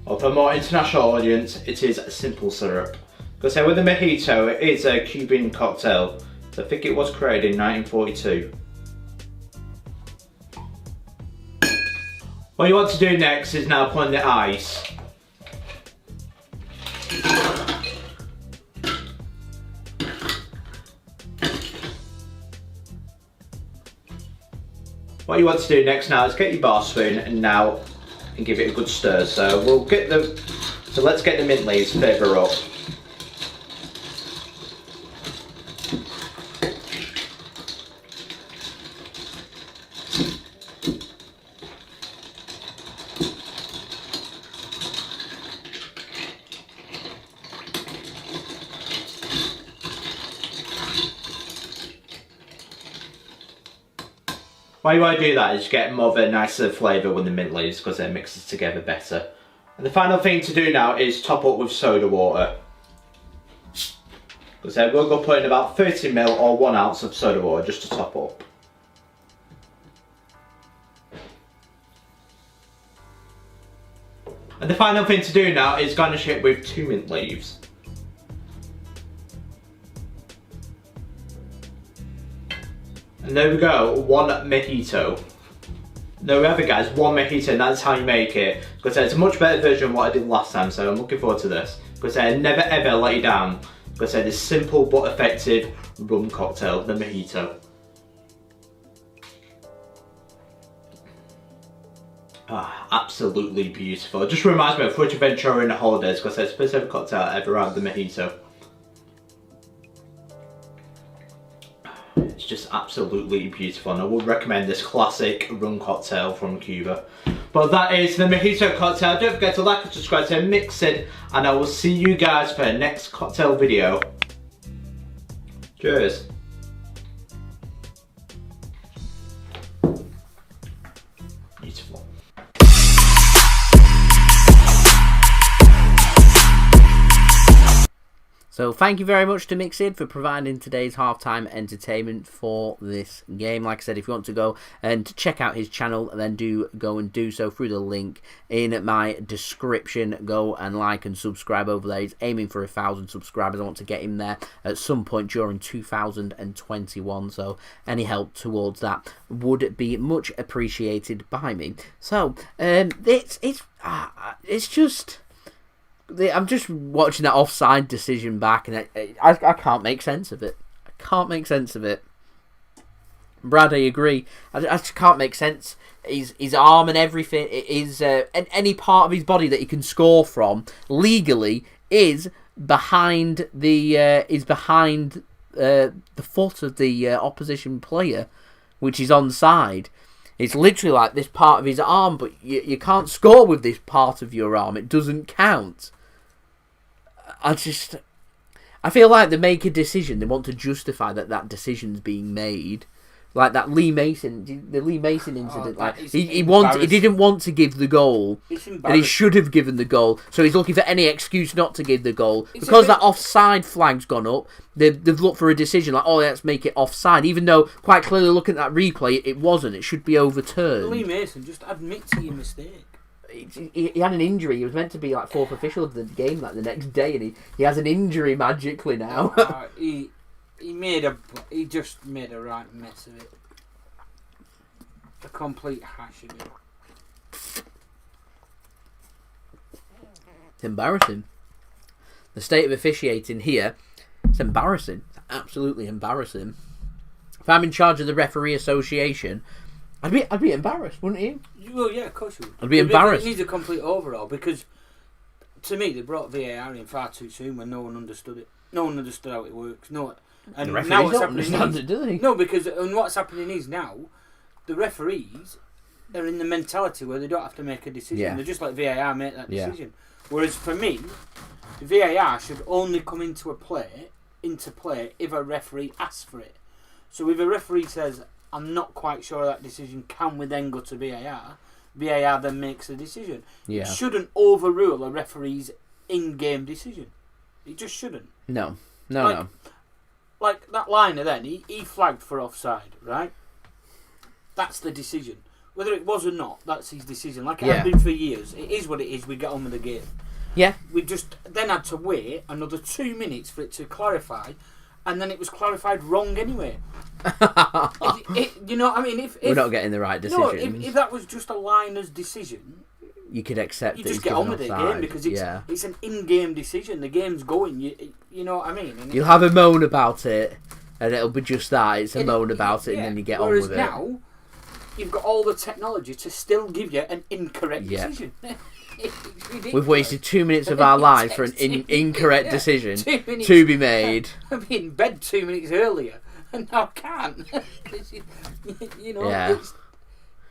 Or for a more international audience, it is simple syrup. Because with the mojito, it is a Cuban cocktail. So I think it was created in 1942. What you want to do next is now put in the ice. What you want to do next now is get your bar spoon and give it a good stir. So let's get the mint leaves further up. Why you want to do that is get more of a nicer flavour with the mint leaves because it mixes together better. And the final thing to do now is top up with soda water. Because we'll go put in about 30ml or 1 ounce of soda water just to top up. And the final thing to do now is garnish it with 2 mint leaves. And there we go, 1 mojito. There we have it, guys, 1 mojito, and that's how you make it. Because it's a much better version of what I did last time, so I'm looking forward to this. Because I never ever let you down. Because it's simple but effective rum cocktail, the mojito. Ah, absolutely beautiful. It just reminds me of Fuerteventura in the holidays, because it's the first ever cocktail I ever had, the mojito. It's just absolutely beautiful, and I would recommend this classic rum cocktail from Cuba. But that is the mojito cocktail. Don't forget to like and subscribe to Mix It, and I will see you guys for the next cocktail video. Cheers. Beautiful. So thank you very much to Mixed for providing today's halftime entertainment for this game. Like I said, if you want to go and check out his channel, then do go and do so through the link in my description. Go and like and subscribe over there. He's aiming for 1,000 subscribers. I want to get him there at some point during 2021. So any help towards that would be much appreciated by me. So it's just. I'm just watching that offside decision back, and I can't make sense of it. I can't make sense of it. Brad, I agree. I just can't make sense. His arm and everything, and any part of his body that he can score from legally is behind the foot of the opposition player, which is onside. It's literally like this part of his arm, but you can't score with this part of your arm. It doesn't count. I feel like they make a decision. They want to justify that decision's being made. Like that the Lee Mason incident. Like he didn't want to give the goal, and he should have given the goal. So he's looking for any excuse not to give the goal because that offside flag's gone up. They've looked for a decision like, oh, let's make it offside, even though quite clearly looking at that replay, it wasn't. It should be overturned. Lee Mason, just admit to your mistake. He had an injury. He was meant to be like fourth official of the game like the next day, and he has an injury magically now. He just made a right mess of it. A complete hash of it. It's embarrassing. The state of officiating here, it's embarrassing. It's absolutely embarrassing. If I'm in charge of the referee association, I'd be embarrassed, wouldn't you? Well, yeah, of course you would. I'd be embarrassed. It needs a complete overhaul because to me, they brought VAR in far too soon when no one understood it. No one understood how it works. And The now referees what's don't happening understand is, it, do they? no, because what's happening is now the referees are in the mentality where they don't have to make a decision. Yeah. They're just like VAR make that Yeah. decision. Whereas for me, VAR should only come into play if a referee asks for it. So if a referee says, "I'm not quite sure of that decision," can we then go to VAR? VAR then makes a decision. Yeah. It shouldn't overrule a referee's in-game decision. It just shouldn't. No. Like that liner then, he flagged for offside, right? That's the decision. Whether it was or not, that's his decision. Like it has been for years. It is what it is. We get on with the game. Yeah. We just then had to wait another 2 minutes for it to clarify, and then it was clarified wrong anyway. You know what I mean? If We're not getting the right decision. no, if that was just a liner's decision, you could accept you that just he's get on given with it offside. again because it's an in-game decision. The game's going. You know what I mean? And You'll have a moan about it, and it'll be just that. It's a moan about it, and then you get Whereas on with now, you've got all the technology to still give you an incorrect decision. It's ridiculous. We've wasted 2 minutes of our lives for an incorrect decision 2 minutes. to be made. I'll be in bed 2 minutes earlier, and now I can't.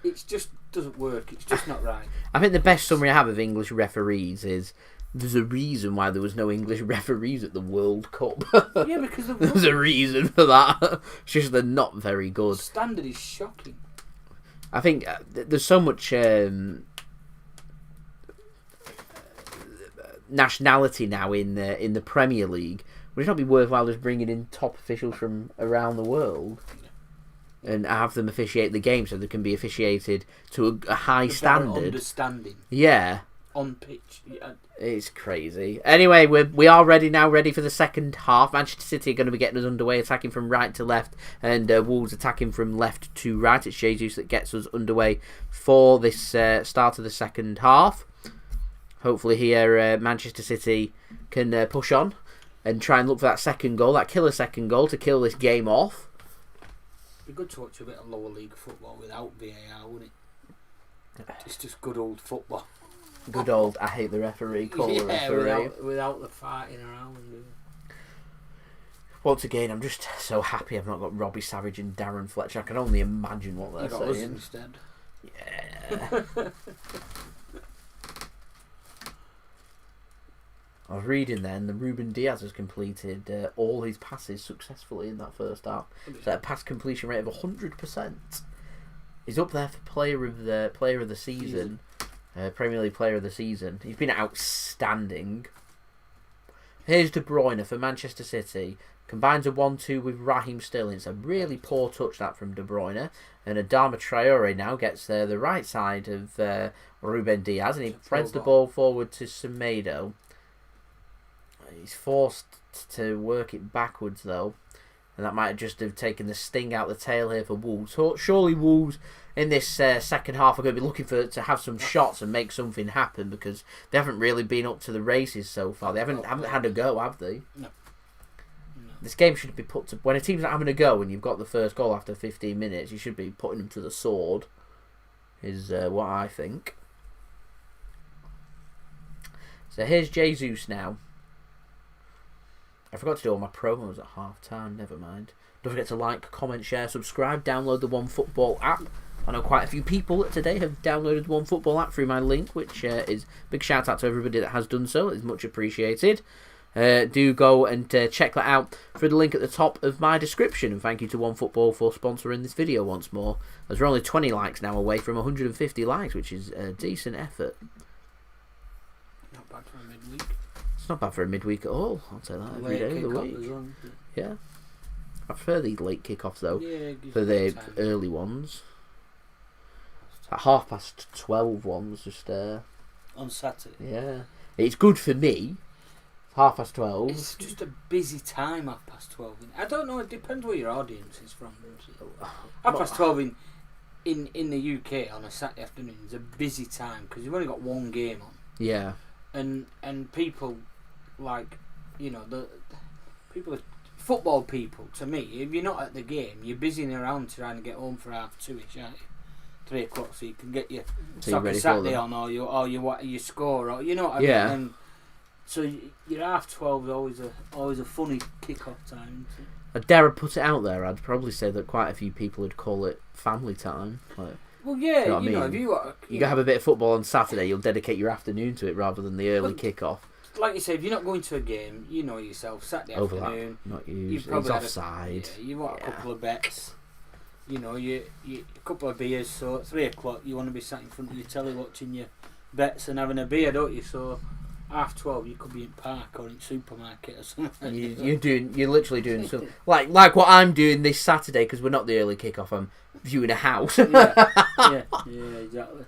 It just doesn't work. It's just not right. I think the best summary I have of English referees is there's a reason why there was no English referees at the World Cup. Yeah, because there's a reason for that. It's just they're not very good. The standard is shocking. I think there's so much nationality now in the Premier League. Would it not be worthwhile just bringing in top officials from around the world and have them officiate the game so they can be officiated to a high standard? Understanding. Yeah. On pitch. Yeah. It's crazy. Anyway, we are ready for the second half. Manchester City are going to be getting us underway, attacking from right to left, and Wolves attacking from left to right. It's Jesus that gets us underway for this start of the second half. Hopefully here Manchester City can push on and try and look for that second goal, that killer second goal to kill this game off. It'd be good to watch a bit of lower league football without VAR, wouldn't it? It's just good old football. Good old, I hate the referee, call the referee. Without the fighting around. Once again, I'm just so happy I've not got Robbie Savage and Darren Fletcher. I can only imagine what they're got us saying. instead. Yeah. I was reading then that Ruben Diaz has completed all his passes successfully in that first half. So a pass completion rate of 100%. He's up there for player of the season, Premier League player of the season. He's been outstanding. Here's De Bruyne for Manchester City. Combines a 1-2 with Raheem Sterling. It's a really poor touch that from De Bruyne. And Adama Traore now gets the right side of Ruben Diaz, and he threads the ball forward to Semedo. He's forced to work it backwards though, and that might just have taken the sting out the tail here for Wolves. Surely Wolves in this second half are going to be looking to have some shots and make something happen, because they haven't really been up to the races so far. They haven't had a go, have they? No. This game should be put to... When a team's not having a go and you've got the first goal after 15 minutes, you should be putting them to the sword, is what I think. So here's Jesus now. I forgot to do all my promos at half time, never mind. Don't forget to like, comment, share, subscribe, download the OneFootball app. I know quite a few people today have downloaded the OneFootball app through my link, which is a big shout out to everybody that has done so. It's much appreciated. Do go and check that out through the link at the top of my description. And thank you to OneFootball for sponsoring this video once more, as we're only 20 likes now away from 150 likes, which is a decent effort. Not bad for a midweek. It's not bad for a midweek at all. I'll say that every day of the week. Yeah. I prefer these late kickoffs though, for the early ones. At 12:30 ones, just on Saturday. Yeah, it's good for me. 12:30. It's just a busy time, 12:30. I don't know. It depends where your audience is from. 12:30 in the UK on a Saturday afternoon is a busy time because you've only got one game on. Yeah. And people like, the people, football people. To me, if you're not at the game, you're busying around trying to get home for 2:30ish, aren't you? 3 o'clock, so you can get your soccer Saturday on, or you score, or you know what I mean. So your half 12 is always a funny kick-off time. Isn't it? I dare put it out there. I'd probably say that quite a few people would call it family time. Like, Well, yeah, you know what I mean? if you you go have a bit of football on Saturday, you'll dedicate your afternoon to it rather than the early kick-off. Like you say, if you're not going to a game, you know yourself. Saturday Overlap, afternoon, not you've used. It's probably had offside. you've got a couple of bets. You know, you a couple of beers. So at 3 o'clock, you want to be sat in front of your telly watching your bets and having a beer, don't you? So half 12, you could be in park or in supermarket or something. You're literally doing something like what I'm doing this Saturday because we're not the early kick-off. I'm viewing a house. yeah, exactly.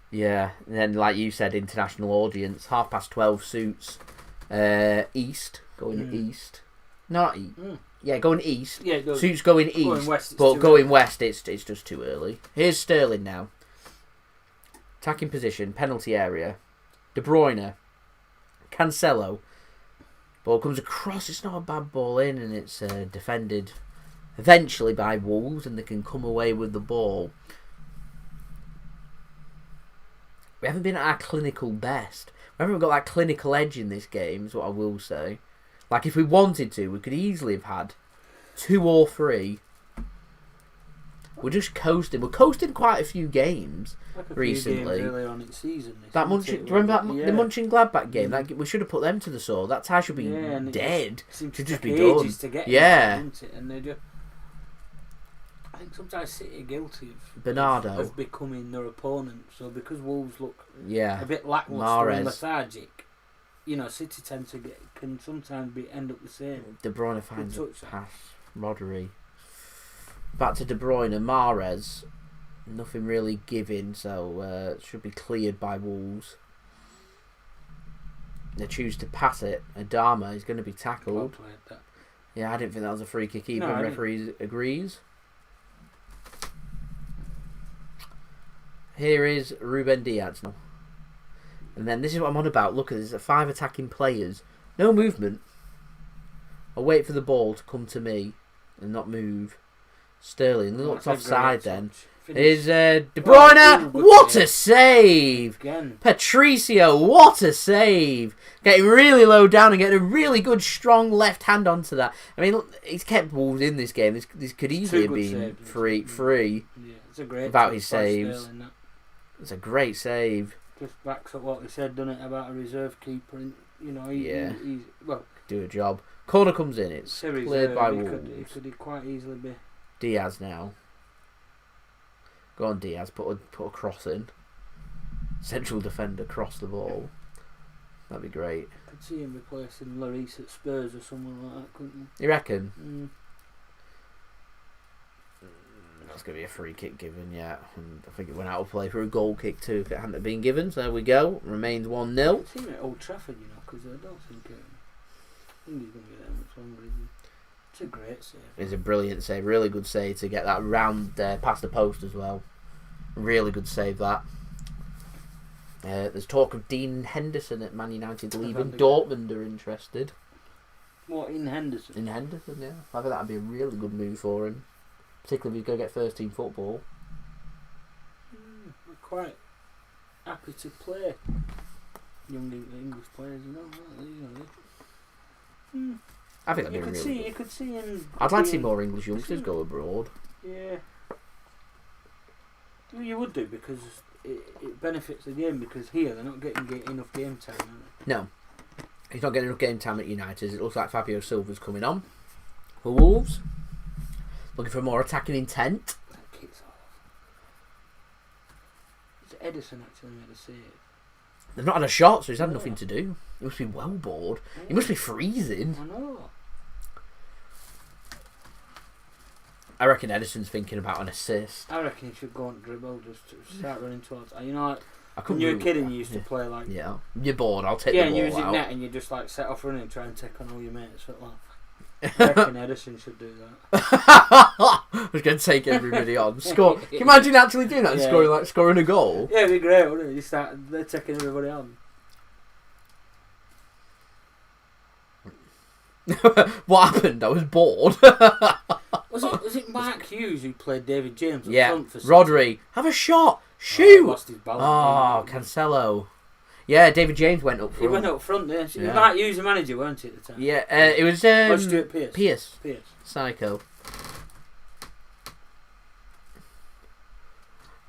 Yeah, and then like you said, international audience, 12:30 suits, east, going east, not east. Yeah, going east. Yeah, suits going east, going west, but going west, it's just too early. Here's Sterling now. Attacking position, penalty area. De Bruyne, Cancelo. Ball comes across. It's not a bad ball in, and it's defended eventually by Wolves, and they can come away with the ball. We haven't been at our clinical best. We haven't got that clinical edge in this game, is what I will say. Like, if we wanted to, we could easily have had 2 or 3. We're just coasting. We're coasting quite a few games recently. Games earlier on in season. Do you remember the Mönchengladbach game? We should have put them to the sword. That tie should be dead. Should just be done. To get and they just. I think sometimes City are guilty of becoming their opponent. So because Wolves look a bit lacklustre and lethargic, you know, City can sometimes end up the same. De Bruyne finds a pass. Rodri. Back to De Bruyne. Mahrez. Nothing really giving, so it should be cleared by Wolves. They choose to pass it. Adama is going to be tackled. Yeah, I didn't think that was a free kick either. Referee agrees. Here is Ruben Diaz now. And then this is what I'm on about. Look at this. 5 attacking players. No movement. I'll wait for the ball to come to me and not move. Sterling looks offside then. Is De Bruyne. What a save! Again. Patricio, what a save! Getting really low down and getting a really good strong left hand onto that. I mean, he's kept Wolves in this game. This could easily have been free. Yeah, it's a great without his saves. Sterling, it's a great save. Just backs up what he said, doesn't it, about a reserve keeper? And, you know, he's do a job. Corner comes in. It's cleared by Wolves. It could quite easily be. Diaz now. Go on, Diaz. Put a cross in. Central defender cross the ball. That'd be great. I could see him replacing Lloris at Spurs or someone like that, couldn't you? You reckon? That's going to be a free kick given, yeah. And I think it went out of play for a goal kick too if it hadn't been given. So there we go. Remains 1-0. I've seen him at Old Trafford, you know, because I don't think he's going to be there much longer. It's a great save. It's a brilliant save. Really good save to get that round past the post as well. Really good save that. There's talk of Dean Henderson at Man United leaving. Dortmund are interested. What, in Henderson? In Henderson, yeah. I think that'd be a really good move for him. Particularly if he's going to get first team football. I'm quite happy to play young English players, you know. I think that'd be really good. You could see him. I'd like to see more English youngsters go abroad. Yeah. Well, you would do because it benefits the game because here they're not getting enough game time, are they? No. He's not getting enough game time at United. It looks like Fabio Silva's coming on for Wolves. Looking for more attacking intent. That kicks off. Ederson actually made a save. They've not had a shot, so he's had nothing to do. He must be well bored. Yeah. He must be freezing. I know. I reckon Ederson's thinking about an assist. I reckon he should go on dribble, just to start running towards. You know, like when you were a kid and you used to play like. Yeah, you're bored. I'll take the ball out. Yeah, and you was in net and you just like set off running and try and take on all your mates. But like, I reckon Ederson should do that. I was going to take everybody on. Score. Can you imagine actually doing that and scoring a goal? Yeah, it'd be great, wouldn't it? They're taking everybody on. What happened? I was bored. Was it Mark Hughes who played David James? Yeah, front for Rodri. Have a shot. Shoot. Lost his balance. Oh, Cancelo. Yeah, David James went up front. He went up front there. So you might use the manager, weren't he, at the time? Yeah, it was Stuart Pearce. Pearce. Psycho.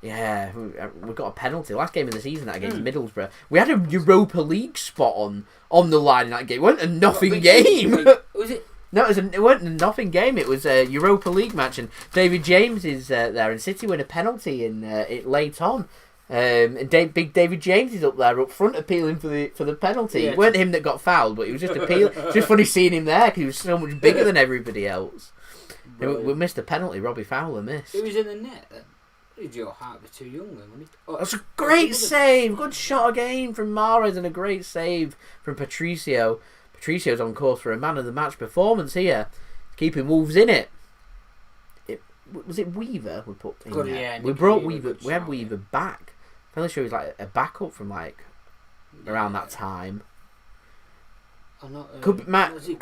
Yeah, we got a penalty. Last game of the season that against Middlesbrough. We had a Europa League spot on the line in that game. It wasn't a nothing game. Was it? No, it wasn't a nothing game. It was a Europa League match, and David James is there, and City win a penalty it late on. And big David James is up there, up front, appealing for the penalty. Yeah. It weren't him that got fouled, but he was just appealing. It's just funny seeing him there because he was so much bigger than everybody else. We missed a penalty. Robbie Fowler missed. He was in the net then. Joe Hart was too young then, wasn't he? Oh, that's a great save. Good shot again from Mahrez and a great save from Patricio. Patricio's on course for a man of the match performance here. Keeping Wolves in it. Was it Weaver we put in there? Yeah, we brought Weaver. We had Weaver back. I'm fairly sure he was like a backup from around that time. Not,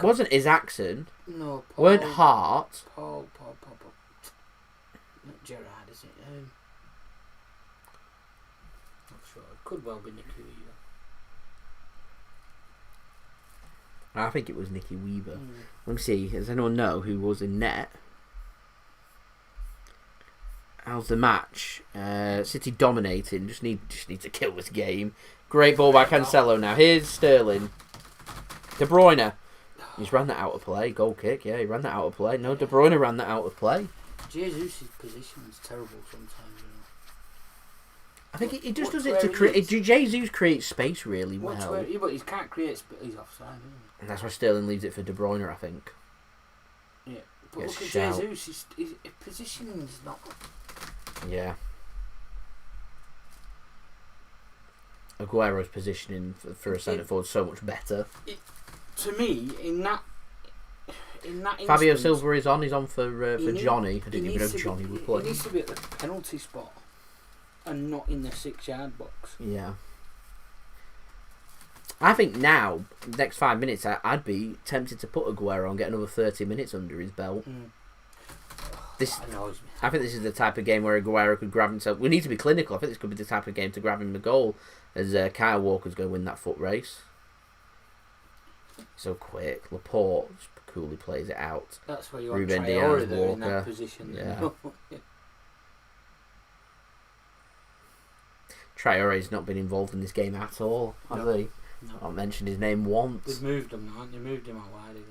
wasn't Isaacson? No, Paul, weren't Hart? Paul. Not Gerrard, is it? Not sure. It could well be Nicky Weaver. I think it was Nicky Weaver. Let me see. Does anyone know who was in net? How's the match? City dominating. Just need to kill this game. Great ball by Cancelo now. Here's Sterling. De Bruyne. He's ran that out of play. Goal kick. Yeah, he ran that out of play. No, De Bruyne ran that out of play. Jesus' position is terrible sometimes. I think he just does it to create. Jesus creates space really well. But he can't create space. He's offside, isn't he? And that's why Sterling leaves it for De Bruyne, I think. Yeah, but look at Jesus. His positioning is not. Yeah. Aguero's positioning for a centre forward is so much better. To me, in that Fabio instance, Silva is on. He's on for Johnny. I didn't even know Johnny would play. He needs to be at the penalty spot and not in the 6-yard box. Yeah. I think now, next 5 minutes, I'd be tempted to put Aguero on, get another 30 minutes under his belt. I think this is the type of game where Aguero could grab himself. We need to be clinical. I think this could be the type of game to grab him the goal, as Kyle Walker's going to win that foot race. So quick. Laporte just coolly plays it out. That's where you want Ruben Traore Diaz, there Walker. in that position. Yeah. Traore's not been involved in this game at all, has he? No. Not mentioned his name once. They've moved him now, haven't they? Moved him out wide again.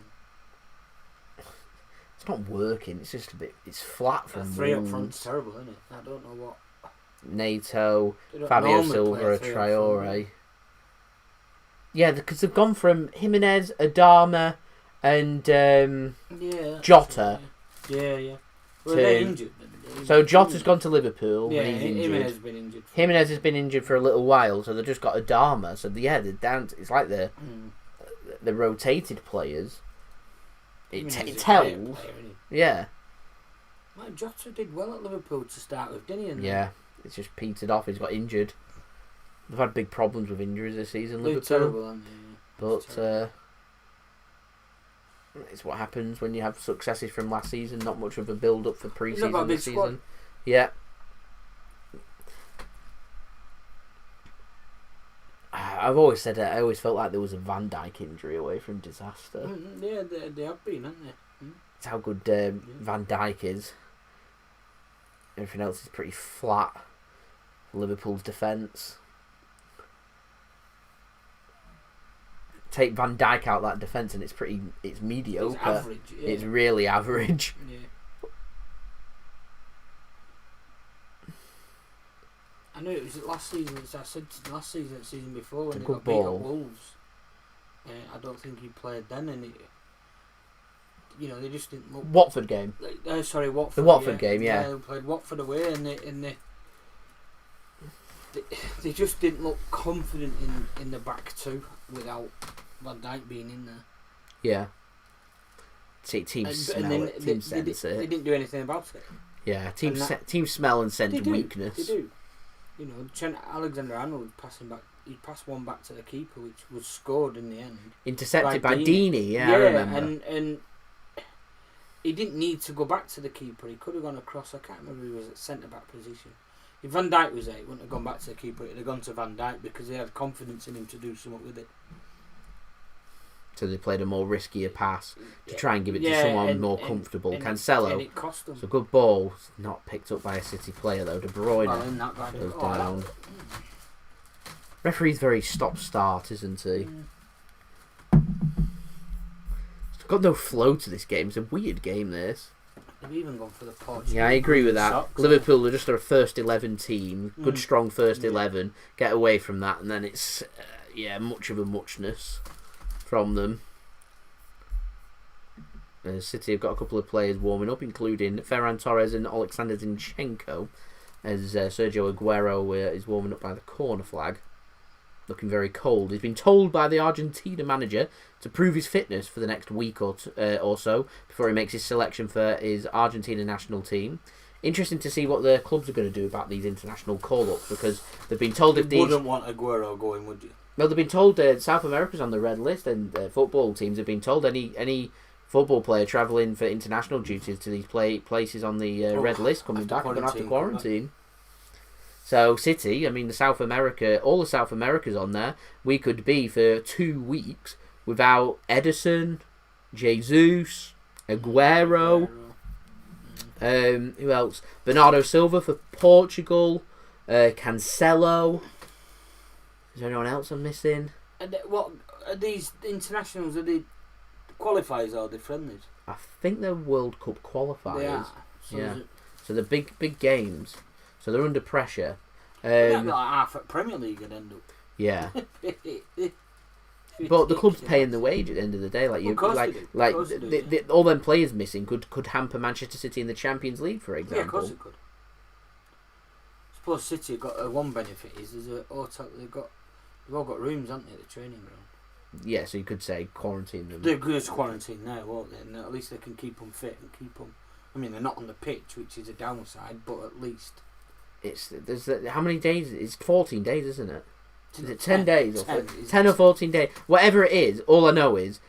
It's not working. It's just a bit. It's flat from That three up front's terrible, isn't it? I don't know what. Neto, Fabio Silva, Traore. Yeah, because they've gone from Jimenez, Adama, and Jota. Yeah. Well, they're injured. So Jota's gone to Liverpool. Yeah, and he's injured. Jimenez has been injured. Jimenez has been injured for a little while, so they've just got Adama. So they're down. It's like the rotated players. It tells. Yeah. Like Jota did well at Liverpool to start with, didn't he? Yeah, it's just petered off. He's got injured. They've had big problems with injuries this season, They're Liverpool. terrible, aren't they? But it's what happens when you have successes from last season. Not much of a build-up for pre-season this season. Squad. Yeah. I've always said that. I always felt like there was a Van Dijk injury away from disaster. Yeah, they have been, haven't they? It's how good Van Dijk is. Everything else is pretty flat. Liverpool's defence. Take Van Dijk out of that defence and it's mediocre. It's average. Yeah. It's really average. Yeah. I know it was last season. As I said last season, the season before when they got beat at Wolves. I don't think he played then, and they just didn't look. Watford game. Watford. The Watford game, yeah. They played Watford away, and they just didn't look confident in the back two without Van Dijk being in there. Yeah. Team smell it. Team sense it. They didn't do anything about it. Yeah, team smell and sense weakness. They do. Alexander-Arnold passing back. He passed one back to the keeper, which was scored in the end. Intercepted by Deeney. Yeah, I remember. And he didn't need to go back to the keeper. He could have gone across. I can't remember who was at centre back position. If Van Dijk was there, he wouldn't have gone back to the keeper. He'd have gone to Van Dijk because they had confidence in him to do something with it. So they played a more riskier pass to try and give it to someone more comfortable. Cancelo, it cost them. it's a good ball, not picked up by a City player though. De Bruyne goes down. Referee's very stop-start, isn't he? It's got no flow to this game. It's a weird game, this. They've even gone for the Portuguese. Yeah, I agree with that. Socks, Liverpool are just a first 11 team, good strong first 11. Get away from that, and then it's much of a muchness from them. City have got a couple of players warming up, including Ferran Torres and Oleksandr Zinchenko, as Sergio Aguero is warming up by the corner flag. Looking very cold. He's been told by the Argentina manager to prove his fitness for the next week or so before he makes his selection for his Argentina national team. Interesting to see what the clubs are going to do about these international call-ups, because they've been told if these... You wouldn't want Aguero going, would you? Well, they've been told South America's on the red list, and football teams have been told any football player travelling for international duties to these places on the red list coming back are going to have to quarantine. So City, I mean, all the South America's on there. We could be for 2 weeks without Ederson, Jesus, Aguero. Who else? Bernardo Silva for Portugal. Cancelo. Is there anyone else I'm missing? And what are these internationals? Are they qualifiers or are they friendlies? I think they're World Cup qualifiers. They are. So they're big games. So they're under pressure. Like half at Premier League would end up. Yeah. But the club's paying the wage at the end of the day. All them players missing could hamper Manchester City in the Champions League, for example. Yeah, of course it could. I suppose City have got one benefit is there's a hotel. They've all got rooms, haven't they, at the training ground? Yeah, so you could say quarantine them. They're good quarantine now, won't they? And at least they can keep them fit and keep them. I mean, they're not on the pitch, which is a downside, but at least how many days? It's 14 days, isn't it? Is it 10 days? Or 10 or 14 days? Whatever it is, all I know is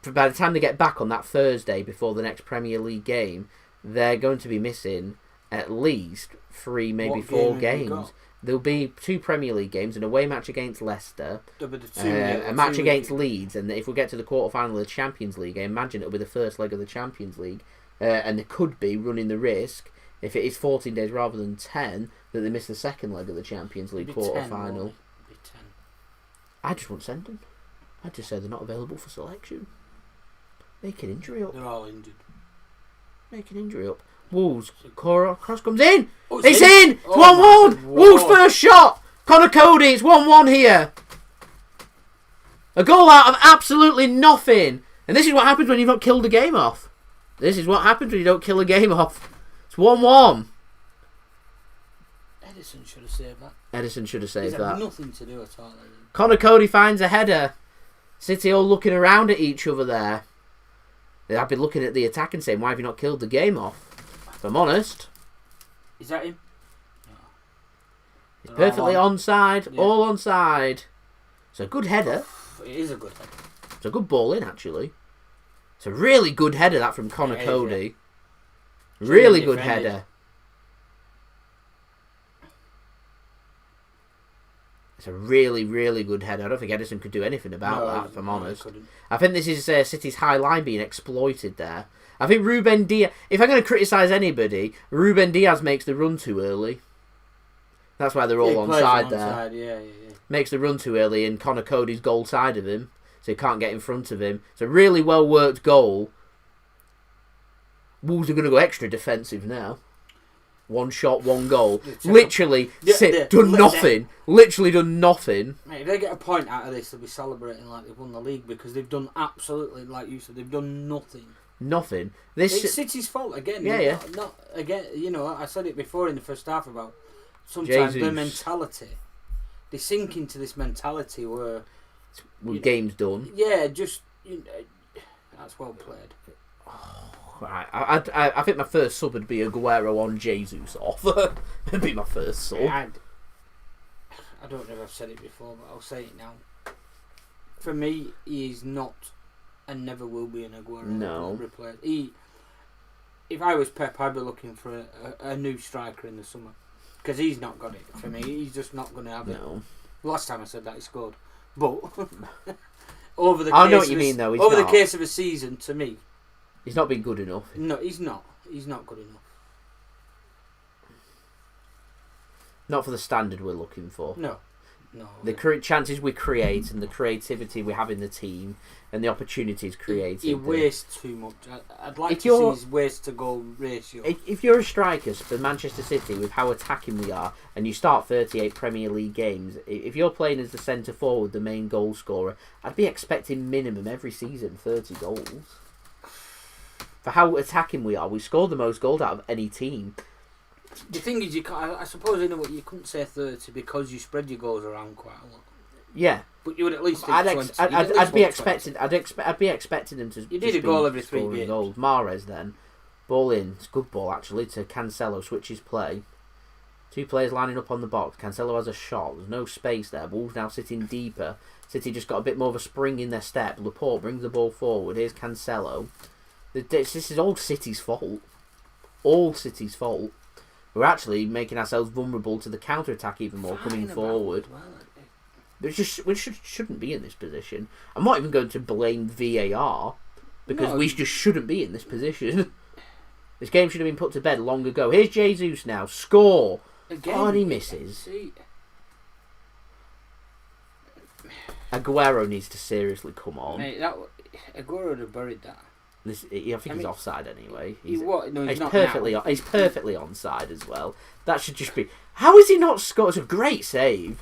by the time they get back on that Thursday before the next Premier League game, they're going to be missing at least 3, maybe 4 games. There'll be 2 Premier League games, an away match against Leicester, a match against Leeds, and if we get to the quarter-final of the Champions League, I imagine it'll be the first leg of the Champions League, and they could be running the risk, if it is 14 days rather than 10, that they miss the second leg of the Champions League quarter-final. I just won't send them. I just say they're not available for selection. Make an injury up. They're all injured. Make an injury up. Wolves. Cross comes in. Oh, it's in. It's 1-1. Wolves first shot. Conor Coady. It's 1-1 here. A goal out of absolutely nothing. And this is what happens when you've not killed a game off. This is what happens when you don't kill a game off. It's 1-1. Ederson should have saved that. Ederson should have saved He's that. had nothing to do at all. Conor Coady finds a header. City all looking around at each other there. I've been looking at the attack and saying, why have you not killed the game off? If I'm honest. Is that him? No. It's perfectly onside. Yeah. All onside. It's a good header. It is a good header. It's a good ball in, actually. It's a really good header, that from Conor Coady. Yeah. Really good header. It's a really, really good header. I don't think Ederson could do anything about that, if I'm honest. I think this is City's high line being exploited there. I think Ruben Diaz... If I'm going to criticise anybody, Ruben Diaz makes the run too early. That's why they're all onside there. Yeah. Makes the run too early, and Conor Cody's goal side of him, so he can't get in front of him. It's a really well-worked goal. Wolves are going to go extra defensive now. 1 shot, 1 goal. Literally done nothing. Literally done nothing. Mate, if they get a point out of this, they'll be celebrating like they've won the league, because they've done absolutely, like you said, they've done nothing. Nothing. It's City's fault again. Yeah. Not again. You know, I said it before in the first half about sometimes Jesus. their mentality. They sink into this mentality where game's done. Yeah, just that's well played. Right, I think my first sub would be Aguero on Jesus off. That'd be my first sub. I don't know if I've said it before, but I'll say it now. For me, he is not and never will be an Aguero replace. If I was Pep, I'd be looking for a new striker in the summer. Because he's not got it for me. He's just not going to have it. No. Last time I said that, he scored. But over the I know what you mean, though. Over the case of a season, to me, he's not been good enough. No, he's not. He's not good enough. Not for the standard we're looking for. No. The chances we create and the creativity we have in the team and the opportunities created. He wastes too much. I'd like to see his waste to goal ratio. If you're a striker for Manchester City, with how attacking we are, and you start 38 Premier League games, if you're playing as the centre forward, the main goal scorer, I'd be expecting minimum every season 30 goals. For how attacking we are, we score the most goals out of any team. The thing is, you can't, I suppose in a way you couldn't say 30 because you spread your goals around quite a lot. Yeah, but you would at least think I'd be expecting. I'd be expecting them to. You did a goal every 3 games. Goals. Mahrez then, ball in. It's a good ball actually to Cancelo. Switches play. 2 players lining up on the box. Cancelo has a shot. There's no space there. Wolves now sitting deeper. City just got a bit more of a spring in their step. Laporte brings the ball forward. Here's Cancelo. This is all City's fault. All City's fault. We're actually making ourselves vulnerable to the counter-attack even more, coming forward. We shouldn't be in this position. I'm not even going to blame VAR, because we just shouldn't be in this position. This game should have been put to bed long ago. Here's Jesus now. Score! Again, and he misses. Aguero needs to seriously come on. Mate, Aguero would have buried that. I think he's offside anyway. He's not perfectly now. He's perfectly onside as well. That should just be. How is he not scored? It's a great save.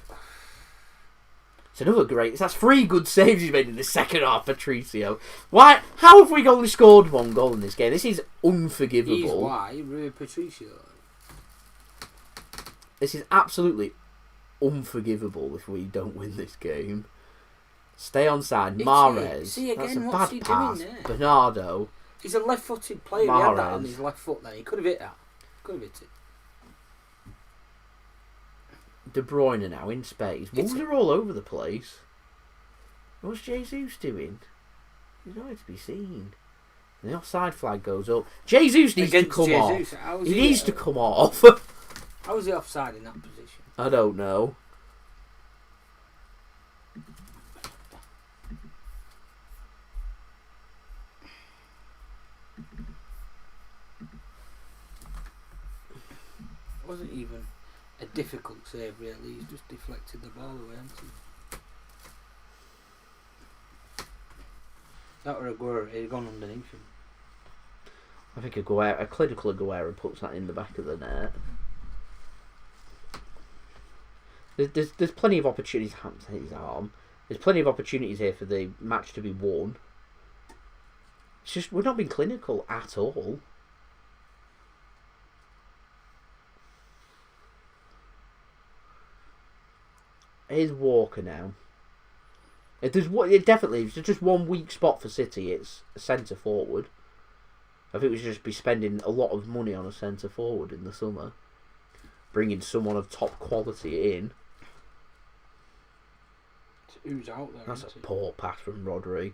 It's another great. That's 3 good saves he's made in the second half, Patricio. Why? How have we only scored 1 goal in this game? This is unforgivable. He's why Rui Patricio. This is absolutely unforgivable if we don't win this game. Stay onside. Mahrez. That's a bad pass. Bernardo. He's a left-footed player. Mahrez. He had that on his left foot then. He could have hit that. Could have hit it. De Bruyne now in space. Wolves are all over the place. What's Jesus doing? He's nowhere to be seen. And the offside flag goes up. Jesus needs to come off. He needs to come off. How was he offside in that position? I don't know. Wasn't even a difficult save really. He's just deflected the ball away, hasn't he? That were Aguero. He'd gone underneath him. I think a clinical Aguero puts that in the back of the net. There's plenty of opportunities. His arm. There's plenty of opportunities here for the match to be won. It's just we've not been clinical at all. Here's Walker now. If there's just one weak spot for City, it's a centre forward. I think we should just be spending a lot of money on a centre forward in the summer, bringing someone of top quality in. Who's out there? That's a poor pass from Rodri.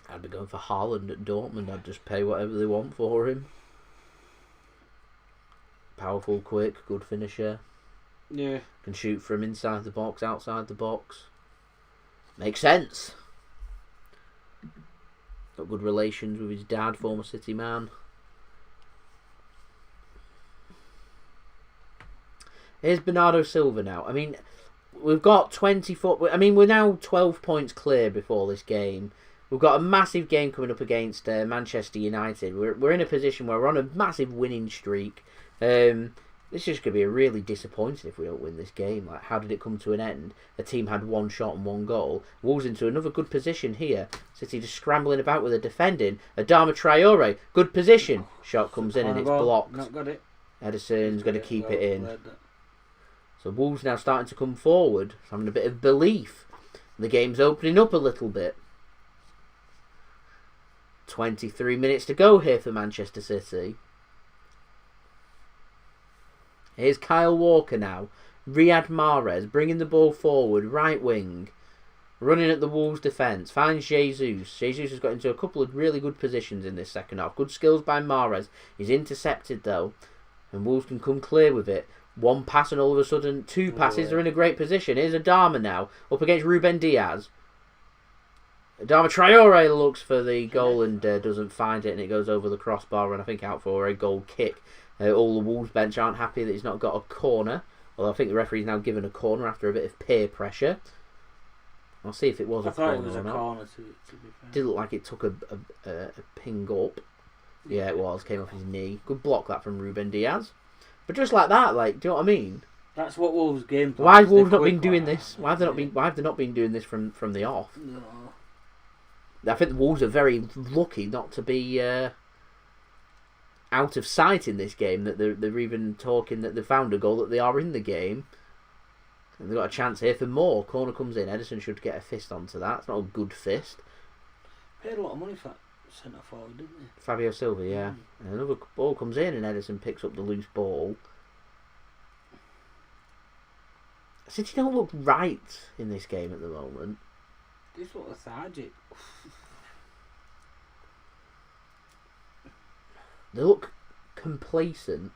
I'd be going for Haaland at Dortmund. I'd just pay whatever they want for him. Powerful, quick, good finisher. Yeah. Can shoot from inside the box, outside the box. Makes sense. Got good relations with his dad, former City man. Here's Bernardo Silva now. I mean, we've got 24... I mean, we're now 12 points clear before this game. We've got a massive game coming up against Manchester United. We're in a position where we're on a massive winning streak. This is just going to be really disappointing if we don't win this game. Like, how did it come to an end? A team had 1 shot and 1 goal. Wolves into another good position here. City just scrambling about with the defending. Adama Traore, good position. Shot comes in and it's blocked. Not got it. Ederson's going to keep it in. So Wolves now starting to come forward, having a bit of belief. The game's opening up a little bit. 23 minutes to go here for Manchester City. Here's Kyle Walker now. Riyad Mahrez bringing the ball forward, right wing. Running at the Wolves defence. Finds Jesus. Jesus has got into a couple of really good positions in this second half. Good skills by Mahrez. He's intercepted though. And Wolves can come clear with it. One pass and all of a sudden 2 passes. They're in a great position. Here's Adama now. Up against Ruben Diaz. Adama Traore looks for the goal and doesn't find it. And it goes over the crossbar and I think out for a goal kick. All the Wolves bench aren't happy that he's not got a corner. Although I think the referee's now given a corner after a bit of peer pressure. I'll see if it was a corner or not. I thought it was a corner to be fair. Did look like it took a ping up. Yeah, it was. Came off his knee. Good block that from Ruben Diaz. But just like that, like, do you know what I mean? That's what Wolves' game plan. Why have Wolves not been doing this? Why have they not been doing this from the off? No. I think the Wolves are very lucky not to be out of sight in this game. That they're even talking that they found a goal, that they are in the game. And they've got a chance here for more. Corner comes in. Ederson should get a fist onto that. It's not a good fist. Paid a lot of money for that centre forward, didn't they? Fabio Silva, yeah. And another ball comes in and Ederson picks up the loose ball. City don't look right in this game at the moment. They just look lethargic. They look complacent.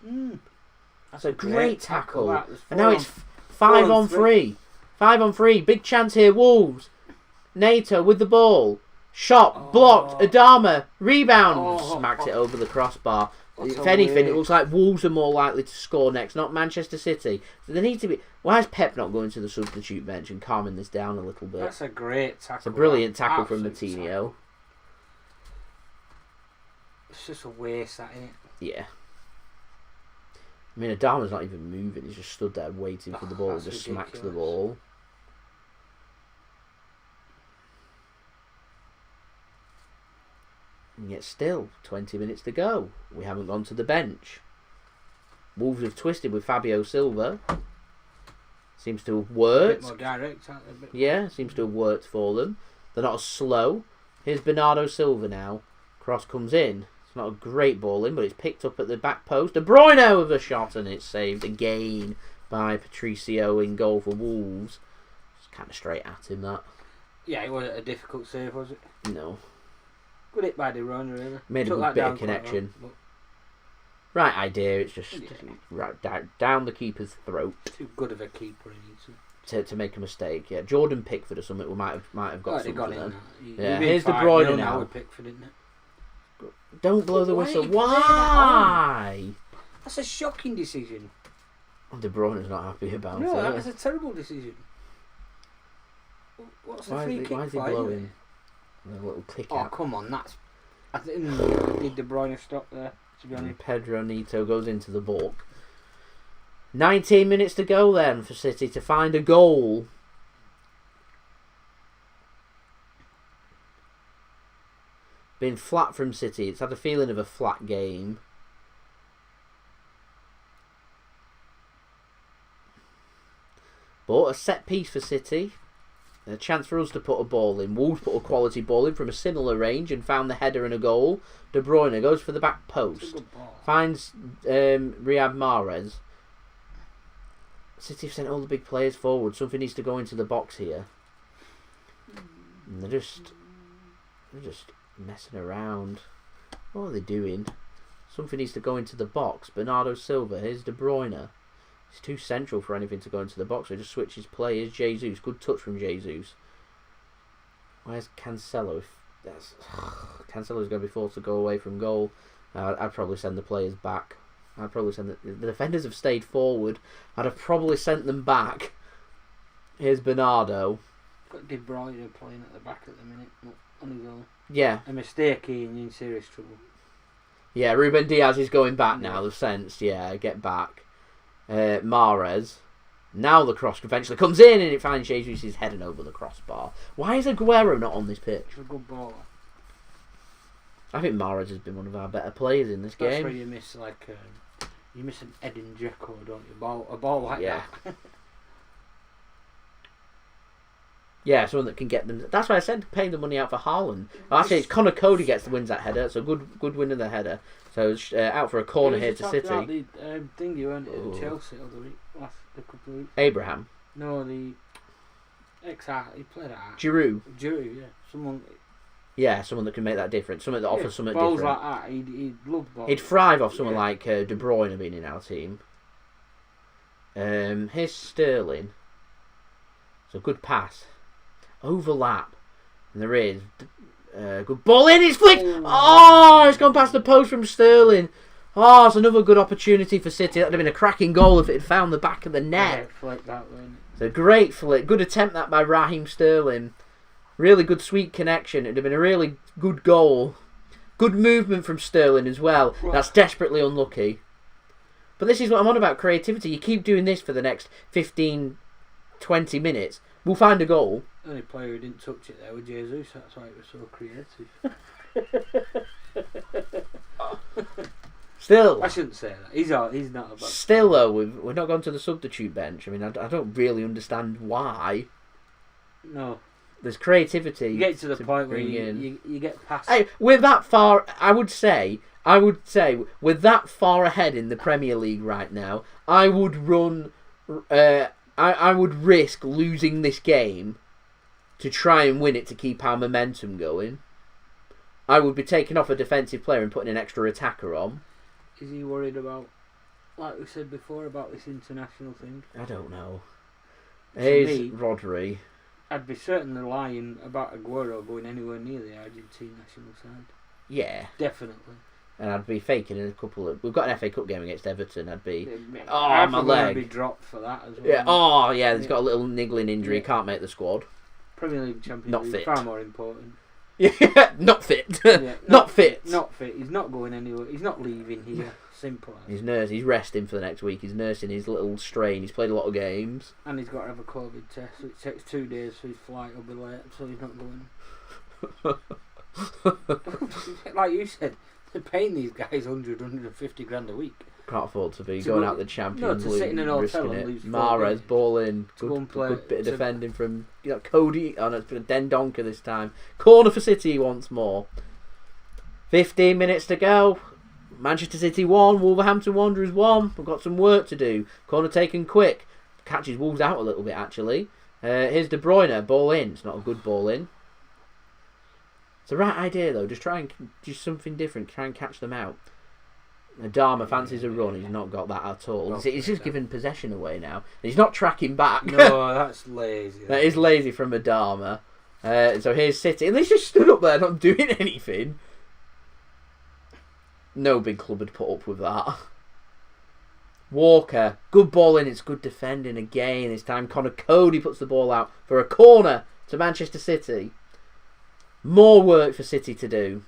That's a great tackle. And now it's 5 on 3. 5 on 3. Big chance here. Wolves. Neto with the ball. Shot. Blocked. Adama. Rebound. Smacks it over the crossbar. If anything, it looks like Wolves are more likely to score next, not Manchester City. So they need to be... Why is Pep not going to the substitute bench and calming this down a little bit? That's a great tackle. It's a brilliant tackle from Mourtinho. It's just a waste, that, isn't it? Yeah. I mean, Adama's not even moving. He's just stood there waiting for the ball. He just smacks the ball. And yet still, 20 minutes to go. We haven't gone to the bench. Wolves have twisted with Fabio Silva. Seems to have worked. A bit more direct, aren't they? Yeah, seems to have worked for them. They're not as slow. Here's Bernardo Silva now. Cross comes in. It's not a great ball in, but it's picked up at the back post. De Bruyne over shot and it's saved again by Patricio in goal for Wolves. It's kind of straight at him, that. Yeah, it wasn't a difficult save, was it? No. Good hit by De Bruyne, really. Made a good bit of connection. Well, right idea, it's just right down the keeper's throat. Too good of a keeper, he needs to make a mistake. Yeah, Jordan Pickford or something. We might have got something. Got in. Yeah, here's De Bruyne now. With Pickford, isn't it? Don't blow the whistle. Why? That's a shocking decision. De Bruyne's not happy about it. No, that was a terrible decision. What's the free kick for? Why is he blowing? A little kick out. Oh, come on, that's... I didn't need De Bruyne stop there, to be honest. Pedro Neto goes into the balk. 19 minutes to go then for City to find a goal. Been flat from City. It's had a feeling of a flat game. But a set piece for City. A chance for us to put a ball in. Wolves put a quality ball in from a similar range and found the header and a goal. De Bruyne goes for the back post. Finds Riyad Mahrez. City have sent all the big players forward. Something needs to go into the box here. And they're just messing around. What are they doing? Something needs to go into the box. Bernardo Silva. Here's De Bruyne. It's too central for anything to go into the box. So he just switches play. Here's Jesus. Good touch from Jesus. Where's Cancelo? Cancelo's going to be forced to go away from goal. I'd probably send the players back. I'd probably send the defenders have stayed forward. I'd have probably sent them back. Here's Bernardo. Got De Bruyne playing at the back at the minute. On his own. Yeah. A mistake and you're in serious trouble. Yeah, Ruben Diaz is going back now. They've sensed. Yeah, get back. Mahrez. Now the cross eventually comes in and it finds Jesus' heading over the crossbar. Why is Aguero not on this pitch? It's a good ball. I think Mahrez has been one of our better players in this game. That's where you miss you miss an Edin Dzeko, don't you? A ball like that. Yeah, someone that can get them. That's why I said pay the money out for Haaland. Well, actually, it's Conor Coady wins that header. It's a good win of the header. So out for a corner here to City. About the thing you earned at Chelsea the other week, a couple of weeks. Abraham. No, the ex-art. He played at Giroud. Yeah. Someone. Yeah, someone that can make that difference. Someone that offers something balls different. like that, he'd love balls. He'd thrive off someone like De Bruyne being in our team. Here's Sterling. It's a good pass. Overlap. And there is. Good ball in. It's flicked. Oh, it's gone past the post from Sterling. Oh, it's another good opportunity for City. That would have been a cracking goal if it had found the back of the net. Yeah, flick that way. It's a great flick. Good attempt that by Raheem Sterling. Really good, sweet connection. It would have been a really good goal. Good movement from Sterling as well. That's desperately unlucky. But this is what I'm on about, creativity. You keep doing this for the next 15, 20 minutes. We'll find a goal. The only player who didn't touch it there was Jesus. That's why it was so creative. Still, I shouldn't say that. He's not a bad still though, we're not going to the substitute bench. I mean, I don't really understand why. No. There's creativity. You get to the point where you get past. Hey, we're that far. I would say we're that far ahead in the Premier League right now. I would run. I would risk losing this game to try and win it to keep our momentum going. I would be taking off a defensive player and putting an extra attacker on. Is he worried about, like we said before, about this international thing? I don't know. To Here's me, Rodri. I'd be certainly lying about Aguero going anywhere near the Argentine national side. Yeah. Definitely. And I'd be faking in a couple of... We've got an FA Cup game against Everton. I'd be... Oh, my leg. Be dropped for that as well. Yeah. Oh, yeah. He's got a little niggling injury. Yeah. Can't make the squad. Premier League, Champions Not League, fit. far more important. Yeah. Not fit. Yeah, not fit. Not fit. He's not going anywhere. He's not leaving here. Simple as. He's resting for the next week. He's nursing his little strain. He's played a lot of games. And he's got to have a COVID test, so it takes 2 days for his flight will be late, so he's not going. Like you said, they're paying these guys 150 grand a week. Can't afford to be going out the Champions League, sit in an hotel risking and it. lose 4 Mahrez games. ball in, go and play good bit of defending from Coady. Oh no, it's been a Dendoncker this time. Corner for City once more. 15 minutes to go. Manchester City 1, Wolverhampton Wanderers 1. We've got some work to do. Corner taken quick. Catches Wolves out a little bit actually. Here's De Bruyne, ball in. It's not a good ball in. It's the right idea though. Just try and do something different. Try and catch them out. Adama fancies a run. He's not got that at all. He's just giving possession away now. He's not tracking back. No, that's lazy. That is lazy from Adama. So here's City. And they just stood up there not doing anything. No big club would put up with that. Walker. Good ball in. It's good defending again. This time Conor Coady puts the ball out for a corner to Manchester City. More work for City to do.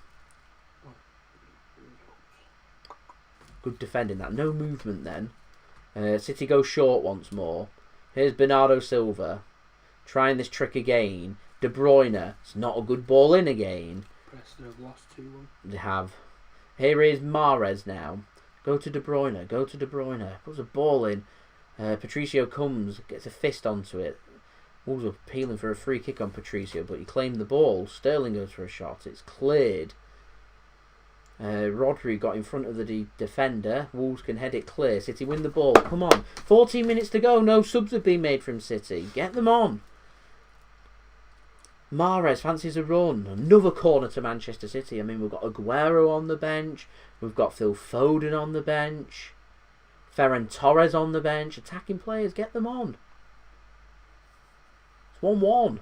Good defending that. No movement then. City go short once more. Here's Bernardo Silva. Trying this trick again. De Bruyne. It's not a good ball in again. Preston have lost 2-1. They have. Here is Mahrez now. Go to De Bruyne. Go to De Bruyne. Puts a ball in. Patricio comes. Gets a fist onto it. Wolves are appealing for a free kick on Patricio, but he claimed the ball. Sterling goes for a shot. It's cleared. Rodri got in front of the defender. Wolves can head it clear. City win the ball. Come on. 14 minutes to go. No subs have been made from City. Get them on. Mahrez fancies a run. Another corner to Manchester City. I mean, we've got Aguero on the bench. We've got Phil Foden on the bench. Ferran Torres on the bench. Attacking players, get them on. It's 1-1.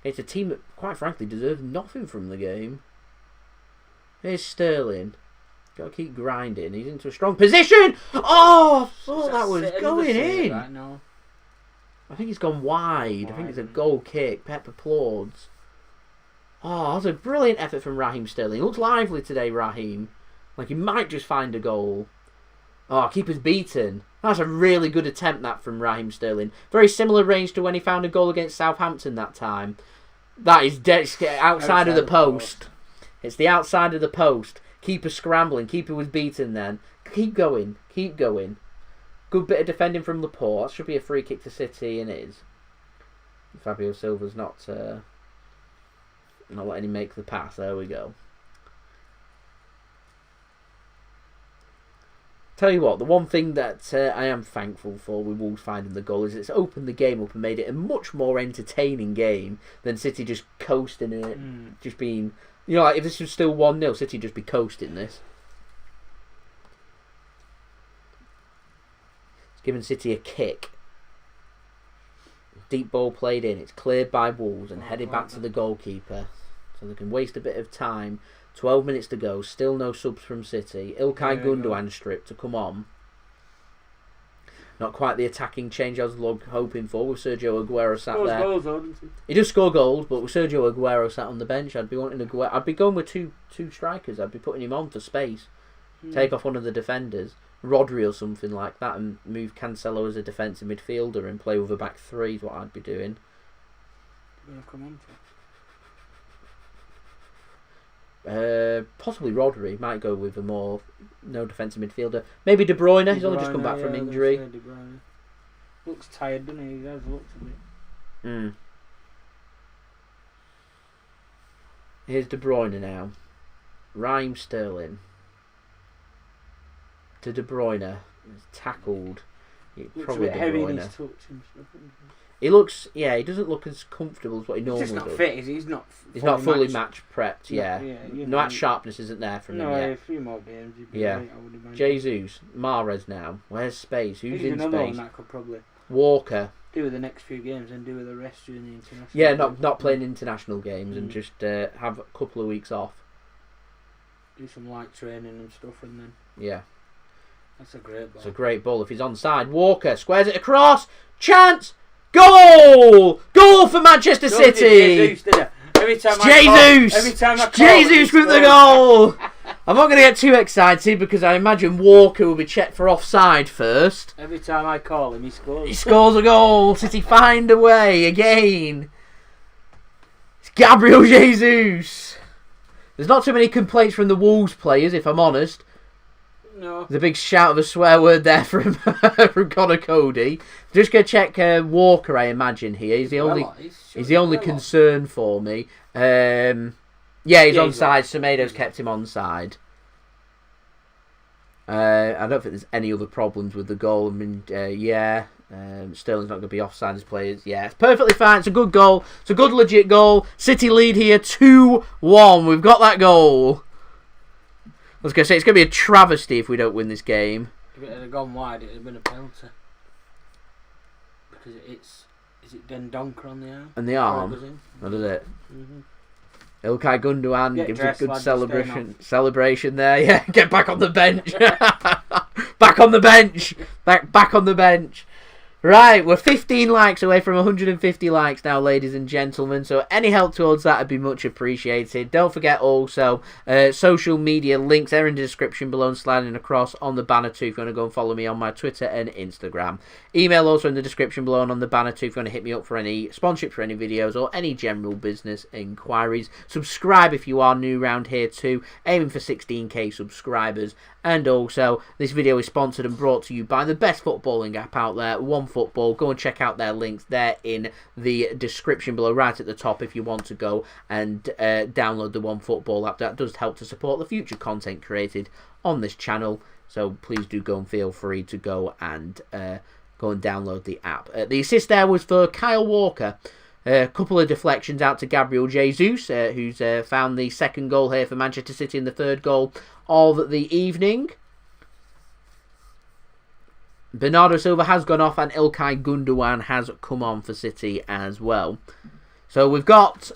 It's a team that, quite frankly, deserves nothing from the game. Here's Sterling. Got to keep grinding. He's into a strong position. Oh, I thought that was going in. Right now. I think it's gone wide. I think it's a goal kick. Pep applauds. Oh, that's a brilliant effort from Raheem Sterling. Looks lively today, Raheem. Like he might just find a goal. Oh, keeper's beaten. That's a really good attempt, that, from Raheem Sterling. Very similar range to when he found a goal against Southampton that time. That is outside of the post. It's the outside of the post. Keeper scrambling. Keeper was beaten then. Keep going. Keep going. Good bit of defending from Laporte. That should be a free kick to City, and it is. Fabio Silva's not letting him make the pass. There we go. Tell you what, the one thing that I am thankful for with Wolves finding the goal is it's opened the game up and made it a much more entertaining game than City just coasting it, just being, you know, like if this was still 1-0, City just be coasting this. It's given City a kick. Deep ball played in, it's cleared by Wolves and headed back to the goalkeeper, so they can waste a bit of time. 12 minutes to go, still no subs from City. Ilkay Gundogan stripped to come on. Not quite the attacking change I was hoping for with Sergio Aguero sat there. Goals, doesn't he does score goals, but with Sergio Aguero sat on the bench, I'd be wanting Aguero. I'd be going with two strikers. I'd be putting him on for space. Take off one of the defenders, Rodri or something like that, and move Cancelo as a defensive midfielder and play with a back three is what I'd be doing. Come on. Possibly Rodri might go with a more defensive midfielder. Maybe De Bruyne. He's only just come back from injury. Looks tired, doesn't he? He has looked a bit. Here's De Bruyne now. Raheem Sterling to De Bruyne. He's tackled. Probably De heavy in Bruyne. his touch and stuff. He looks, he doesn't look as comfortable as what he normally does. He's just not fit, is he? He's not fully match prepped, Match sharpness isn't there from him yet. A few more games. Yeah. Right, I would imagine. Jesus, Mahrez now. Where's space? Who's in another space? one that could probably Walker. do with the next few games and do with the rest during the international. Yeah, not playing international games and just have a couple of weeks off. Do some light training and stuff, and then that's a great ball. It's a great ball. If he's onside, Walker squares it across. Chance. Goal! Goal for Manchester City! Every time Jesus with the goal! I'm not going to get too excited because I imagine Walker will be checked for offside first. Every time I call him, he scores. He scores a goal. City find a way again. It's Gabriel Jesus. There's not too many complaints from the Wolves players, if I'm honest. No. There's a big shout of a swear word there from Conor Coady. Just go check Walker, I imagine here. He's the only concern for me. He's onside. Semedo's kept him onside. I don't think there's any other problems with the goal. I mean, Sterling's not going to be offside as players. Yeah, it's perfectly fine. It's a good goal. It's a good legit goal. City lead here 2-1. We've got that goal. I was going to say, it's going to be a travesty if we don't win this game. If it had gone wide, it would have been a penalty. Because is it Dendoncker on the arm? And the arm? What is it? Ilkay Gundogan gives a good celebration there. Yeah, get back on the bench. Back on the bench. Back on the bench. Right, we're 15 likes away from 150 likes now, ladies and gentlemen. So any help towards that would be much appreciated. Don't forget also, social media links are in the description below and sliding across on the banner too if you want to go and follow me on my Twitter and Instagram. Email also in the description below and on the banner too if you want to hit me up for any sponsorship for any videos or any general business inquiries. Subscribe if you are new around here too, aiming for 16k subscribers. And also, this video is sponsored and brought to you by the best footballing app out there, OneFootball. Go and check out their links. They're in the description below, right at the top, if you want to go and download the OneFootball app. That does help to support the future content created on this channel. So please do go and feel free to go and download the app. The assist there was for Kyle Walker. A couple of deflections out to Gabriel Jesus, who's found the second goal here for Manchester City and the third goal of the evening. Bernardo Silva has gone off and Ilkay Gundogan has come on for City as well. So we've got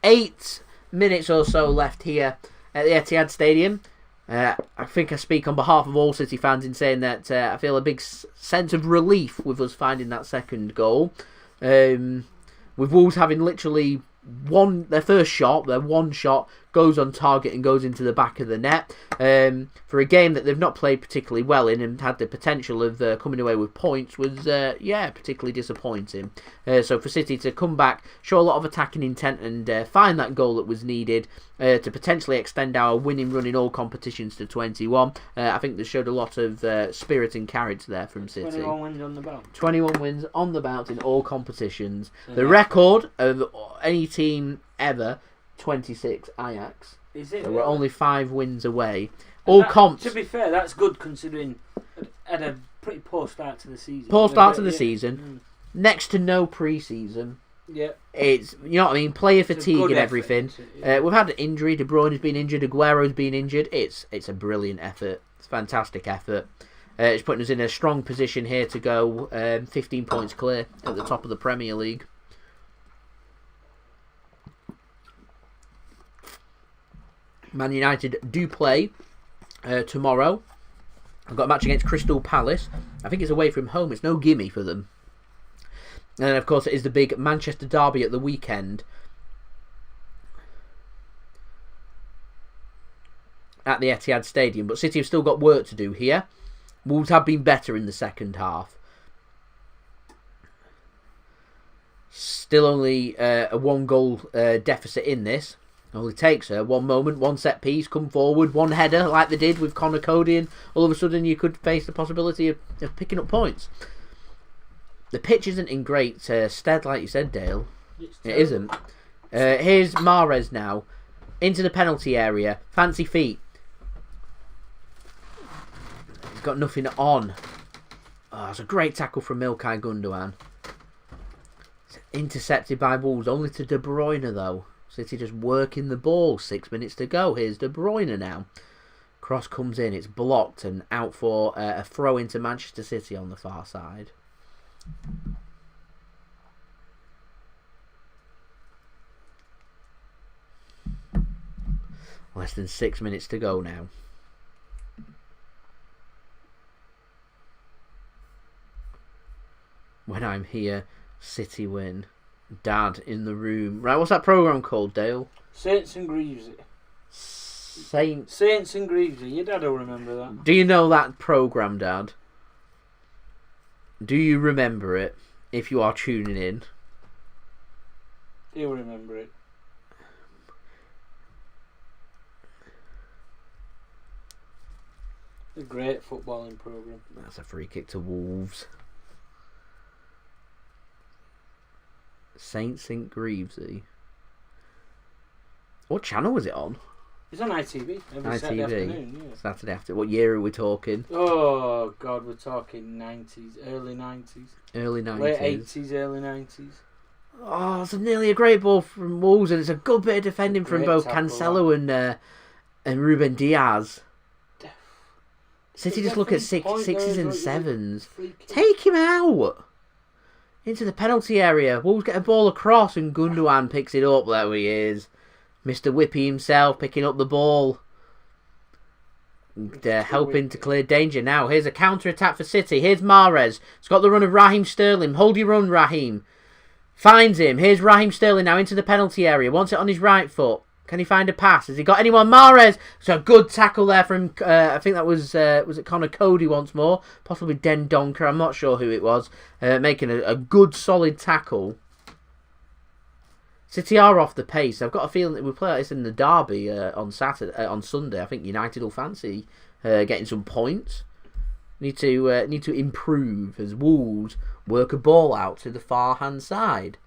8 minutes or so left here at the Etihad Stadium. I think I speak on behalf of all City fans in saying that I feel a big sense of relief with us finding that second goal. With Wolves having literally their first shot, their one shot goes on target and goes into the back of the net. For a game that they've not played particularly well in and had the potential of coming away with points was, particularly disappointing. So for City to come back, show a lot of attacking intent and find that goal that was needed to potentially extend our winning run in all competitions to 21. I think they showed a lot of spirit and character there from City. 21 wins on the bounce. 21 wins on the bounce in all competitions. The record of any team ever, 26 Ajax. Is it? So we're only 5 wins away. All comps. To be fair, that's good considering had a pretty poor start to the season. Poor start to the season. Next to no pre-season. Yeah. It's, you know what I mean, player fatigue and effort, everything. yeah. We've had an injury. De Bruyne has been injured. Aguero's been injured. It's a brilliant effort. It's a fantastic effort. It's putting us in a strong position here to go 15 points clear at the top of the Premier League. Man United do play tomorrow. I've got a match against Crystal Palace. I think it's away from home. It's no gimme for them. And then, of course, it is the big Manchester derby at the weekend at the Etihad Stadium. But City have still got work to do here. Wolves have been better in the second half. Still only a 1-goal deficit in this. Only takes one moment, one set piece, come forward, one header like they did with Conor Coady, and all of a sudden you could face the possibility of picking up points. The pitch isn't in great stead, like you said, Dale. It isn't. Here's Mahrez now, into the penalty area, fancy feet. He's got nothing on. Oh, it's a great tackle from Ilkay Gundogan. It's intercepted by Wolves, only to De Bruyne though. City just working the ball. 6 minutes to go. Here's De Bruyne now. Cross comes in. It's blocked and out for a throw into Manchester City on the far side. Less than 6 minutes to go now. When I'm here, City win. Dad in the room. Right, what's that programme called, Dale? Saints and Greavesy. Saints and Greavesy. Your dad will remember that. Do you know that programme, Dad? Do you remember it? If you are tuning in. He'll remember it. A great footballing programme. That's a free kick to Wolves. Saint Greavesy. What channel was it on? It's on ITV every Saturday afternoon. Yeah. Saturday after. What year are we talking? Oh God, we're talking 90s, early 90s. Early 90s. Late 80s, early 90s. Oh, it's nearly a great ball from Wolves, and it's a good bit of defending from both Cancelo and Ruben Diaz. City just look at sixes and sevens. Take him out! Into the penalty area. Wolves get a ball across and Gundogan picks it up. There he is. Mr. Whippy himself picking up the ball. Helping to clear danger now. Here's a counter-attack for City. Here's Mahrez. It's got the run of Raheem Sterling. Hold your run, Raheem. Finds him. Here's Raheem Sterling now into the penalty area. Wants it on his right foot. Can he find a pass? Has he got anyone? Mahrez! So a good tackle there from, I think that was it Conor Coady once more? Possibly Dendoncker, I'm not sure who it was. Making a good solid tackle. City are off the pace. I've got a feeling that we'll play like this in the derby on Sunday. I think United will fancy getting some points. Need to improve as Wolves work a ball out to the far hand side.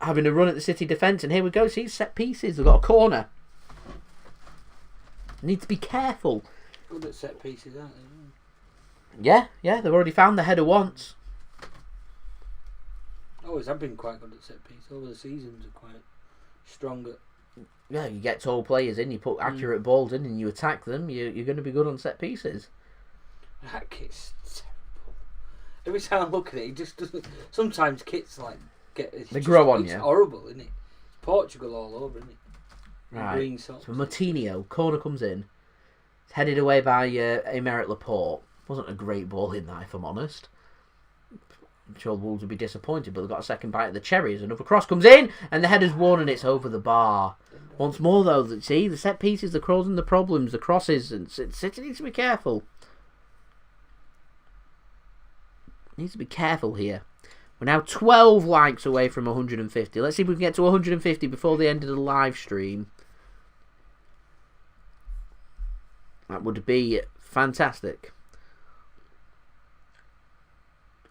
Having a run at the City defence, and here we go. See, set pieces. They've got a corner. Need to be careful. Good at set pieces, aren't they? Yeah. They've already found the header once. Always have been quite good at set pieces. Over the seasons are quite strong at. Yeah, you get tall players in, you put accurate balls in, and you attack them. You're going to be good on set pieces. That kit's terrible. Every time I look at it, it just doesn't. Sometimes kits like. They grow on you. It's horrible, isn't it? It's Portugal all over, isn't it? Right. Green socks. So Mourtinho, corner comes in. It's headed away by Aymeric Laporte. Wasn't a great ball in that, if I'm honest. I'm sure the Wolves would be disappointed, but they've got a second bite of the cherries. Another cross comes in, and the header's won, and it's over the bar. Once more, though, see, the set pieces, the causing the problems, the crosses, and City needs to be careful. Needs to be careful here. We're now 12 likes away from 150. Let's see if we can get to 150 before the end of the live stream. That would be fantastic.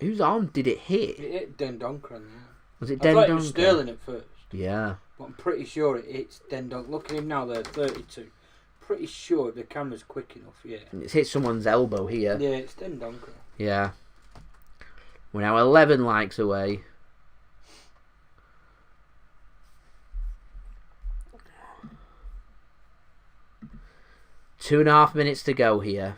Whose arm did it hit? It hit Dendoncker on there. Was it I Dendoncker? thought it was Sterling at first. Yeah. But I'm pretty sure it hits Dendoncker. Look at him now there, 32. pretty sure the camera's quick enough, yeah. It's hit someone's elbow here. Yeah, it's Dendoncker. Yeah. We're now 11 likes away. Two and a half minutes to go here.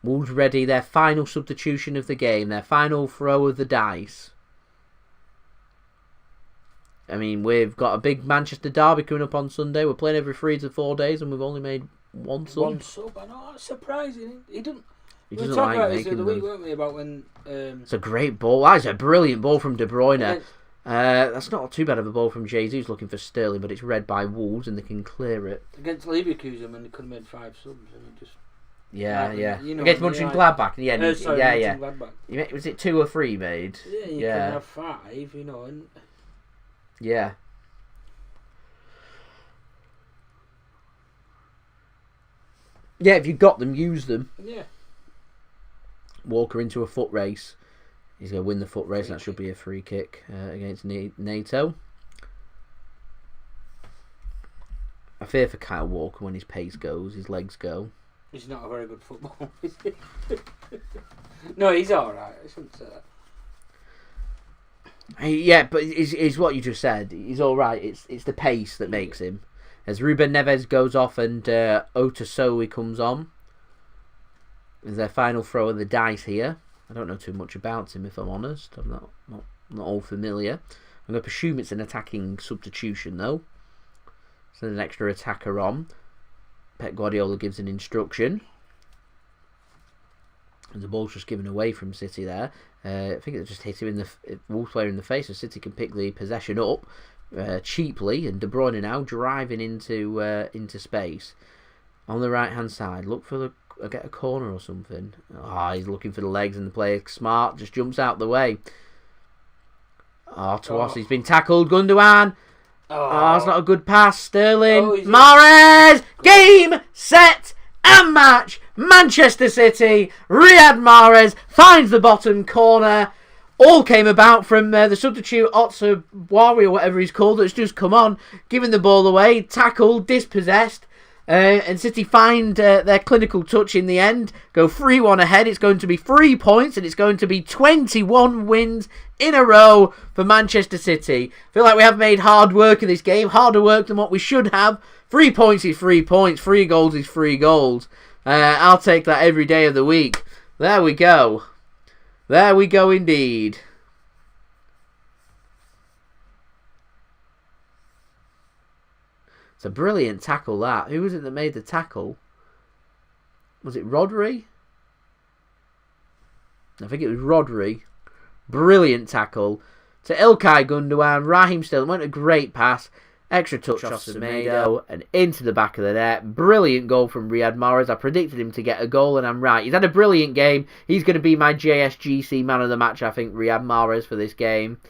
Wolves ready, their final substitution of the game, their final throw of the dice. I mean, we've got a big Manchester derby coming up on Sunday. We're playing every 3 to 4 days and we've only made one sub. One sub, I know, that's surprising. He doesn't... He We were doesn't talking like about this the making other week, them. weren't we, about when... It's a great ball. That is a brilliant ball from De Bruyne. Against, That's not too bad of a ball from Jesus looking for Sterling, but it's read by Wolves and they can clear it. against Leverkusen when they could have made 5 subs and he just... Yeah, Like, yeah. you know, Against yeah, Mönchengladbach, yeah, sorry, yeah. Mönchengladbach. Was it 2 or 3 he made? Yeah, you Yeah. can have 5, you know, and... Yeah. Yeah, if you've got them, use them. Yeah. Walker into a foot race. He's going to win the foot race, and that should be a free kick against Neto. I fear for Kyle Walker when his pace goes, his legs go. He's not a very good footballer, is he? No, he's alright, I shouldn't say that. Yeah, but it's what you just said. He's all right. It's the pace that makes him. As Ruben Neves goes off and Otasowi comes on. Is their final throw of the dice here. I don't know too much about him, if I'm honest. I'm not all familiar. I'm going to presume it's an attacking substitution, though. So an extra attacker on. Pep Guardiola gives an instruction. And the ball's just given away from City there. I think it just hit him in the Wolves player in the face, so City can pick the possession up cheaply. And De Bruyne now driving into space on the right hand side. Look for get a corner or something. He's looking for the legs, and the player smart just jumps out the way. He's been tackled. Gundogan. It's not a good pass. Sterling. Mahrez. Game, set, and match. Manchester City. Riyad Mahrez finds the bottom corner. All came about from the substitute Otsawari or whatever he's called. That's just come on, giving the ball away, tackled, dispossessed. And City find their clinical touch in the end. Go 3-1 ahead. It's going to be 3 points, and it's going to be 21 wins in a row for Manchester City. I feel like we have made hard work in this game. Harder work than what we should have. 3 points is 3 points. 3 goals is 3 goals. I'll take that every day of the week. There we go. There we go indeed. It's a brilliant tackle, that. Who was it that made the tackle? Was it Rodri? I think it was Rodri. Brilliant tackle. To Ilkay Gundogan. Raheem Sterling went a great pass. Extra touch off Semedo and into the back of the net. Brilliant goal from Riyad Mahrez. I predicted him to get a goal, and I'm right. He's had a brilliant game. He's going to be my JSGC man of the match, I think, Riyad Mahrez, for this game.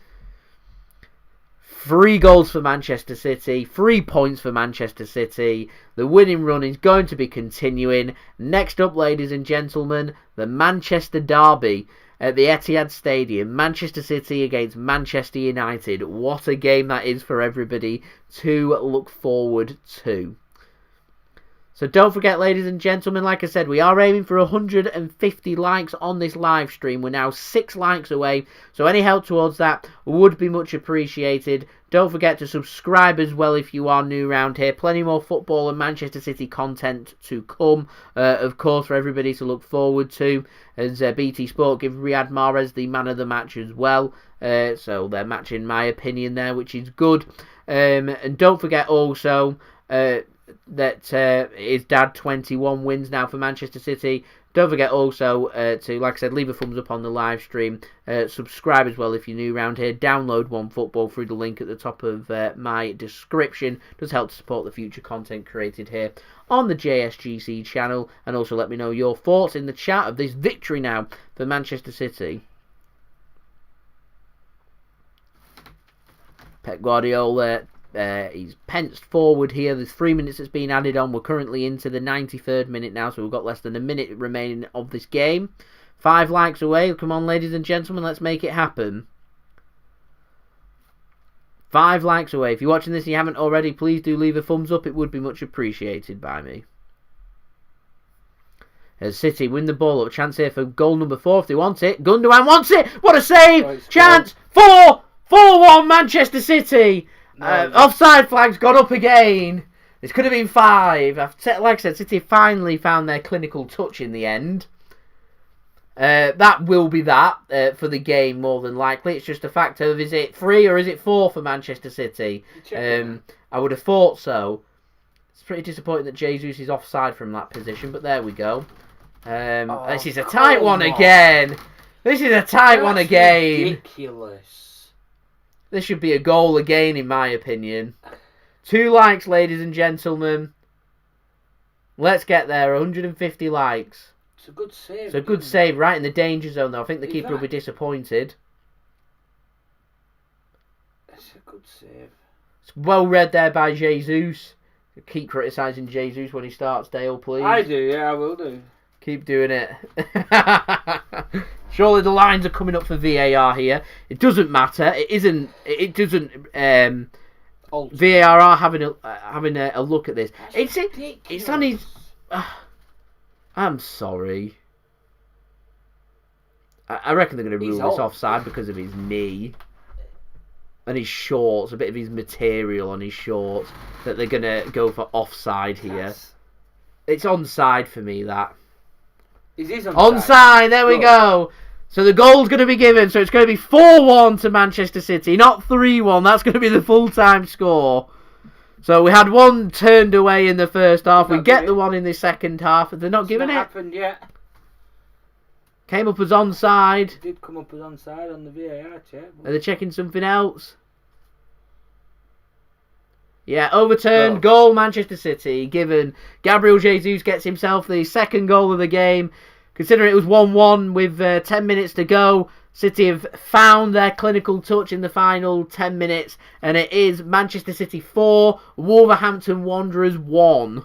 3 goals for Manchester City. 3 points for Manchester City. The winning run is going to be continuing. Next up, ladies and gentlemen, the Manchester Derby at the Etihad Stadium. Manchester City against Manchester United. What a game that is for everybody to look forward to. So don't forget, ladies and gentlemen, like I said, we are aiming for 150 likes on this live stream. We're now 6 likes away, so any help towards that would be much appreciated. Don't forget to subscribe as well if you are new around here. Plenty more football and Manchester City content to come, of course, for everybody to look forward to. As BT Sport give Riyad Mahrez the man of the match as well. So they're matching my opinion there, which is good. And don't forget also... that his dad 21 wins now for Manchester City. Don't forget also to, like I said, leave a thumbs up on the live stream. Subscribe as well if you're new around here. Download OneFootball through the link at the top of my description. Does help to support the future content created here on the JSGC channel. And also let me know your thoughts in the chat of this victory now for Manchester City. Pep Guardiola... he's penced forward here. There's 3 minutes that's been added on. We're currently into the 93rd minute now, so we've got less than a minute remaining of this game. 5 likes away. Come on, ladies and gentlemen, let's make it happen. 5 likes away. If you're watching this and you haven't already, please do leave a thumbs up. It would be much appreciated by me. As City win the ball up. Chance here for goal number 4 if they want it. Gundogan wants it. What a save. Chance. 4-1 Manchester City. Offside flag's gone up again. This could have been 5. Like I said, City finally found their clinical touch in the end. That will be that for the game more than likely. It's just a factor of, is it 3 or is it 4 for Manchester City? I would have thought so. It's pretty disappointing that Jesus is offside from that position, but there we go. This is a tight one again. This is a tight one again. Ridiculous. This should be a goal again, in my opinion. 2 likes, ladies and gentlemen. Let's get there. 150 likes. It's a good save. It's a good save, right in the danger zone, though. I think the keeper will be disappointed. It's a good save. It's well read there by Jesus. Keep criticising Jesus when he starts, Dale, please. I do, yeah, I will do. Keep doing it. Surely the lines are coming up for VAR here. It doesn't matter. It isn't. It doesn't. VAR are having a look at this. It's on his. I'm sorry. I reckon they're going to rule this offside because of his knee and his shorts. A bit of his material on his shorts that they're going to go for offside here. It's onside for me. That. Is this onside? Onside, there we go. So the goal's going to be given. So it's going to be 4-1 to Manchester City, not 3-1. That's going to be the full-time score. So we had one turned away in the first half. We get the one in the second half. They're not giving it. It's not happened yet. Came up as onside. It did come up as onside on the VAR check. Are they checking something else? Yeah, overturned. Goal, Manchester City. Given Gabriel Jesus gets himself the second goal of the game. Considering it was 1-1 with 10 minutes to go, City have found their clinical touch in the final 10 minutes. And it is Manchester City 4, Wolverhampton Wanderers 1.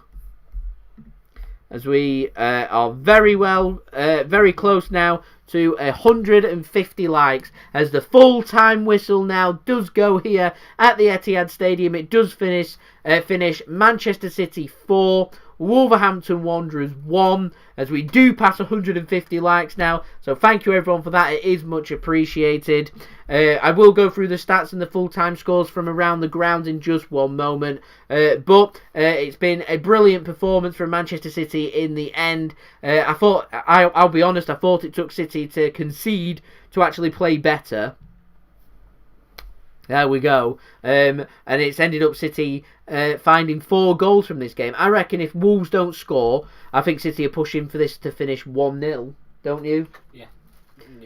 As we are very close now to 150 likes. As the full-time whistle now does go here at the Etihad Stadium. It does finish Manchester City 4, Wolverhampton Wanderers 1, as we do pass 150 likes now. So thank you everyone for that. It is much appreciated. I will go through the stats and the full-time scores from around the ground in just one moment. But it's been a brilliant performance from Manchester City in the end. I'll be honest, I thought it took City to concede to actually play better. There we go. And it's ended up City finding 4 goals from this game. I reckon if Wolves don't score, I think City are pushing for this to finish 1-0. Don't you? Yeah.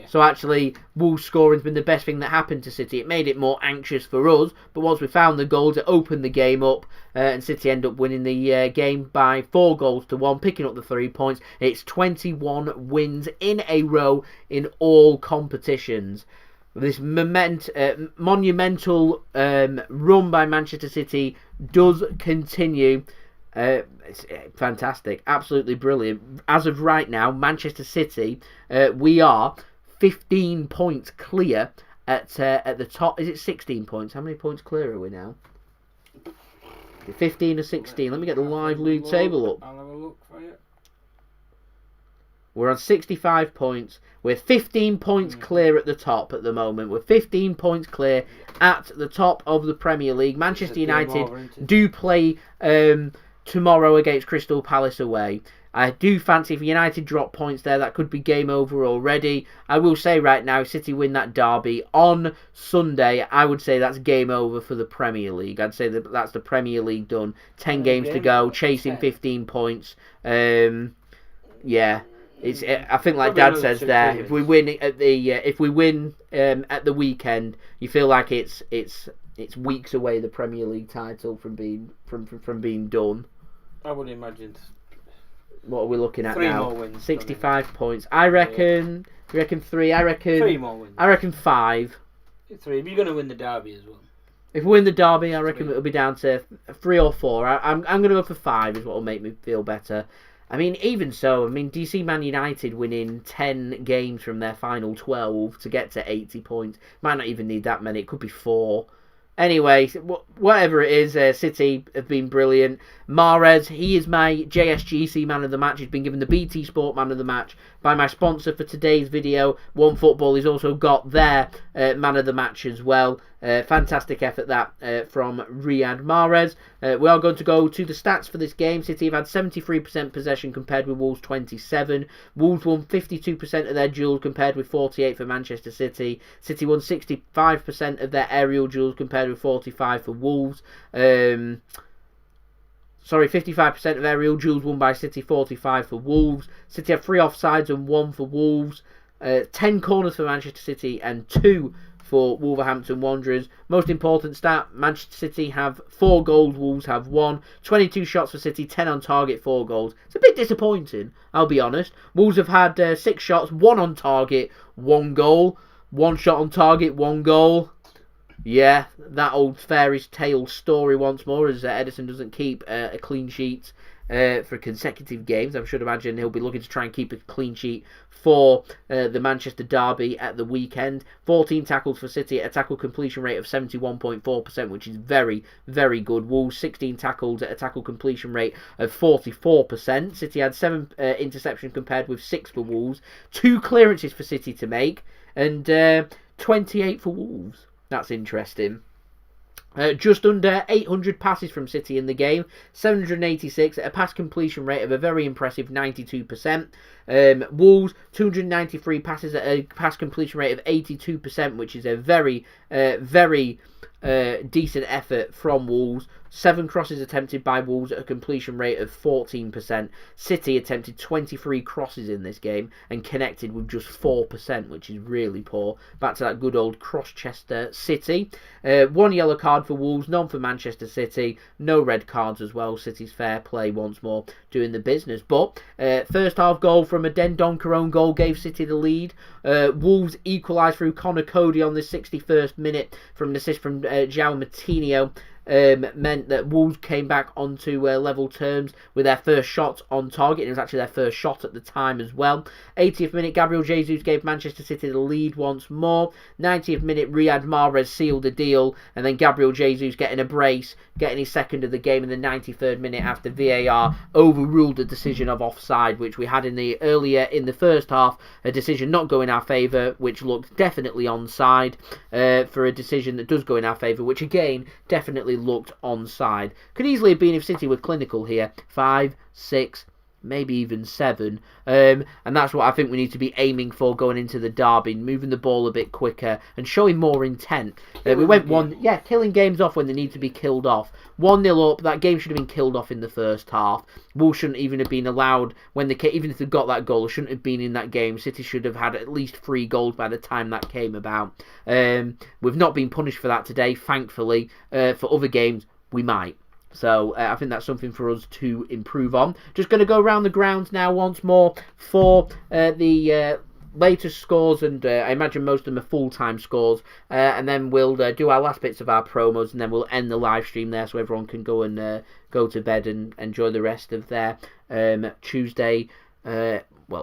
So actually, Wolves scoring's been the best thing that happened to City. It made it more anxious for us. But once we found the goals, it opened the game up. And City end up winning the game by 4-1, picking up the 3 points. It's 21 wins in a row in all competitions. This monumental run by Manchester City does continue. It's fantastic, absolutely brilliant. As of right now, Manchester City, we are 15 points clear at the top. Is it 16 points? How many points clear are we now? 15 or 16. Let me get the live league table up. I'll have a look for you. We're on 65 points. We're 15 points clear at the top at the moment. We're 15 points clear at the top of the Premier League. Manchester United do play tomorrow against Crystal Palace away. I do fancy if United drop points there, that could be game over already. I will say right now, City win that derby on Sunday, I would say that's game over for the Premier League. I'd say that's the Premier League done. 10 games to go, chasing 15 points. Yeah. I think, like Dad says there, if we win at the weekend, you feel like it's weeks away the Premier League title from being done. I would imagine. What are we looking at 3 now? more wins. 65 points. I reckon. You reckon 3? I reckon 3 more wins. I reckon 5. 3. If you're going to win the derby as well. If we win the derby, I reckon it'll be down to 3 or 4. I'm going to go for 5. Is what will make me feel better. I mean, even so, do you see Man United winning 10 games from their final 12 to get to 80 points? Might not even need that many. It could be 4. Anyway, whatever it is, City have been brilliant. Mahrez, he is my JSGC man of the match. He's been given the BT Sport man of the match by my sponsor for today's video, One Football. He's also got their man of the match as well. Fantastic effort that from Riyad Mahrez. We are going to go to the stats for this game. City have had 73% possession compared with Wolves 27. Wolves won 52% of their duels compared with 48 for Manchester City. City won 65% of their aerial duels compared with 45 for Wolves. 55% of aerial duels won by City, 45 for Wolves. City have 3 offsides and 1 for Wolves. 10 corners for Manchester City and 2 for Wolverhampton Wanderers. Most important stat, Manchester City have 4 goals, Wolves have 1. 22 shots for City, 10 on target, 4 goals. It's a bit disappointing, I'll be honest. Wolves have had 6 shots, 1 on target, 1 goal. 1 shot on target, 1 goal. Yeah, that old fairy tale story once more, as Ederson doesn't keep a clean sheet for consecutive games. I should imagine he'll be looking to try and keep a clean sheet for the Manchester derby at the weekend. 14 tackles for City at a tackle completion rate of 71.4%, which is very, very good. Wolves 16 tackles at a tackle completion rate of 44%. City had 7 interceptions compared with 6 for Wolves. 2 clearances for City to make, and 28 for Wolves. That's interesting. Just under 800 passes from City in the game, 786 at a pass completion rate of a very impressive 92%. Wolves, 293 passes at a pass completion rate of 82%, which is a very, very decent effort from Wolves. 7 crosses attempted by Wolves at a completion rate of 14%. City attempted 23 crosses in this game and connected with just 4%, which is really poor. Back to that good old cross-Chester City. 1 yellow card for Wolves, none for Manchester City. No red cards as well. City's fair play once more doing the business. But first half goal from a Dendoncker own goal gave City the lead. Wolves equalised through Conor Coady on the 61st minute from an assist from Joao Mourtinho. Meant that Wolves came back onto level terms with their first shot on target. It was actually their first shot at the time as well. 80th minute, Gabriel Jesus gave Manchester City the lead once more. 90th minute, Riyad Mahrez sealed the deal, and then Gabriel Jesus getting a brace, getting his second of the game in the 93rd minute after VAR overruled the decision of offside, which we had earlier in the first half, a decision not going our favour, which looked definitely onside, for a decision that does go in our favour, which again definitely looked onside. Could easily have been if City were clinical here. 5, 6, maybe even 7. And that's what I think we need to be aiming for going into the derby, moving the ball a bit quicker and showing more intent. We went killing games off when they need to be killed off. 1-0 up, that game should have been killed off in the first half. Wolves shouldn't even have been allowed, even if they got that goal, shouldn't have been in that game. City should have had at least 3 goals by the time that came about. We've not been punished for that today, thankfully. For other games, we might. So I think that's something for us to improve on. Just going to go around the grounds now once more for the latest scores, and I imagine most of them are full-time scores, and then we'll do our last bits of our promos, and then we'll end the live stream there so everyone can go and go to bed and enjoy the rest of their Tuesday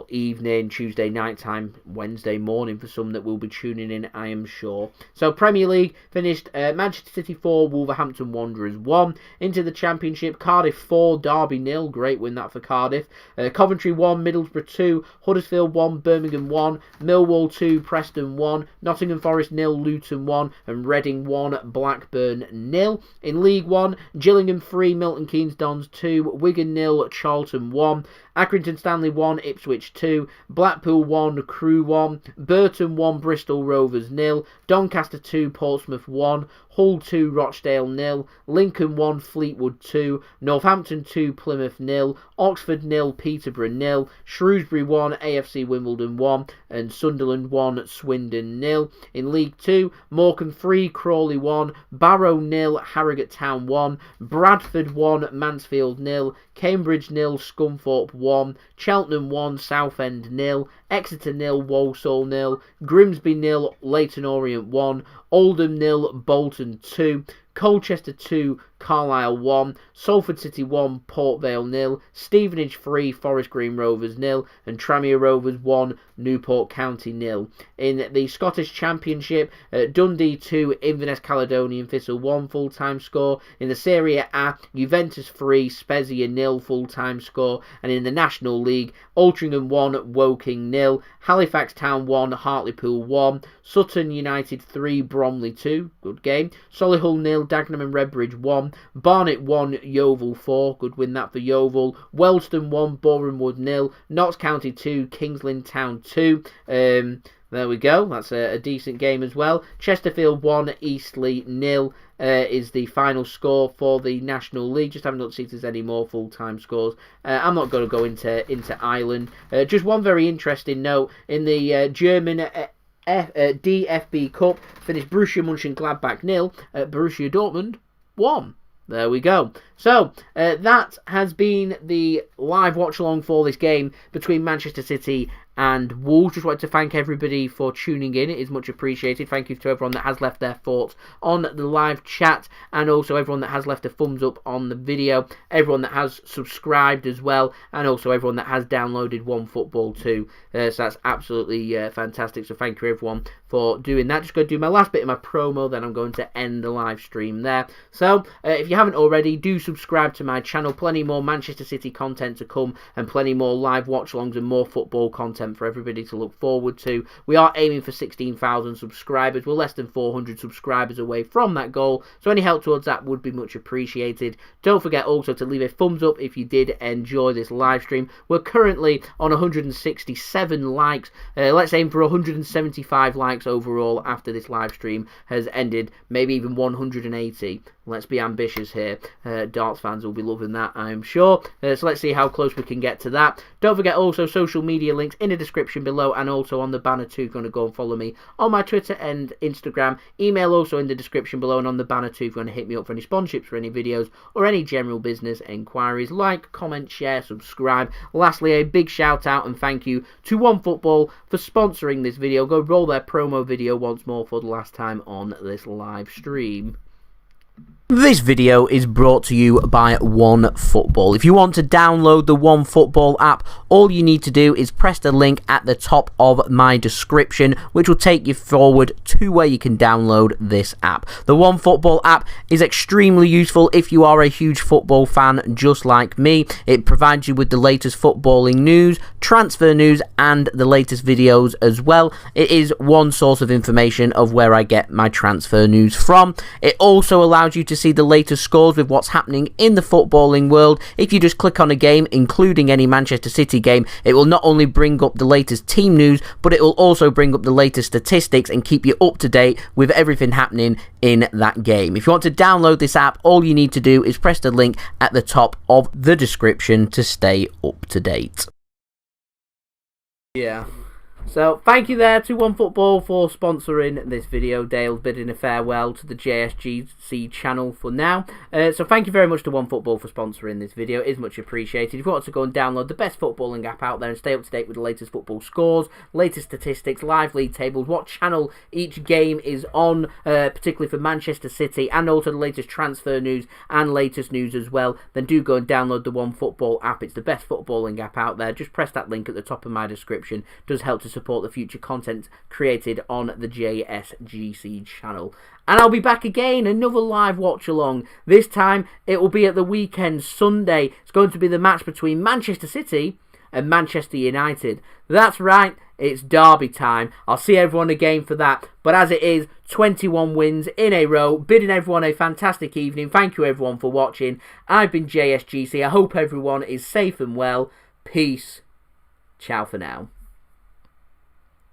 evening, Tuesday night time, Wednesday morning for some that will be tuning in, I am sure. So Premier League finished Manchester City 4, Wolverhampton Wanderers 1. Into the Championship, Cardiff 4, Derby 0. Great win that for Cardiff. Coventry 1, Middlesbrough 2, Huddersfield 1, Birmingham 1, Millwall 2, Preston 1, Nottingham Forest 0, Luton 1, and Reading 1, Blackburn 0. In League 1, Gillingham 3, Milton Keynes Dons 2, Wigan 0, Charlton 1, Accrington Stanley 1, Ipswich 2, Blackpool 1, Crewe 1, Burton 1, Bristol Rovers 0, Doncaster 2, Portsmouth 1, Hull 2, Rochdale 0, Lincoln 1, Fleetwood 2, Northampton 2, Plymouth 0, Oxford 0, Peterborough 0, Shrewsbury 1, AFC Wimbledon 1, and Sunderland 1, Swindon 0. In League 2, Morecambe 3, Crawley 1, Barrow 0, Harrogate Town 1, Bradford 1, Mansfield 0, Cambridge 0, Scunthorpe 1, Cheltenham 1, Southend 0, Exeter 0, Walsall 0, Grimsby 0, Leyton Orient 1, Oldham 0, Bolton 2, Colchester 2, Carlisle 1, Salford City 1, Port Vale 0, Stevenage 3, Forest Green Rovers 0, and Tranmere Rovers 1, Newport County 0. In the Scottish Championship, Dundee 2, Inverness Caledonian Thistle 1 full-time score. In the Serie A, Juventus 3, Spezia 0 full-time score. And in the National League, Altrincham 1, Woking 0, Halifax Town 1, Hartlepool 1, Sutton United 3, Bromley 2, good game, Solihull 0, Dagenham and Redbridge 1, Barnet 1, Yeovil 4, good win that for Yeovil, Wellston 1, Borehamwood 0, Notts County 2, Kingsland Town 2, there we go, that's a decent game as well. Chesterfield 1, Eastleigh 0 is the final score for the National League. Just haven't looked to see if there's any more full-time scores. I'm not going to go into Ireland. Just one very interesting note, in the German DFB Cup, finished Borussia Mönchengladbach 0, Borussia Dortmund 1. There we go. So, that has been the live watch-along for this game between Manchester City and Wolves. Just wanted to thank everybody for tuning in. It is much appreciated. Thank you to everyone that has left their thoughts on the live chat, and also everyone that has left a thumbs up on the video, everyone that has subscribed as well, and also everyone that has downloaded OneFootball too. So that's absolutely fantastic. So thank you everyone for doing that. Just going to do my last bit of my promo, then I'm going to end the live stream there. So if you haven't already, do subscribe to my channel. Plenty more Manchester City content to come, and plenty more live watch-alongs and more football content for everybody to look forward to. We are aiming for 16,000 subscribers. We're less than 400 subscribers away from that goal, so any help towards that would be much appreciated. Don't forget also to leave a thumbs up if you did enjoy this live stream. We're currently on 167 likes. Let's aim for 175 likes overall after this live stream has ended, maybe even 180. Let's be ambitious here. Darts fans will be loving that, I'm sure. So let's see how close we can get to that. Don't forget also social media links in the description below, and also on the banner too. If you're going to go and follow me on my Twitter and Instagram. Email also in the description below, and on the banner too if you're going to hit me up for any sponsorships for any videos or any general business enquiries. Like, comment, share, subscribe. Lastly, a big shout out and thank you to OneFootball for sponsoring this video. Go roll their promo video once more for the last time on this live stream. This video is brought to you by OneFootball. If you want to download the OneFootball app, all you need to do is press the link at the top of my description, which will take you forward to where you can download this app. The OneFootball app is extremely useful if you are a huge football fan just like me. It provides you with the latest footballing news, transfer news, and the latest videos as well. It is one source of information of where I get my transfer news from. It also allows you to see the latest scores with what's happening in the footballing world. If you just click on a game, including any Manchester City game, it will not only bring up the latest team news, but it will also bring up the latest statistics and keep you up to date with everything happening in that game. If you want to download this app, all you need to do is press the link at the top of the description to stay up to date. Yeah. So, thank you there to OneFootball for sponsoring this video. Dale's bidding a farewell to the JSGC channel for now. So, thank you very much to OneFootball for sponsoring this video. It is much appreciated. If you want to go and download the best footballing app out there and stay up to date with the latest football scores, latest statistics, live league tables, what channel each game is on, particularly for Manchester City, and also the latest transfer news and latest news as well, then do go and download the OneFootball app. It's the best footballing app out there. Just press that link at the top of my description. It does help to support the future content created on the JSGC channel. And I'll be back again, another live watch along. This time it will be at the weekend, Sunday. It's going to be the match between Manchester City and Manchester United. That's right, it's derby time. I'll see everyone again for that. But as it is, 21 wins in a row. Bidding everyone a fantastic evening. Thank you everyone for watching. I've been JSGC. I hope everyone is safe and well. Peace. Ciao for now.